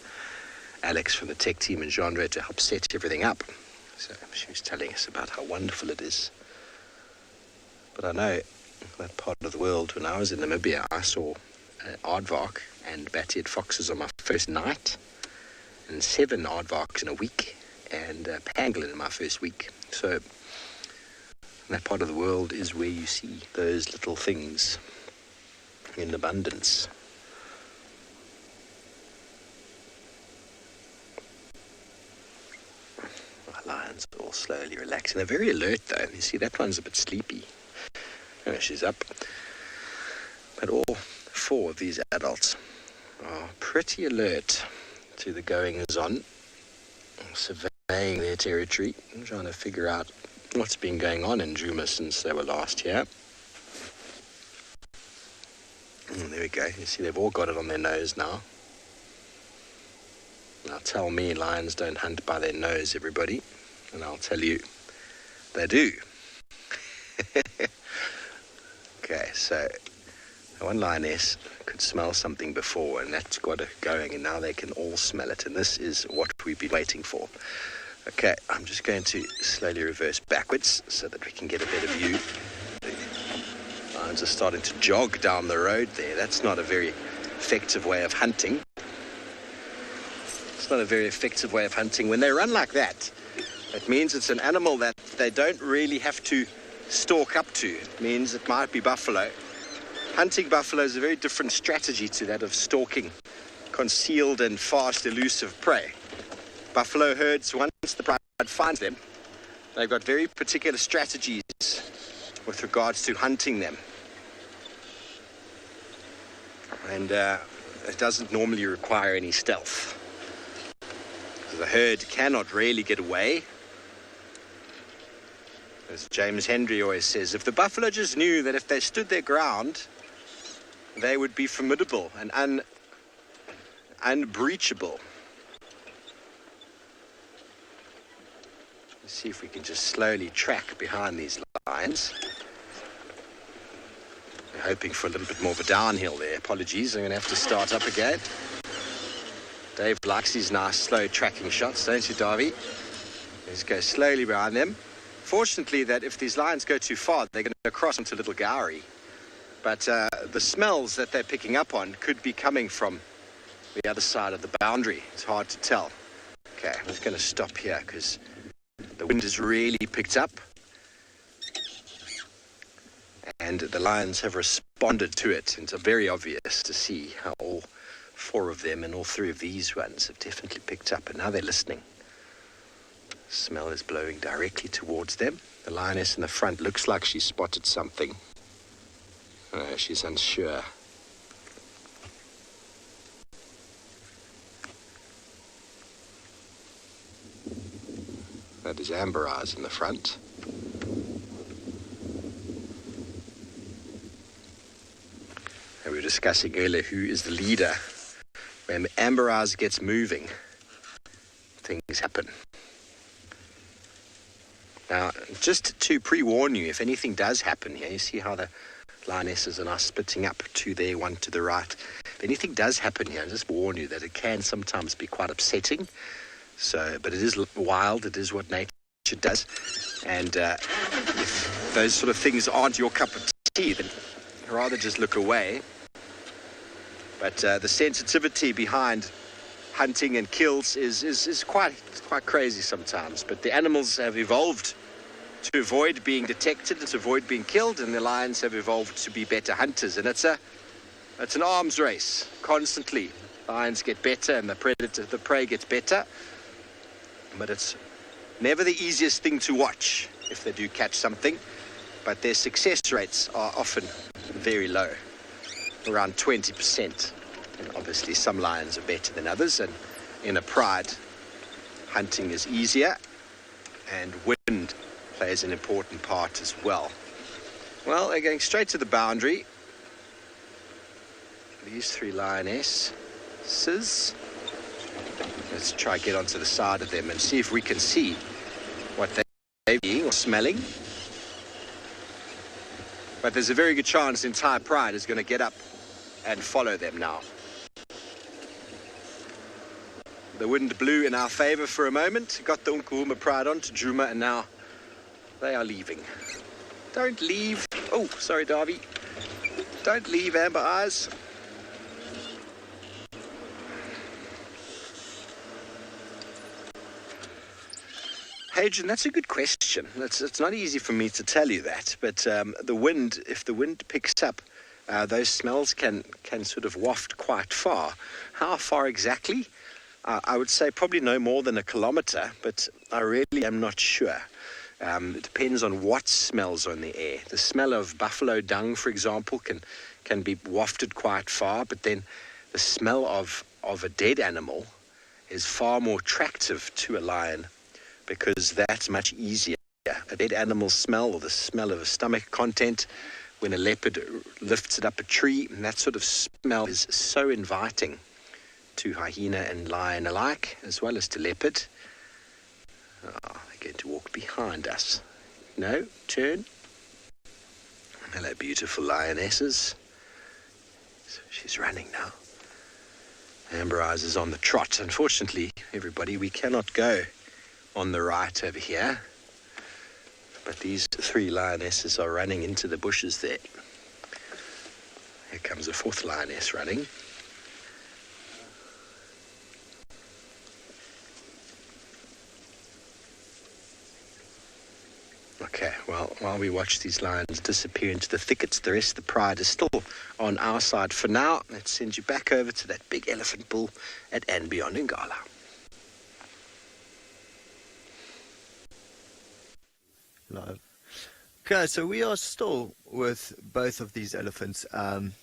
Alex from the tech team and Jean-Ray to help set everything up. So she was telling us about how wonderful it is. But I know that part of the world, when I was in Namibia, I saw aardvark and bat-eared foxes on my first night, and 7 aardvarks in a week, and pangolin in my first week. So that part of the world is where you see those little things in abundance. My lions are all slowly relaxing. They're very alert though. You see, that one's a bit sleepy. Oh, she's up. But all 4 of these adults are pretty alert to the goings on, surveying their territory, and trying to figure out what's been going on in Djuma since they were last here. There we go. You see, they've all got it on their nose now. Now tell me lions don't hunt by their nose, everybody. And I'll tell you, they do. Okay, so one lioness could smell something before, and that's got it going, and now they can all smell it. And this is what we've been waiting for. Okay, I'm just going to slowly reverse backwards so that we can get a better view. The lions are starting to jog down the road there. That's not a very effective way of hunting. It's not a very effective way of hunting. When they run like that, it means it's an animal that they don't really have to stalk up to. It means it might be buffalo. Hunting buffalo is a very different strategy to that of stalking concealed and fast, elusive prey. Buffalo herds, once the pride finds them, they've got very particular strategies with regards to hunting them. And it doesn't normally require any stealth. The herd cannot really get away. As James Hendry always says, if the buffalo just knew that if they stood their ground, they would be formidable and unbreachable. Let's see if we can just slowly track behind these lions. We're hoping for a little bit more of a downhill there. Apologies, I'm going to have to start up again. Dave likes these nice slow tracking shots, don't you, Davy? Let's go slowly behind them. Fortunately, that if these lions go too far, they're going to cross into Little Gowrie. But the smells that they're picking up on could be coming from the other side of the boundary. It's hard to tell. Okay, I'm just going to stop here because the wind has really picked up. And the lions have responded to it. It's very obvious to see how all 4 of them and all 3 of these ones have definitely picked up. And now they're listening. Smell is blowing directly towards them. The lioness in the front looks like she spotted something. She's unsure. That is Amber Eyes in the front. And we were discussing earlier who is the leader. When Amber Eyes gets moving, things happen. Now, just to pre-warn you, if anything does happen here, you see how the lionesses are now splitting up, 2 there, 1 to the right. If anything does happen here, I'll just warn you that it can sometimes be quite upsetting. So, but it is wild, it is what nature does. And if those sort of things aren't your cup of tea, then rather just look away. But the sensitivity behind hunting and kills is quite crazy sometimes. But the animals have evolved to avoid being detected and to avoid being killed, and the lions have evolved to be better hunters. And it's an arms race constantly. Lions get better and the prey gets better. But it's never the easiest thing to watch if they do catch something. But their success rates are often very low, around 20%. And obviously some lions are better than others, and in a pride, hunting is easier, and wind plays an important part as well. Well, they're going straight to the boundary. These three lionesses. Let's try get onto the side of them and see if we can see what they're eating or smelling. But there's a very good chance entire pride is going to get up and follow them now. The wind blew in our favor for a moment, got the Nkuhuma pride onto Djuma, and now they are leaving. Don't leave. Oh, sorry, Darby. Don't leave, Amber Eyes. Hadrian, that's a good question. It's not easy for me to tell you that, but the wind, if the wind picks up, those smells can sort of waft quite far. How far exactly? I would say probably no more than a kilometer, but I really am not sure. It depends on what smells on the air. The smell of buffalo dung, for example, can be wafted quite far, but then the smell of a dead animal is far more attractive to a lion, because that's much easier. A dead animal smell, or the smell of a stomach content, when a leopard lifts it up a tree, and that sort of smell is so inviting to hyena and lion alike, as well as to leopard. Oh, they're going to walk behind us. No, turn. Hello, beautiful lionesses. So she's running now. Amber Eyes is on the trot. Unfortunately, everybody, we cannot go on the right over here, but these three lionesses are running into the bushes there. Here comes a fourth lioness running. Okay, well, while we watch these lions disappear into the thickets, the rest of the pride is still on our side for now. Let's send you back over to that big elephant bull at and beyond Ngala. Live. Okay, so we are still with both of these elephants, and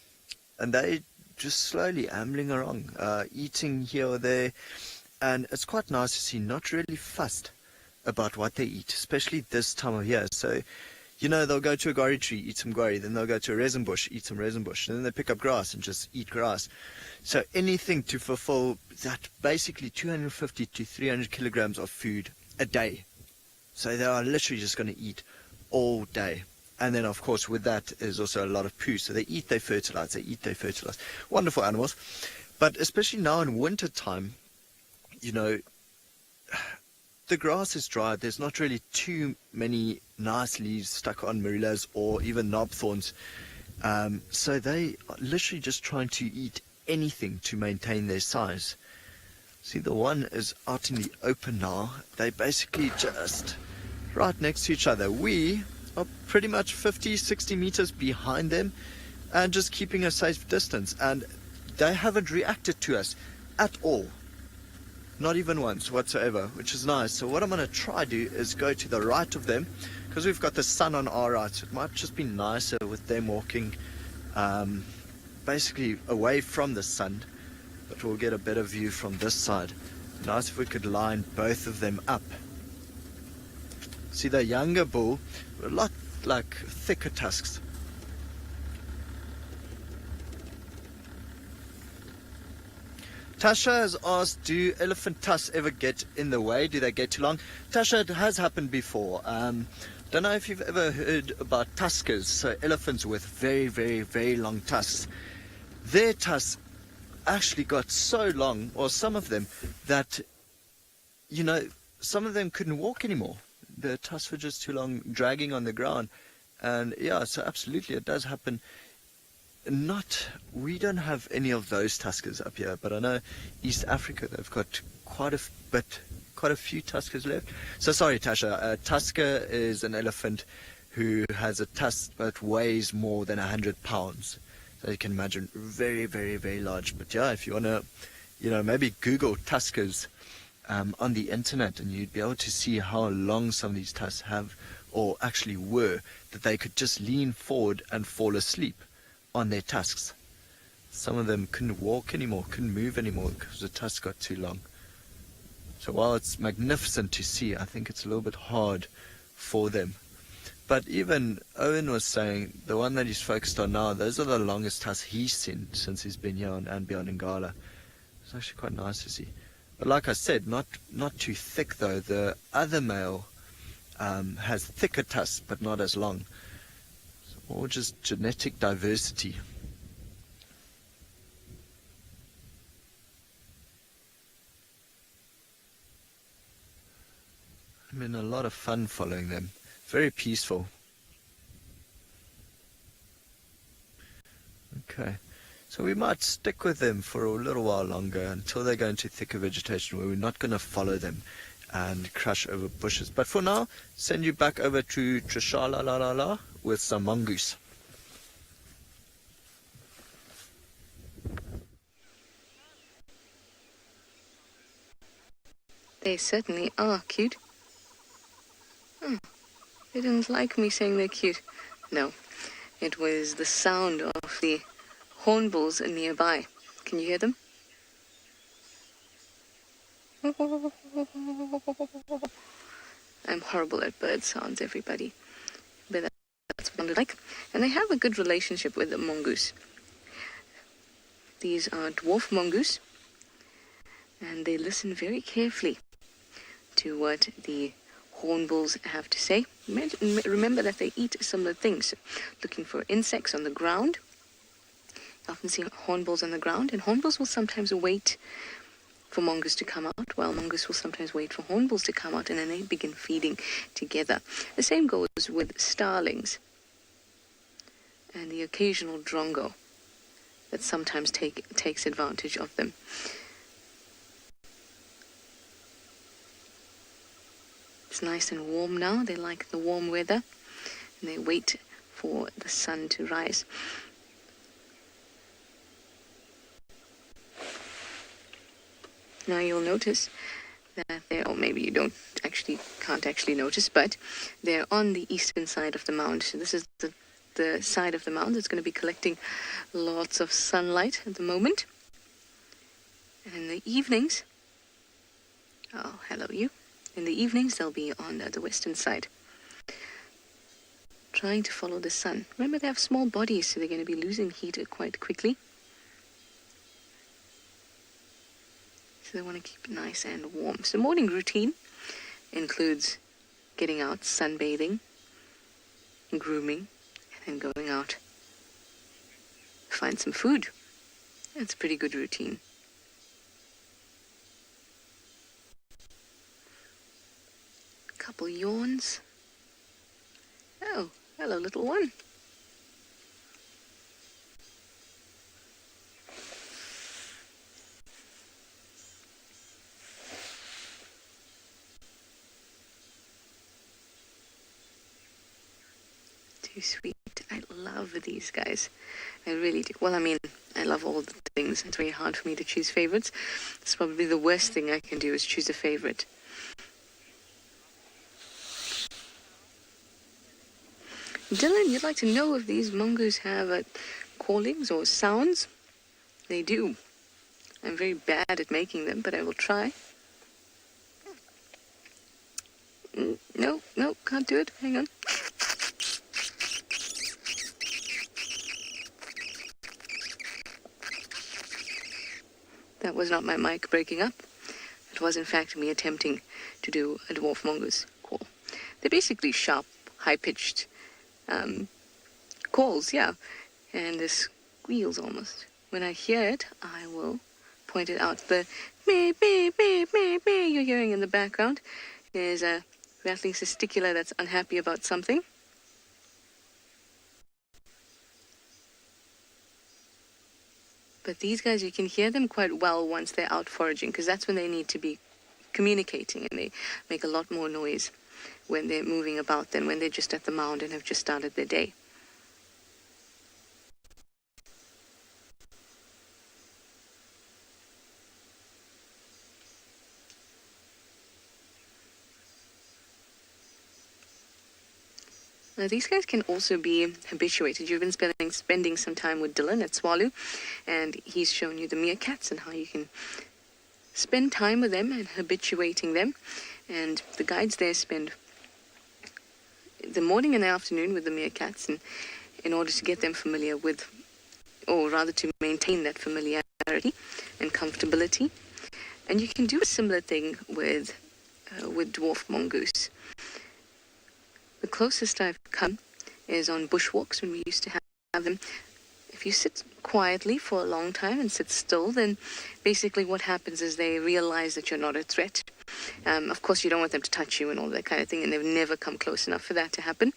they just slowly ambling along, eating here or there, and it's quite nice to see, not really fussed about what they eat, especially this time of year. So, you know, they'll go to a gori tree, eat some gori, then they'll go to a resin bush, eat some resin bush, and then they pick up grass and just eat grass. So anything to fulfill that basically 250 to 300 kilograms of food a day. So they are literally just going to eat all day. And then, of course, with that is also a lot of poo. So they eat, they fertilize, Wonderful animals. But especially now in winter time, you know, the grass is dry. There's not really too many nice leaves stuck on marillas or even knob thorns. So they are literally just trying to eat anything to maintain their size. See, the one is out in the open now. They basically just right next to each other. We are pretty much 50, 60 meters behind them and just keeping a safe distance. And they haven't reacted to us at all. Not even once whatsoever, which is nice. So what I'm going to try to do is go to the right of them, because we've got the sun on our right. So it might just be nicer with them walking basically away from the sun. But we'll get a better view from this side. Nice if we could line both of them up. See, the younger bull, a lot like thicker tusks. Tasha has asked, do elephant tusks ever get in the way? Do they get too long? Tasha, it has happened before. Don't know if you've ever heard about tuskers, so elephants with very, very, very long tusks. Their tusks actually got so long, or some of them, that, you know, some of them couldn't walk anymore. The tusks were just too long, dragging on the ground. And yeah, so absolutely it does happen. We don't have any of those tuskers up here, but I know East Africa, they've got quite a few tuskers left. So sorry, Tasha, a tusker is an elephant who has a tusk that weighs more than 100 pounds. So you can imagine, very, very, very large. But yeah, if you want to, you know, maybe Google tuskers on the internet, and you'd be able to see how long some of these tusks have, or actually were, that they could just lean forward and fall asleep on their tusks. Some of them couldn't walk anymore, couldn't move anymore because the tusks got too long. So while it's magnificent to see, I think it's a little bit hard for them. But even Owen was saying the one that he's focused on now, those are the longest tusks he's seen since he's been here on Beyond Ngala. It's actually quite nice to see. But like I said, not too thick though. The other male has thicker tusks, but not as long. So all just genetic diversity. I mean, a lot of fun following them. Very peaceful. Okay, so we might stick with them for a little while longer until they go into thicker vegetation where we're not going to follow them and crush over bushes. But for now, send you back over to Trishala with some mongoose. They certainly are cute. They didn't like me saying they're cute. No, it was the sound of the hornbills nearby. Can you hear them? I'm horrible at bird sounds, everybody. But that's what I like. And they have a good relationship with the mongoose. These are dwarf mongoose. And they listen very carefully to what the hornbills have to say. Remember that they eat similar things, looking for insects on the ground. You often see hornbills on the ground, and hornbills will sometimes wait for mongoose to come out, while mongoose will sometimes wait for hornbills to come out, and then they begin feeding together. The same goes with starlings and the occasional drongo that sometimes takes advantage of them. It's nice and warm now. They like the warm weather, and they wait for the sun to rise. Now you'll notice that or maybe you can't actually notice, but they're on the eastern side of the mound. So this is the side of the mound that's going to be collecting lots of sunlight at the moment. And in the evenings, oh, hello you. In the evenings, they'll be on the western side, trying to follow the sun. Remember, they have small bodies, so they're going to be losing heat quite quickly. So they want to keep it nice and warm. So morning routine includes getting out, sunbathing, grooming, and then going out to find some food. That's a pretty good routine. Couple yawns. Oh, hello, little one. Too sweet. I love these guys. I really do. Well, I mean, I love all the things. It's very hard for me to choose favorites. It's probably the worst thing I can do is choose a favorite. Dylan, you'd like to know if these mongoose have callings or sounds? They do. I'm very bad at making them, but I will try. No, can't do it. Hang on. That was not my mic breaking up. It was, in fact, me attempting to do a dwarf mongoose call. They're basically sharp, high-pitched calls, yeah, and the squeals almost. When I hear it, I will point it out. The me you're hearing in the background is a rattling testicular that's unhappy about something. But these guys, you can hear them quite well once they're out foraging, because that's when they need to be communicating, and they make a lot more noise when they're moving about than when they're just at the mound and have just started their day. Now, these guys can also be habituated. You've been spending some time with Dylan at Swallow, and he's shown you the meerkats and how you can spend time with them and habituating them. And the guides there spend the morning and the afternoon with the meerkats, and in order to get them familiar with, or rather to maintain that familiarity and comfortability. And you can do a similar thing with dwarf mongoose. The closest I've come is on bushwalks when we used to have them. If you sit quietly for a long time and sit still, then basically what happens is they realize that you're not a threat. Of course, you don't want them to touch you and all that kind of thing, and they've never come close enough for that to happen.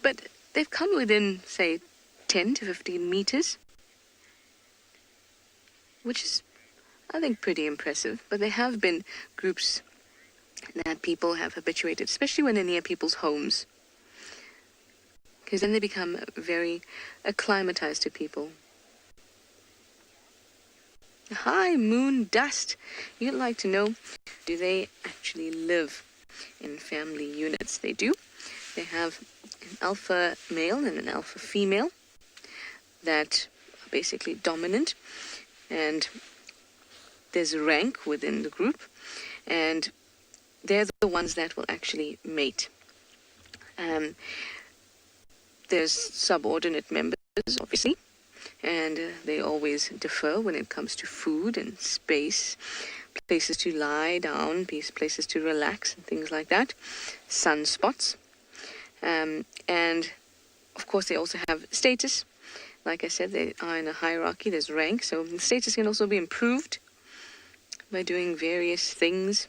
But they've come within, say, 10 to 15 meters, which is, I think, pretty impressive. But there have been groups that people have habituated, especially when they're near people's homes, because then they become very acclimatized to people. Hi, Moon Dust. You'd like to know, do they actually live in family units? They do. They have an alpha male and an alpha female that are basically dominant, and there's a rank within the group, and they're the ones that will actually mate. There's subordinate members, obviously, and they always differ when it comes to food and space, places to lie down, places to relax, and things like that, sunspots. And, of course, they also have status. Like I said, they are in a hierarchy, there's rank, so the status can also be improved by doing various things.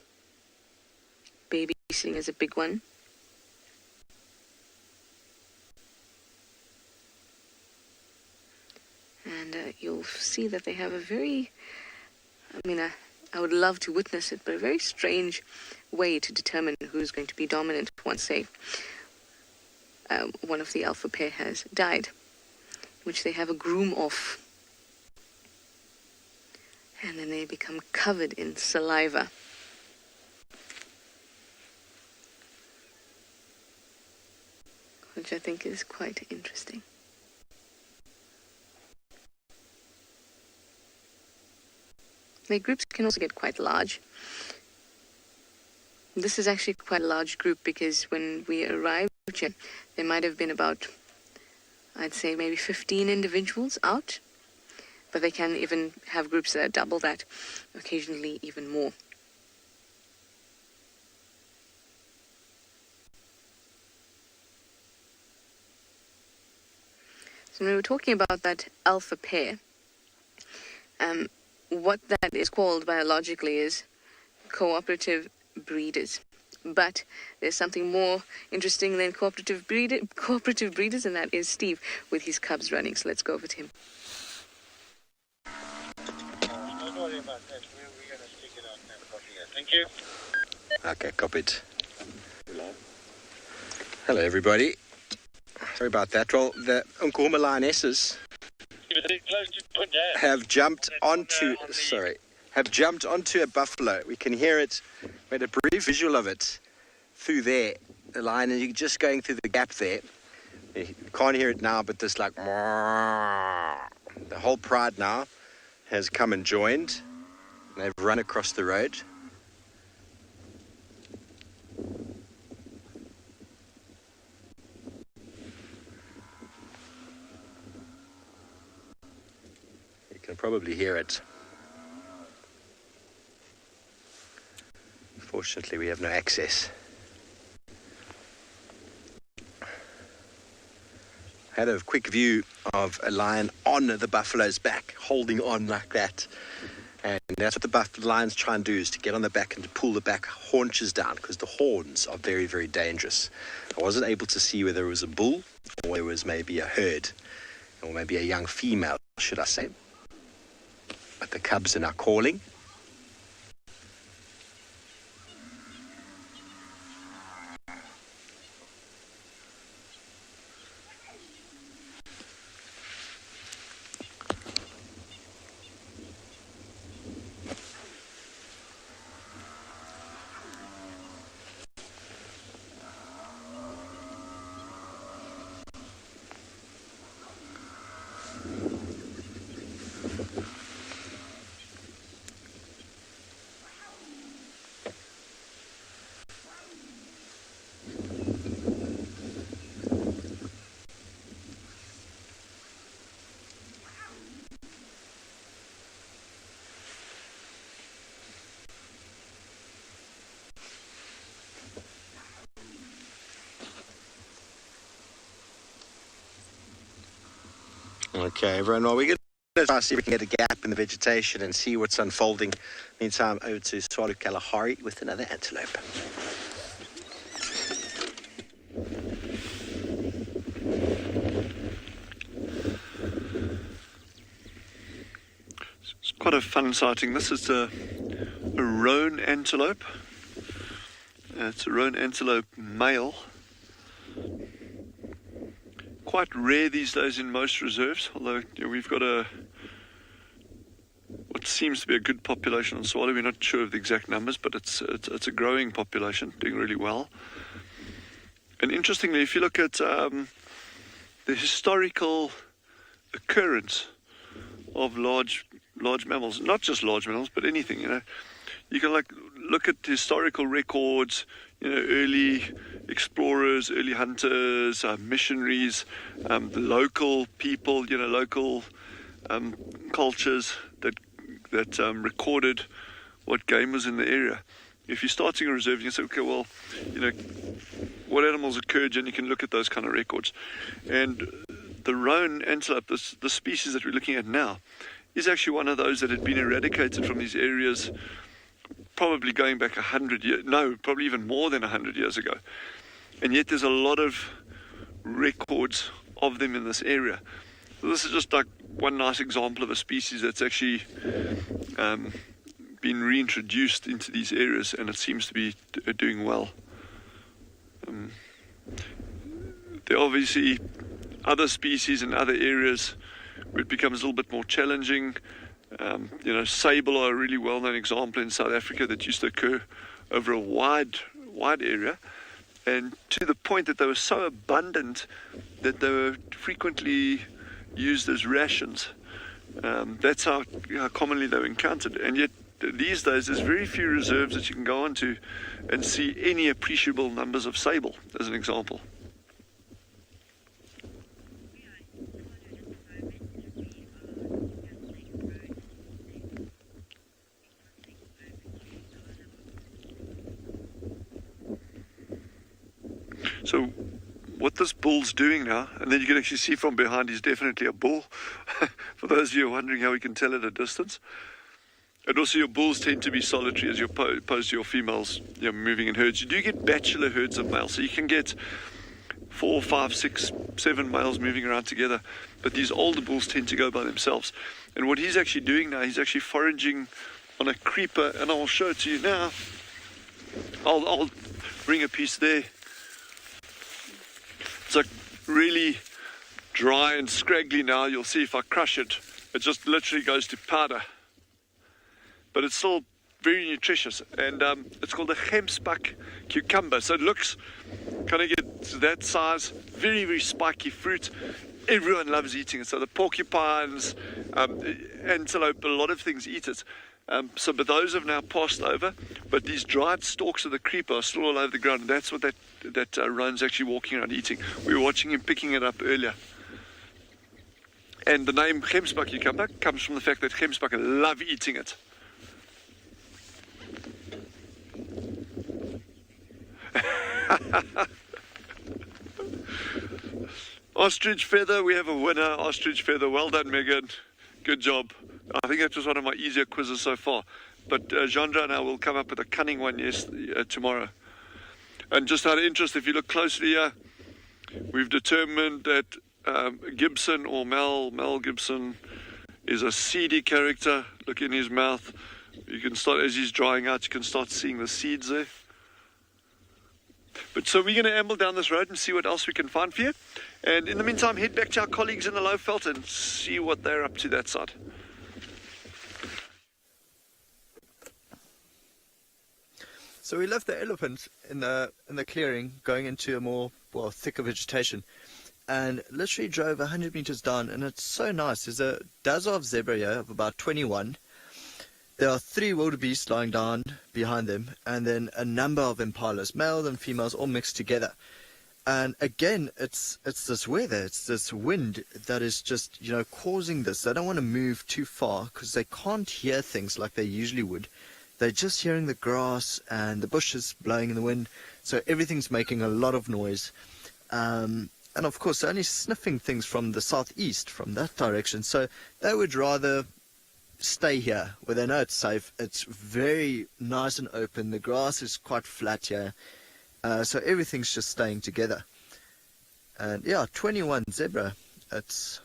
Babysitting is a big one. And you'll see that they have a very, I would love to witness it, but a very strange way to determine who's going to be dominant once, say, one of the alpha pair has died, which they have a groom off. And then they become covered in saliva. Which I think is quite interesting. The groups can also get quite large. This is actually quite a large group because when we arrived here, there might have been about, I'd say maybe 15 individuals out. But they can even have groups that are double that, occasionally even more. So when we were talking about that alpha pair, what that is called biologically is cooperative breeders. But there's something more interesting than cooperative breeders, and that is Steve with his cubs running. So let's go over to him. Don't worry about that. We're going to stick it out now for here. Thank you. Okay, copied. Hello, everybody. Sorry about that. Well, the Nkuhuma lionesses have jumped onto a buffalo. We can hear it. We had a brief visual of it through there, the line, and you're just going through the gap there. You can't hear it now, but this the whole pride now has come and joined. They've run across the road. You can probably hear it. Fortunately, we have no access. Had a quick view of a lion on the buffalo's back, holding on like that. And that's what the lions try and do, is to get on the back and to pull the back haunches down, because the horns are very, very dangerous. I wasn't able to see whether it was a bull or it was maybe a herd, or maybe a young female, should I say. But the cubs are now calling. Okay, everyone. Well, we're going to try to see if we can get a gap in the vegetation and see what's unfolding. Meantime, over to Swalu Kalahari with another antelope. It's quite a fun sighting. This is a roan antelope. It's a roan antelope male. Quite rare these days in most reserves, although we've got what seems to be a good population on Swalu. We're not sure of the exact numbers, but it's a growing population, doing really well. And interestingly, if you look at the historical occurrence of large mammals, not just large mammals, but anything, you can look at historical records, early explorers, early hunters, missionaries, the local people, local cultures that recorded what game was in the area. If you're starting a reserve, you can say, okay, well, what animals occurred, and you can look at those kind of records. And the roan antelope, the species that we're looking at now, is actually one of those that had been eradicated from these areas probably going back 100 years, no, probably even more than 100 years ago. And yet there's a lot of records of them in this area. So this is just like one nice example of a species that's actually been reintroduced into these areas, and it seems to be doing well. There are obviously other species in other areas where it becomes a little bit more challenging. Sable are a really well-known example in South Africa that used to occur over a wide area, and to the point that they were so abundant that they were frequently used as rations. That's how commonly they were encountered. And yet these days there's very few reserves that you can go onto and see any appreciable numbers of sable, as an example. So what this bull's doing now, and then you can actually see from behind, he's definitely a bull. For those of you wondering how we can tell at a distance. And also your bulls tend to be solitary as opposed to your females moving in herds. You do get bachelor herds of males, so you can get 4, 5, 6, 7 males moving around together. But these older bulls tend to go by themselves. And what he's actually doing now, he's actually foraging on a creeper, and I'll show it to you now. I'll bring a piece there. It's like really dry and scraggly now. You'll see if I crush it, it just literally goes to powder. But it's still very nutritious, and it's called a gemsbok cucumber. So it looks kind of gets that size, very, very spiky fruit. Everyone loves eating it. So the porcupines, antelope, a lot of things eat it. But those have now passed over. But these dried stalks of the creeper are still all over the ground. And that's what that roan's actually walking around eating. We were watching him picking it up earlier. And the name gemsbok cucumber comes from the fact that gemsbok love eating it. Ostrich feather, we have a winner. Ostrich feather, well done, Megan. Good job. I think that was one of my easier quizzes so far. But Jandra and I will come up with a cunning one tomorrow. And just out of interest, if you look closely here, we've determined that Gibson, or Mel Gibson, is a seedy character. Look in his mouth. You can start, as he's drying out, you can start seeing the seeds there. But so we're going to amble down this road and see what else we can find for you. And in the meantime, head back to our colleagues in the Lowveld and see what they're up to that side. So we left the elephant in the clearing, going into a more thicker vegetation, and literally drove 100 meters down, and it's so nice. There's a Dazov zebra here of about 21. There are 3 wildebeest lying down behind them, and then a number of impalas, males and females, all mixed together. And again, it's this weather, it's this wind that is just, causing this. They don't want to move too far because they can't hear things like they usually would. They're just hearing the grass and the bushes blowing in the wind, so everything's making a lot of noise. And of course, they're only sniffing things from the southeast, from that direction. So they would rather stay here where they know it's safe. It's very nice and open. The grass is quite flat here. So everything's just staying together. And yeah, 21 zebra. It's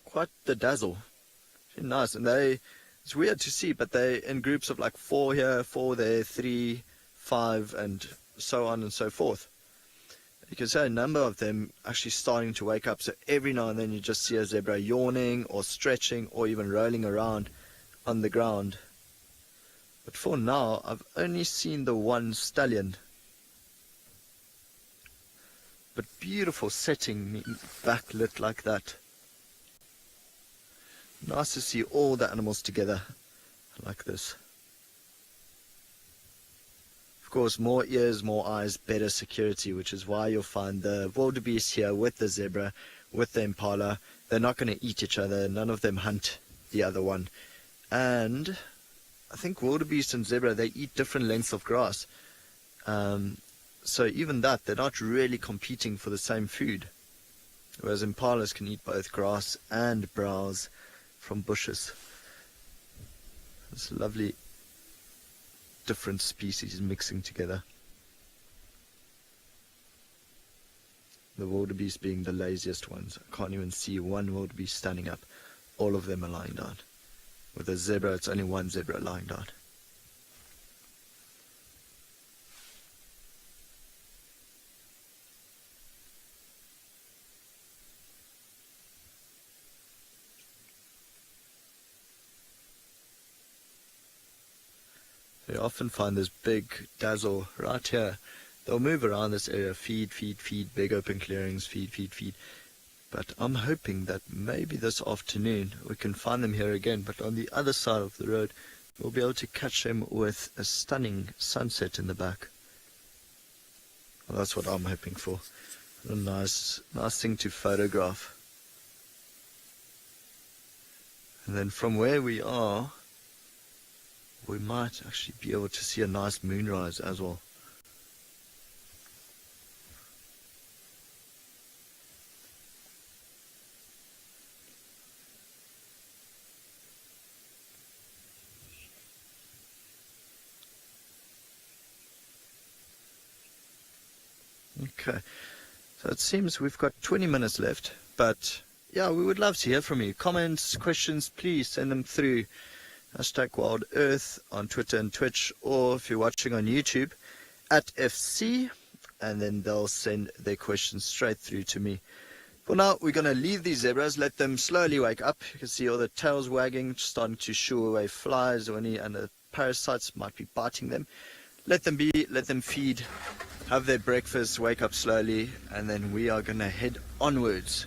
quite the dazzle. Very nice. And it's weird to see, but they're in groups of like 4 here, 4 there, 3, 5, and so on and so forth. You can see a number of them actually starting to wake up. So every now and then you just see a zebra yawning or stretching or even rolling around on the ground. But for now, I've only seen the one stallion. But beautiful setting, backlit like that. Nice to see all the animals together like this. Of course, more ears, more eyes, better security, which is why you'll find the wildebeest here with the zebra, with the impala. They're not going to eat each other. None of them hunt the other one. And I think wildebeest and zebra, they eat different lengths of grass. So even that, they're not really competing for the same food. Whereas impalas can eat both grass and browse from bushes. It's lovely. Different species mixing together. The wildebeest being the laziest ones. I can't even see one wildebeest standing up. All of them are lying down. With a zebra, it's only one zebra lying down. You often find this big dazzle right here. They'll move around this area, feed, big open clearings, feed. But I'm hoping that maybe this afternoon we can find them here again, but on the other side of the road we'll be able to catch them with a stunning sunset in the back. Well, that's what I'm hoping for. A nice thing to photograph. And then from where we are, we might actually be able to see a nice moonrise as well. Okay, so it seems we've got 20 minutes left, but yeah, we would love to hear from you. Comments, questions, please send them through. #WildEarth on Twitter and Twitch, or if you're watching on YouTube, @FC, and then they'll send their questions straight through to me. For now, we're going to leave these zebras, let them slowly wake up. You can see all the tails wagging, starting to shoo away flies or any other parasites might be biting them. Let them be, let them feed, have their breakfast, wake up slowly, and then we are going to head onwards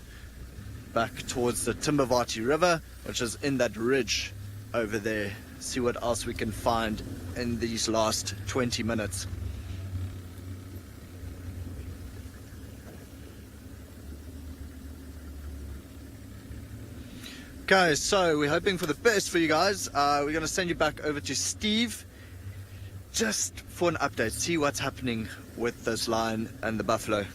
back towards the Simbambili River, which is in that ridge over there. See what else we can find in these last 20 minutes. Okay, so we're hoping for the best for you guys. We're going to send you back over to Steve just for an update, see what's happening with this lion and the buffalo.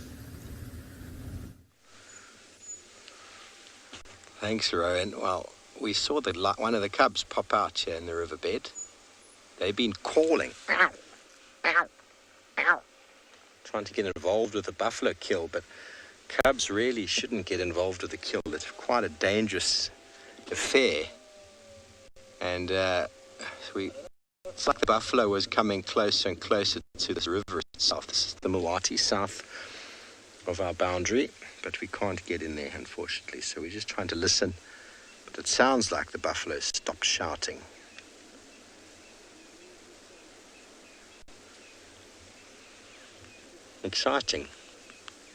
Thanks, Rowan. Well, we saw one of the cubs pop out here in the riverbed. They've been calling, trying to get involved with the buffalo kill, but cubs really shouldn't get involved with the kill. It's quite a dangerous affair. And it's like the buffalo was coming closer and closer to this river itself. This is the Mawati, south of our boundary, but we can't get in there, unfortunately. So we're just trying to listen. But it sounds like the buffalo stopped shouting. Exciting.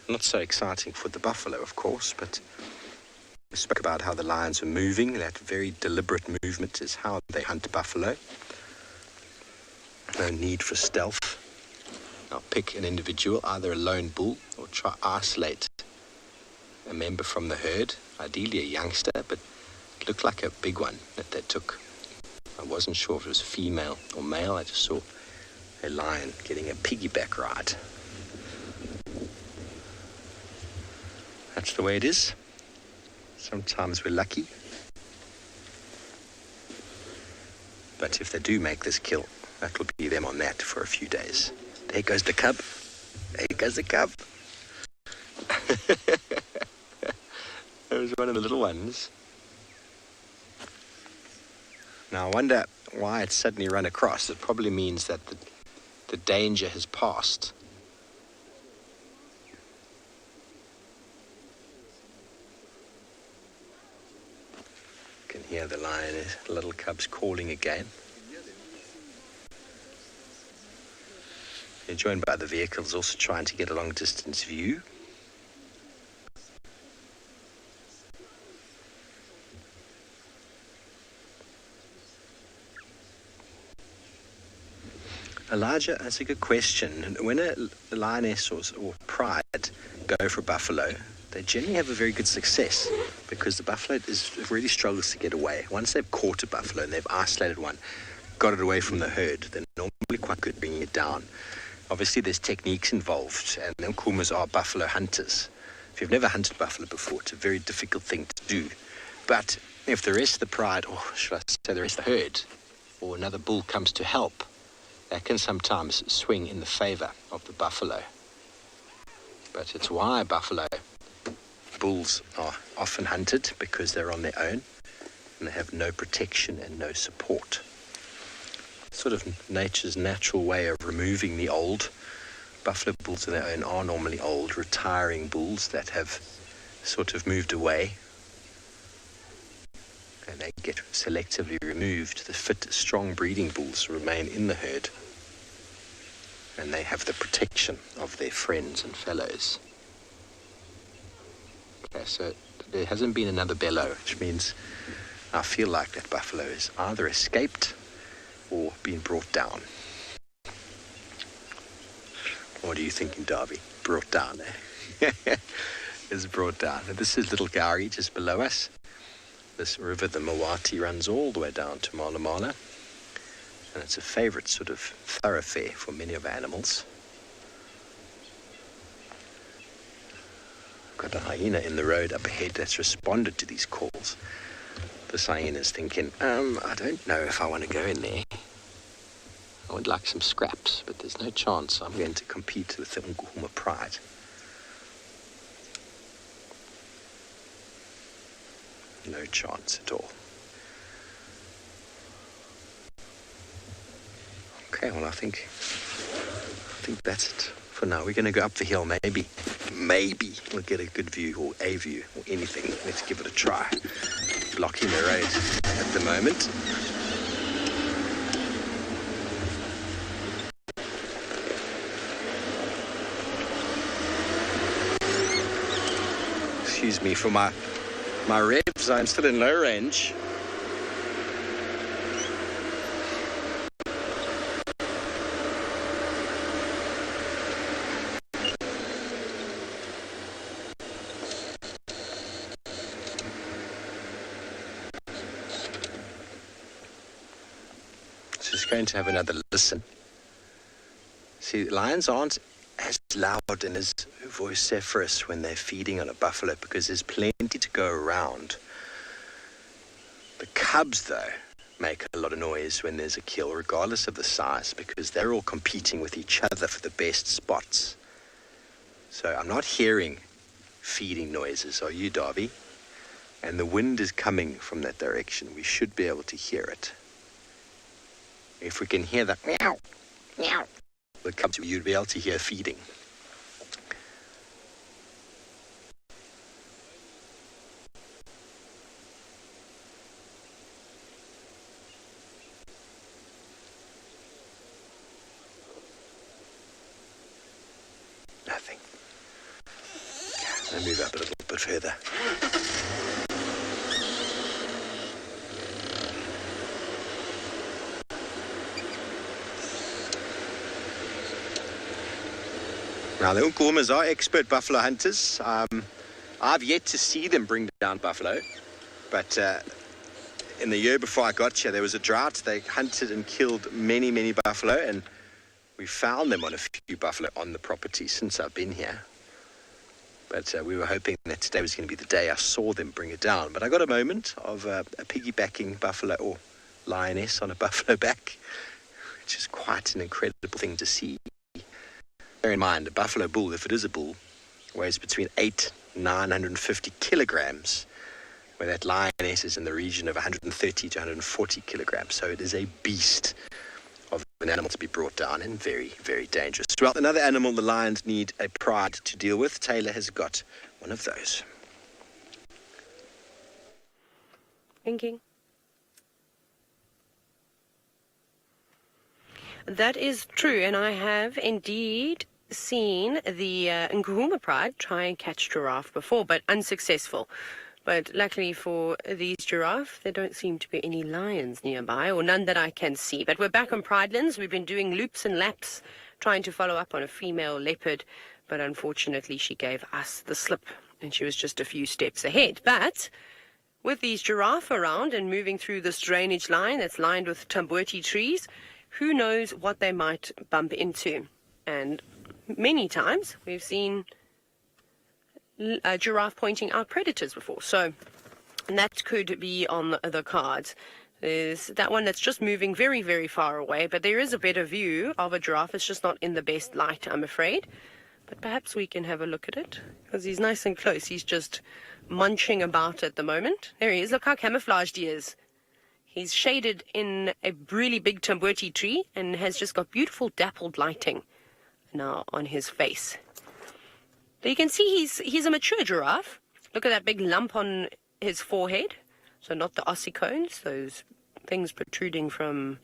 Not so exciting for the buffalo, of course, but we spoke about how the lions are moving. That very deliberate movement is how they hunt buffalo. No need for stealth. Now pick an individual, either a lone bull, or try isolate a member from the herd, ideally a youngster, but it looked like a big one that they took. I wasn't sure if it was female or male. I just saw a lion getting a piggyback ride. That's the way it is. Sometimes we're lucky. But if they do make this kill, that'll be them on that for a few days. There goes the cub. There goes the cub. That was one of the little ones. Now I wonder why it's suddenly run across. It probably means that the danger has passed. You can hear the lion, the little cubs calling again. They're joined by the vehicles also trying to get a long distance view. Elijah, that's a good question. When a lioness or pride go for buffalo, they generally have a very good success because the buffalo really struggles to get away. Once they've caught a buffalo and they've isolated one, got it away from the herd, they're normally quite good at bringing it down. Obviously, there's techniques involved, and the Nkumas are buffalo hunters. If you've never hunted buffalo before, it's a very difficult thing to do. But if the rest of the pride, or should I say the rest of the herd, or another bull comes to help, that can sometimes swing in the favor of the buffalo. But it's why bulls are often hunted, because they're on their own and they have no protection and no support. Sort of nature's natural way of removing the old. Buffalo bulls on their own are normally old, retiring bulls that have sort of moved away, and they get selectively removed. The fit, strong breeding bulls remain in the herd, and they have the protection of their friends and fellows. Okay, so there hasn't been another bellow, which means I feel like that buffalo has either escaped or been brought down. What are you thinking, Darby? Brought down, eh? It's brought down. Now, this is Little Gowrie just below us. This river, the Mawati, runs all the way down to Malamala, and it's a favorite sort of thoroughfare for many of our animals. Got a hyena in the road up ahead that's responded to these calls. This hyena's thinking, I don't know if I want to go in there. I would like some scraps, but there's no chance I'm going to compete with the Nkuma pride. No chance at all. Okay, well, I think that's it for now. We're going to go up the hill, maybe we'll get a good view, or a view, or anything. Let's give it a try. Blocking the road at the moment. Excuse me for my revs, I'm still in low range. Just going to have another listen. See, lions aren't as loud and as vociferous when they're feeding on a buffalo because there's plenty to go around. The cubs, though, make a lot of noise when there's a kill, regardless of the size, because they're all competing with each other for the best spots. So I'm not hearing feeding noises, are you, Darby? And the wind is coming from that direction. We should be able to hear it. If we can hear that meow, meow, the cubs, you'd be able to hear feeding. Nothing. I'll move up a little bit further. Now, the Nkumas are expert buffalo hunters. I've yet to see them bring down buffalo, but in the year before I got here, there was a drought. They hunted and killed many, many buffalo, and we found them on a few buffalo on the property since I've been here. But we were hoping that today was going to be the day I saw them bring it down. But I got a moment of a piggybacking buffalo or lioness on a buffalo back, which is quite an incredible thing to see. Bear in mind, a buffalo bull, if it is a bull, weighs between 800 and 950 kilograms, where that lioness is in the region of 130 to 140 kilograms. So it is a beast of an animal to be brought down, and very, very dangerous. Well, another animal the lions need a pride to deal with. Taylor has got one of those. Thinking. That is true, and I have indeed seen the Ngahuma pride try and catch giraffe before, but unsuccessful. But luckily for these giraffe, there don't seem to be any lions nearby, or none that I can see. But we're back on Pridelands. We've been doing loops and laps, trying to follow up on a female leopard, but unfortunately she gave us the slip, and she was just a few steps ahead. But with these giraffe around and moving through this drainage line that's lined with tamboti trees, who knows what they might bump into. And many times we've seen a giraffe pointing out predators before, so that could be on the cards. There's that one that's just moving very, very far away, but there is a better view of a giraffe. It's just not in the best light, I'm afraid. But perhaps we can have a look at it, because he's nice and close. He's just munching about at the moment. There he is. Look how camouflaged he is. He's shaded in a really big tamboti tree and has just got beautiful dappled lighting now on his face. So you can see he's a mature giraffe. Look at that big lump on his forehead. So not the ossicones, those things protruding from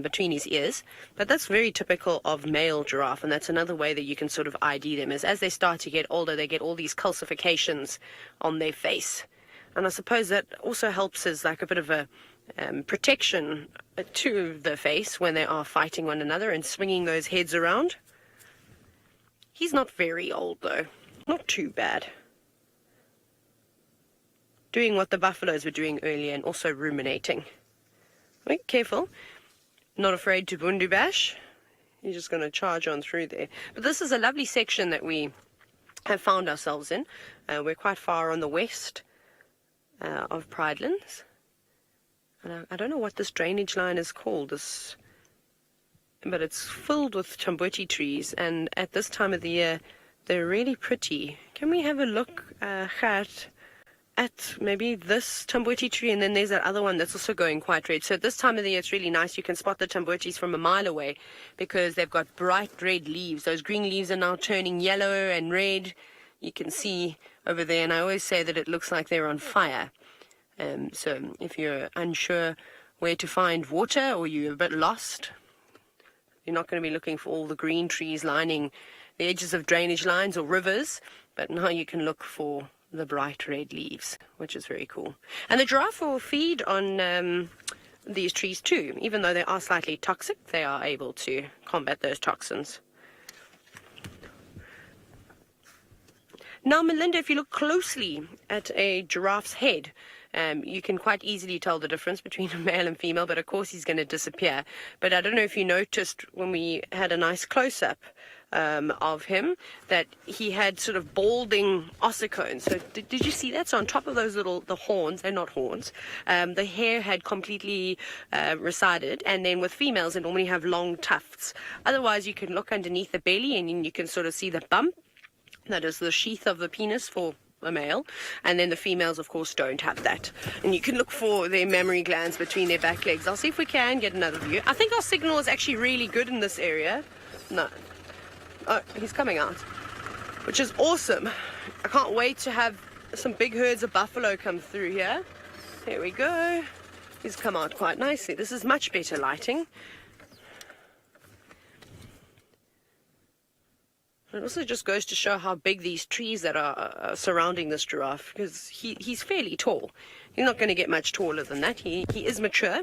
between his ears. But that's very typical of male giraffe, and that's another way that you can sort of ID them, is as they start to get older, they get all these calcifications on their face. And I suppose that also helps as like a bit of a protection to the face when they are fighting one another and swinging those heads around. He's not very old, though. Not too bad. Doing what the buffaloes were doing earlier and also ruminating. Wait, careful. Not afraid to bundu bash. He's just going to charge on through there. But this is a lovely section that we have found ourselves in. We're quite far on the west of Pridelands. And I don't know what this drainage line is called, but it's filled with tamboti trees, and at this time of the year, they're really pretty. Can we have a look, Gert, at maybe this tamboti tree, and then there's that other one that's also going quite red. So at this time of the year, it's really nice. You can spot the tambotis from a mile away because they've got bright red leaves. Those green leaves are now turning yellow and red. You can see over there, and I always say that it looks like they're on fire. So if you're unsure where to find water, or you're a bit lost, you're not going to be looking for all the green trees lining the edges of drainage lines or rivers, but now you can look for the bright red leaves, which is very cool. And the giraffe will feed on these trees too. Even though they are slightly toxic, they are able to combat those toxins. Now, Melinda, if you look closely at a giraffe's head, you can quite easily tell the difference between a male and female, but of course he's going to disappear. But I don't know if you noticed when we had a nice close-up of him that he had sort of balding ossicones. So did you see that? So on top of those the horns, they're not horns, the hair had completely receded, and then with females they normally have long tufts. Otherwise you can look underneath the belly and you can sort of see the bump. That is the sheath of the penis for a male, and then the females of course don't have that. And you can look for their mammary glands between their back legs. I'll see if we can get another view. I think our signal is actually really good in this area. No. Oh, he's coming out, which is awesome. I can't wait to have some big herds of buffalo come through here. There we go. He's come out quite nicely. This is much better lighting. It also just goes to show how big these trees that are surrounding this giraffe, because he's fairly tall. He's not going to get much taller than that. He is mature.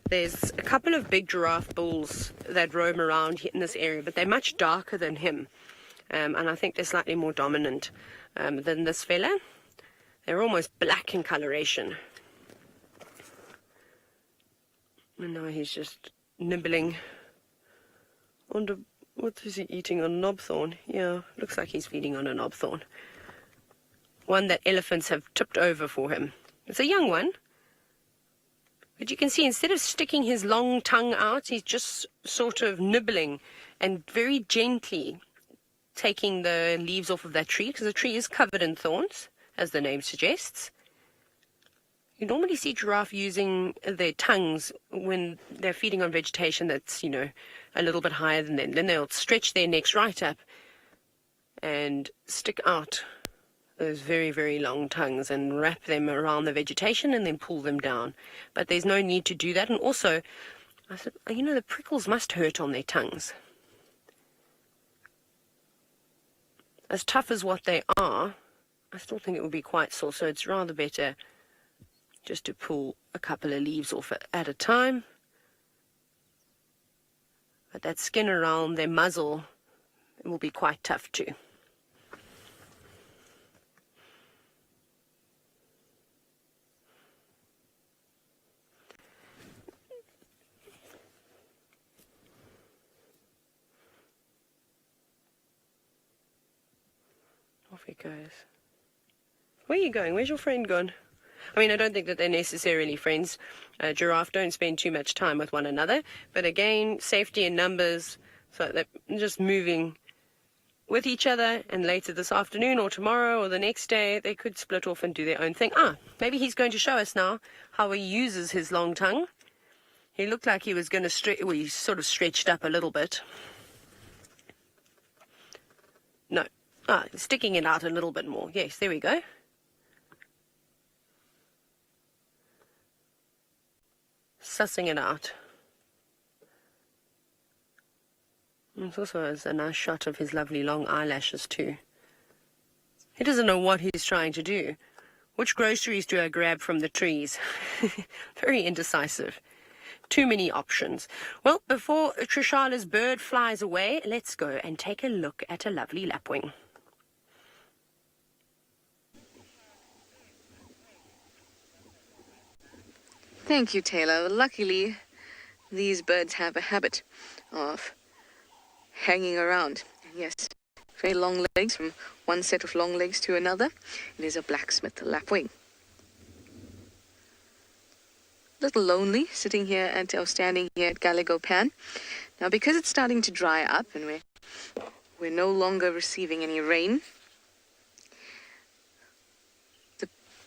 There's a couple of big giraffe bulls that roam around in this area, but they're much darker than him. And I think they're slightly more dominant than this fella. They're almost black in coloration. And now he's just nibbling on the What is he eating? A knobthorn? Yeah, looks like he's feeding on a knobthorn. One that elephants have tipped over for him. It's a young one. But you can see instead of sticking his long tongue out, he's just sort of nibbling and very gently taking the leaves off of that tree, because the tree is covered in thorns, as the name suggests. You normally see giraffe using their tongues when they're feeding on vegetation that's, you know, a little bit higher than them. Then they'll stretch their necks right up and stick out those very, very long tongues and wrap them around the vegetation and then pull them down. But there's no need to do that. And also, I said, you know, the prickles must hurt on their tongues. As tough as what they are, I still think it would be quite sore. So it's rather better just to pull a couple of leaves off at a time. But that skin around their muzzle, it will be quite tough too. Off he goes. Where are you going? Where's your friend gone? I mean, I don't think that they're necessarily friends. Giraffe don't spend too much time with one another. But again, safety in numbers, so they're just moving with each other. And later this afternoon or tomorrow or the next day, they could split off and do their own thing. Maybe he's going to show us now how he uses his long tongue. He looked like he was going to stretch, well, he sort of stretched up a little bit. No. Sticking it out a little bit more. Yes, there we go. Sussing it out. It also has a nice shot of his lovely long eyelashes too. He doesn't know what he's trying to do. Which groceries do I grab from the trees? Very indecisive. Too many options. Well, before Trishala's bird flies away, let's go and take a look at a lovely lapwing. Thank you, Taylor. Luckily, these birds have a habit of hanging around. Yes, very long legs, from one set of long legs to another. It is a blacksmith lapwing. A little lonely sitting here or standing here at Gallego Pan. Now, because it's starting to dry up and we're no longer receiving any rain,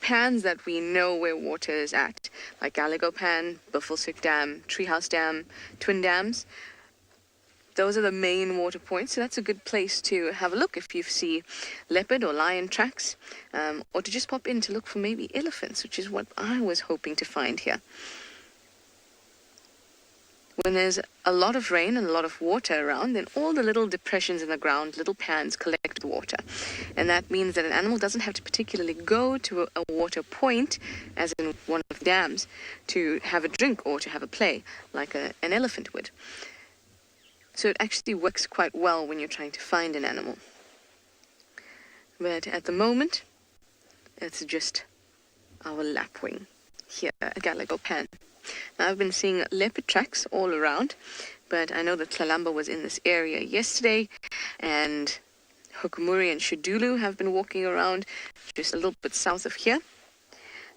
pans that we know where water is at, like Gallego Pan, Buffelshoek Dam, Treehouse Dam, Twin Dams, those are the main water points. So that's a good place to have a look if you see leopard or lion tracks, or to just pop in to look for maybe elephants, which is what I was hoping to find here. When there's a lot of rain and a lot of water around, then all the little depressions in the ground, little pans, collect the water. And that means that an animal doesn't have to particularly go to a water point, as in one of the dams, to have a drink or to have a play, like an elephant would. So it actually works quite well when you're trying to find an animal. But at the moment, it's just our lapwing here at Gallego Pan. Now, I've been seeing leopard tracks all around, but I know that Tlalamba was in this area yesterday, and Hukumuri and Shudulu have been walking around just a little bit south of here.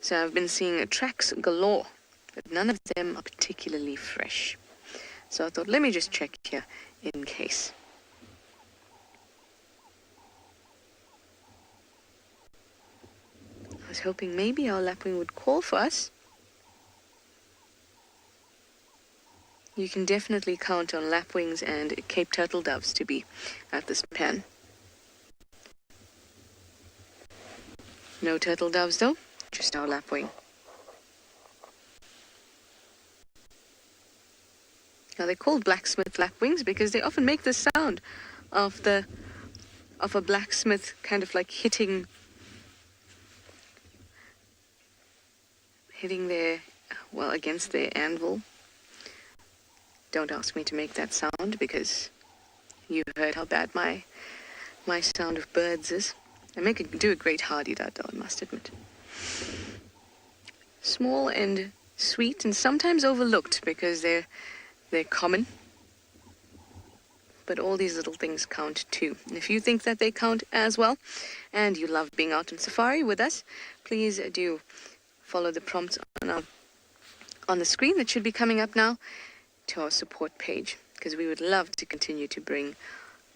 So I've been seeing tracks galore, but none of them are particularly fresh. So I thought, let me just check here in case. I was hoping maybe our lapwing would call for us. You can definitely count on lapwings and Cape turtle doves to be at this pan. No turtle doves though, just our lapwing. Now they're called blacksmith lapwings because they often make the sound of a blacksmith kind of like hitting their, well, against their anvil. Don't ask me to make that sound because you've heard how bad my sound of birds is. I do a great hardy-dad though, I must admit. Small and sweet and sometimes overlooked because they're common. but all these little things count too. And if you think that they count as well, and you love being out on safari with us, please do follow the prompts on the screen that should be coming up now to our support page, because we would love to continue to bring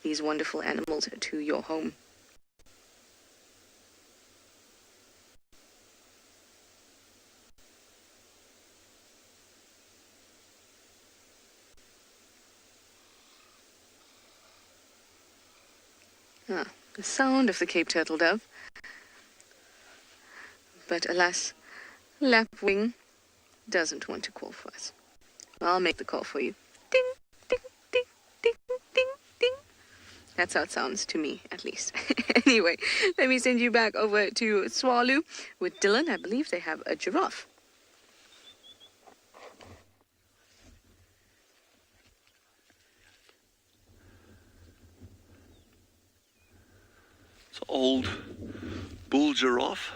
these wonderful animals to your home. The sound of the Cape Turtle Dove. But alas, Lapwing doesn't want to call for us. I'll make the call for you. Ding, ding, ding, ding, ding, ding. That's how it sounds to me, at least. Anyway, let me send you back over to Swallow with Dylan. I believe they have a giraffe. Old bull giraffe,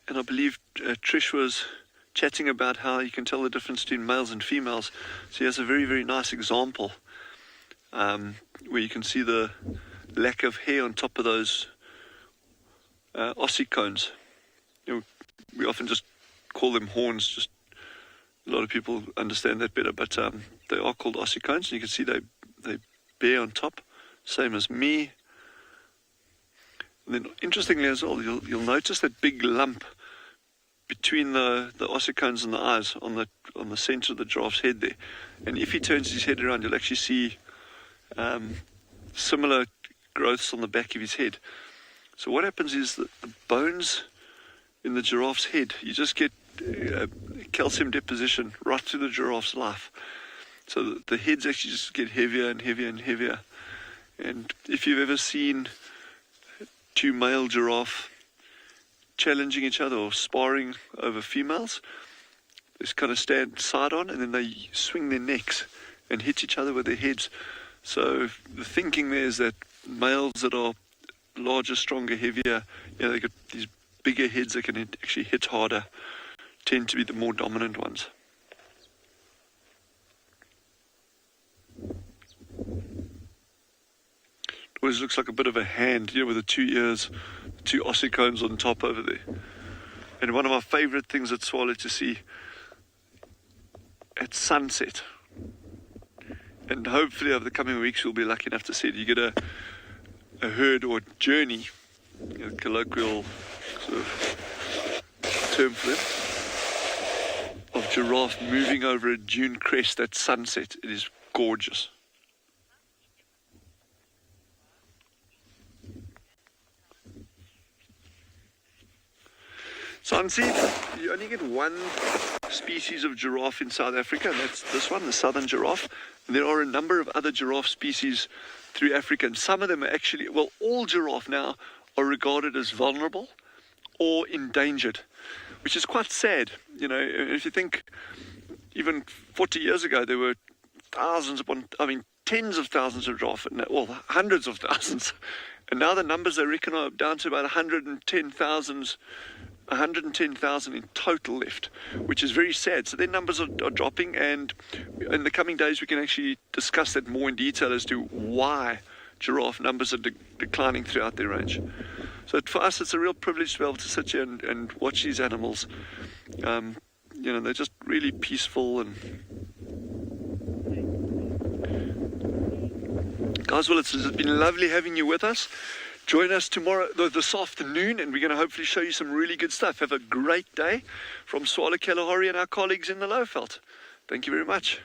and I believe Trish was chatting about how you can tell the difference between males and females. So he has a very, very nice example where you can see the lack of hair on top of those ossicones. You know, we often just call them horns, just a lot of people understand that better, but they are called ossicones, and you can see they bear on top, same as me. And then, interestingly as well, you'll notice that big lump between the ossicones and the eyes on the center of the giraffe's head there. And if he turns his head around, you'll actually see similar growths on the back of his head. So what happens is that the bones in the giraffe's head, you just get calcium deposition right through the giraffe's life. So the heads actually just get heavier and heavier and heavier. And if you've ever seen two male giraffe challenging each other or sparring over females, they just kind of stand side on and then they swing their necks and hit each other with their heads. So the thinking there is that males that are larger, stronger, heavier, you know, they got these bigger heads that can actually hit harder, tend to be the more dominant ones. Always looks like a bit of a hand, you know, with the two ears, two ossicones on top over there. And one of my favorite things at Swallow to see at sunset, and hopefully over the coming weeks we'll be lucky enough to see it, you get a herd or journey, you know, colloquial sort of term for it, of giraffe moving over a dune crest at sunset. It is gorgeous. So you only get one species of giraffe in South Africa, and that's this one, the southern giraffe. And there are a number of other giraffe species through Africa, and some of them are actually, well, all giraffe now are regarded as vulnerable or endangered, which is quite sad. You know, if you think even 40 years ago, there were tens of thousands of giraffe, well, hundreds of thousands. And now the numbers, I reckon, are down to about 110,000 in total left, which is very sad. So their numbers are dropping, and in the coming days we can actually discuss that more in detail as to why giraffe numbers are declining throughout their range. So for us, it's a real privilege to be able to sit here and watch these animals. You know, they're just really peaceful. And guys, well, it's been lovely having you with us. Join us tomorrow, this afternoon, and we're going to hopefully show you some really good stuff. Have a great day from Swallow Kalahari and our colleagues in the Lowveld. Thank you very much.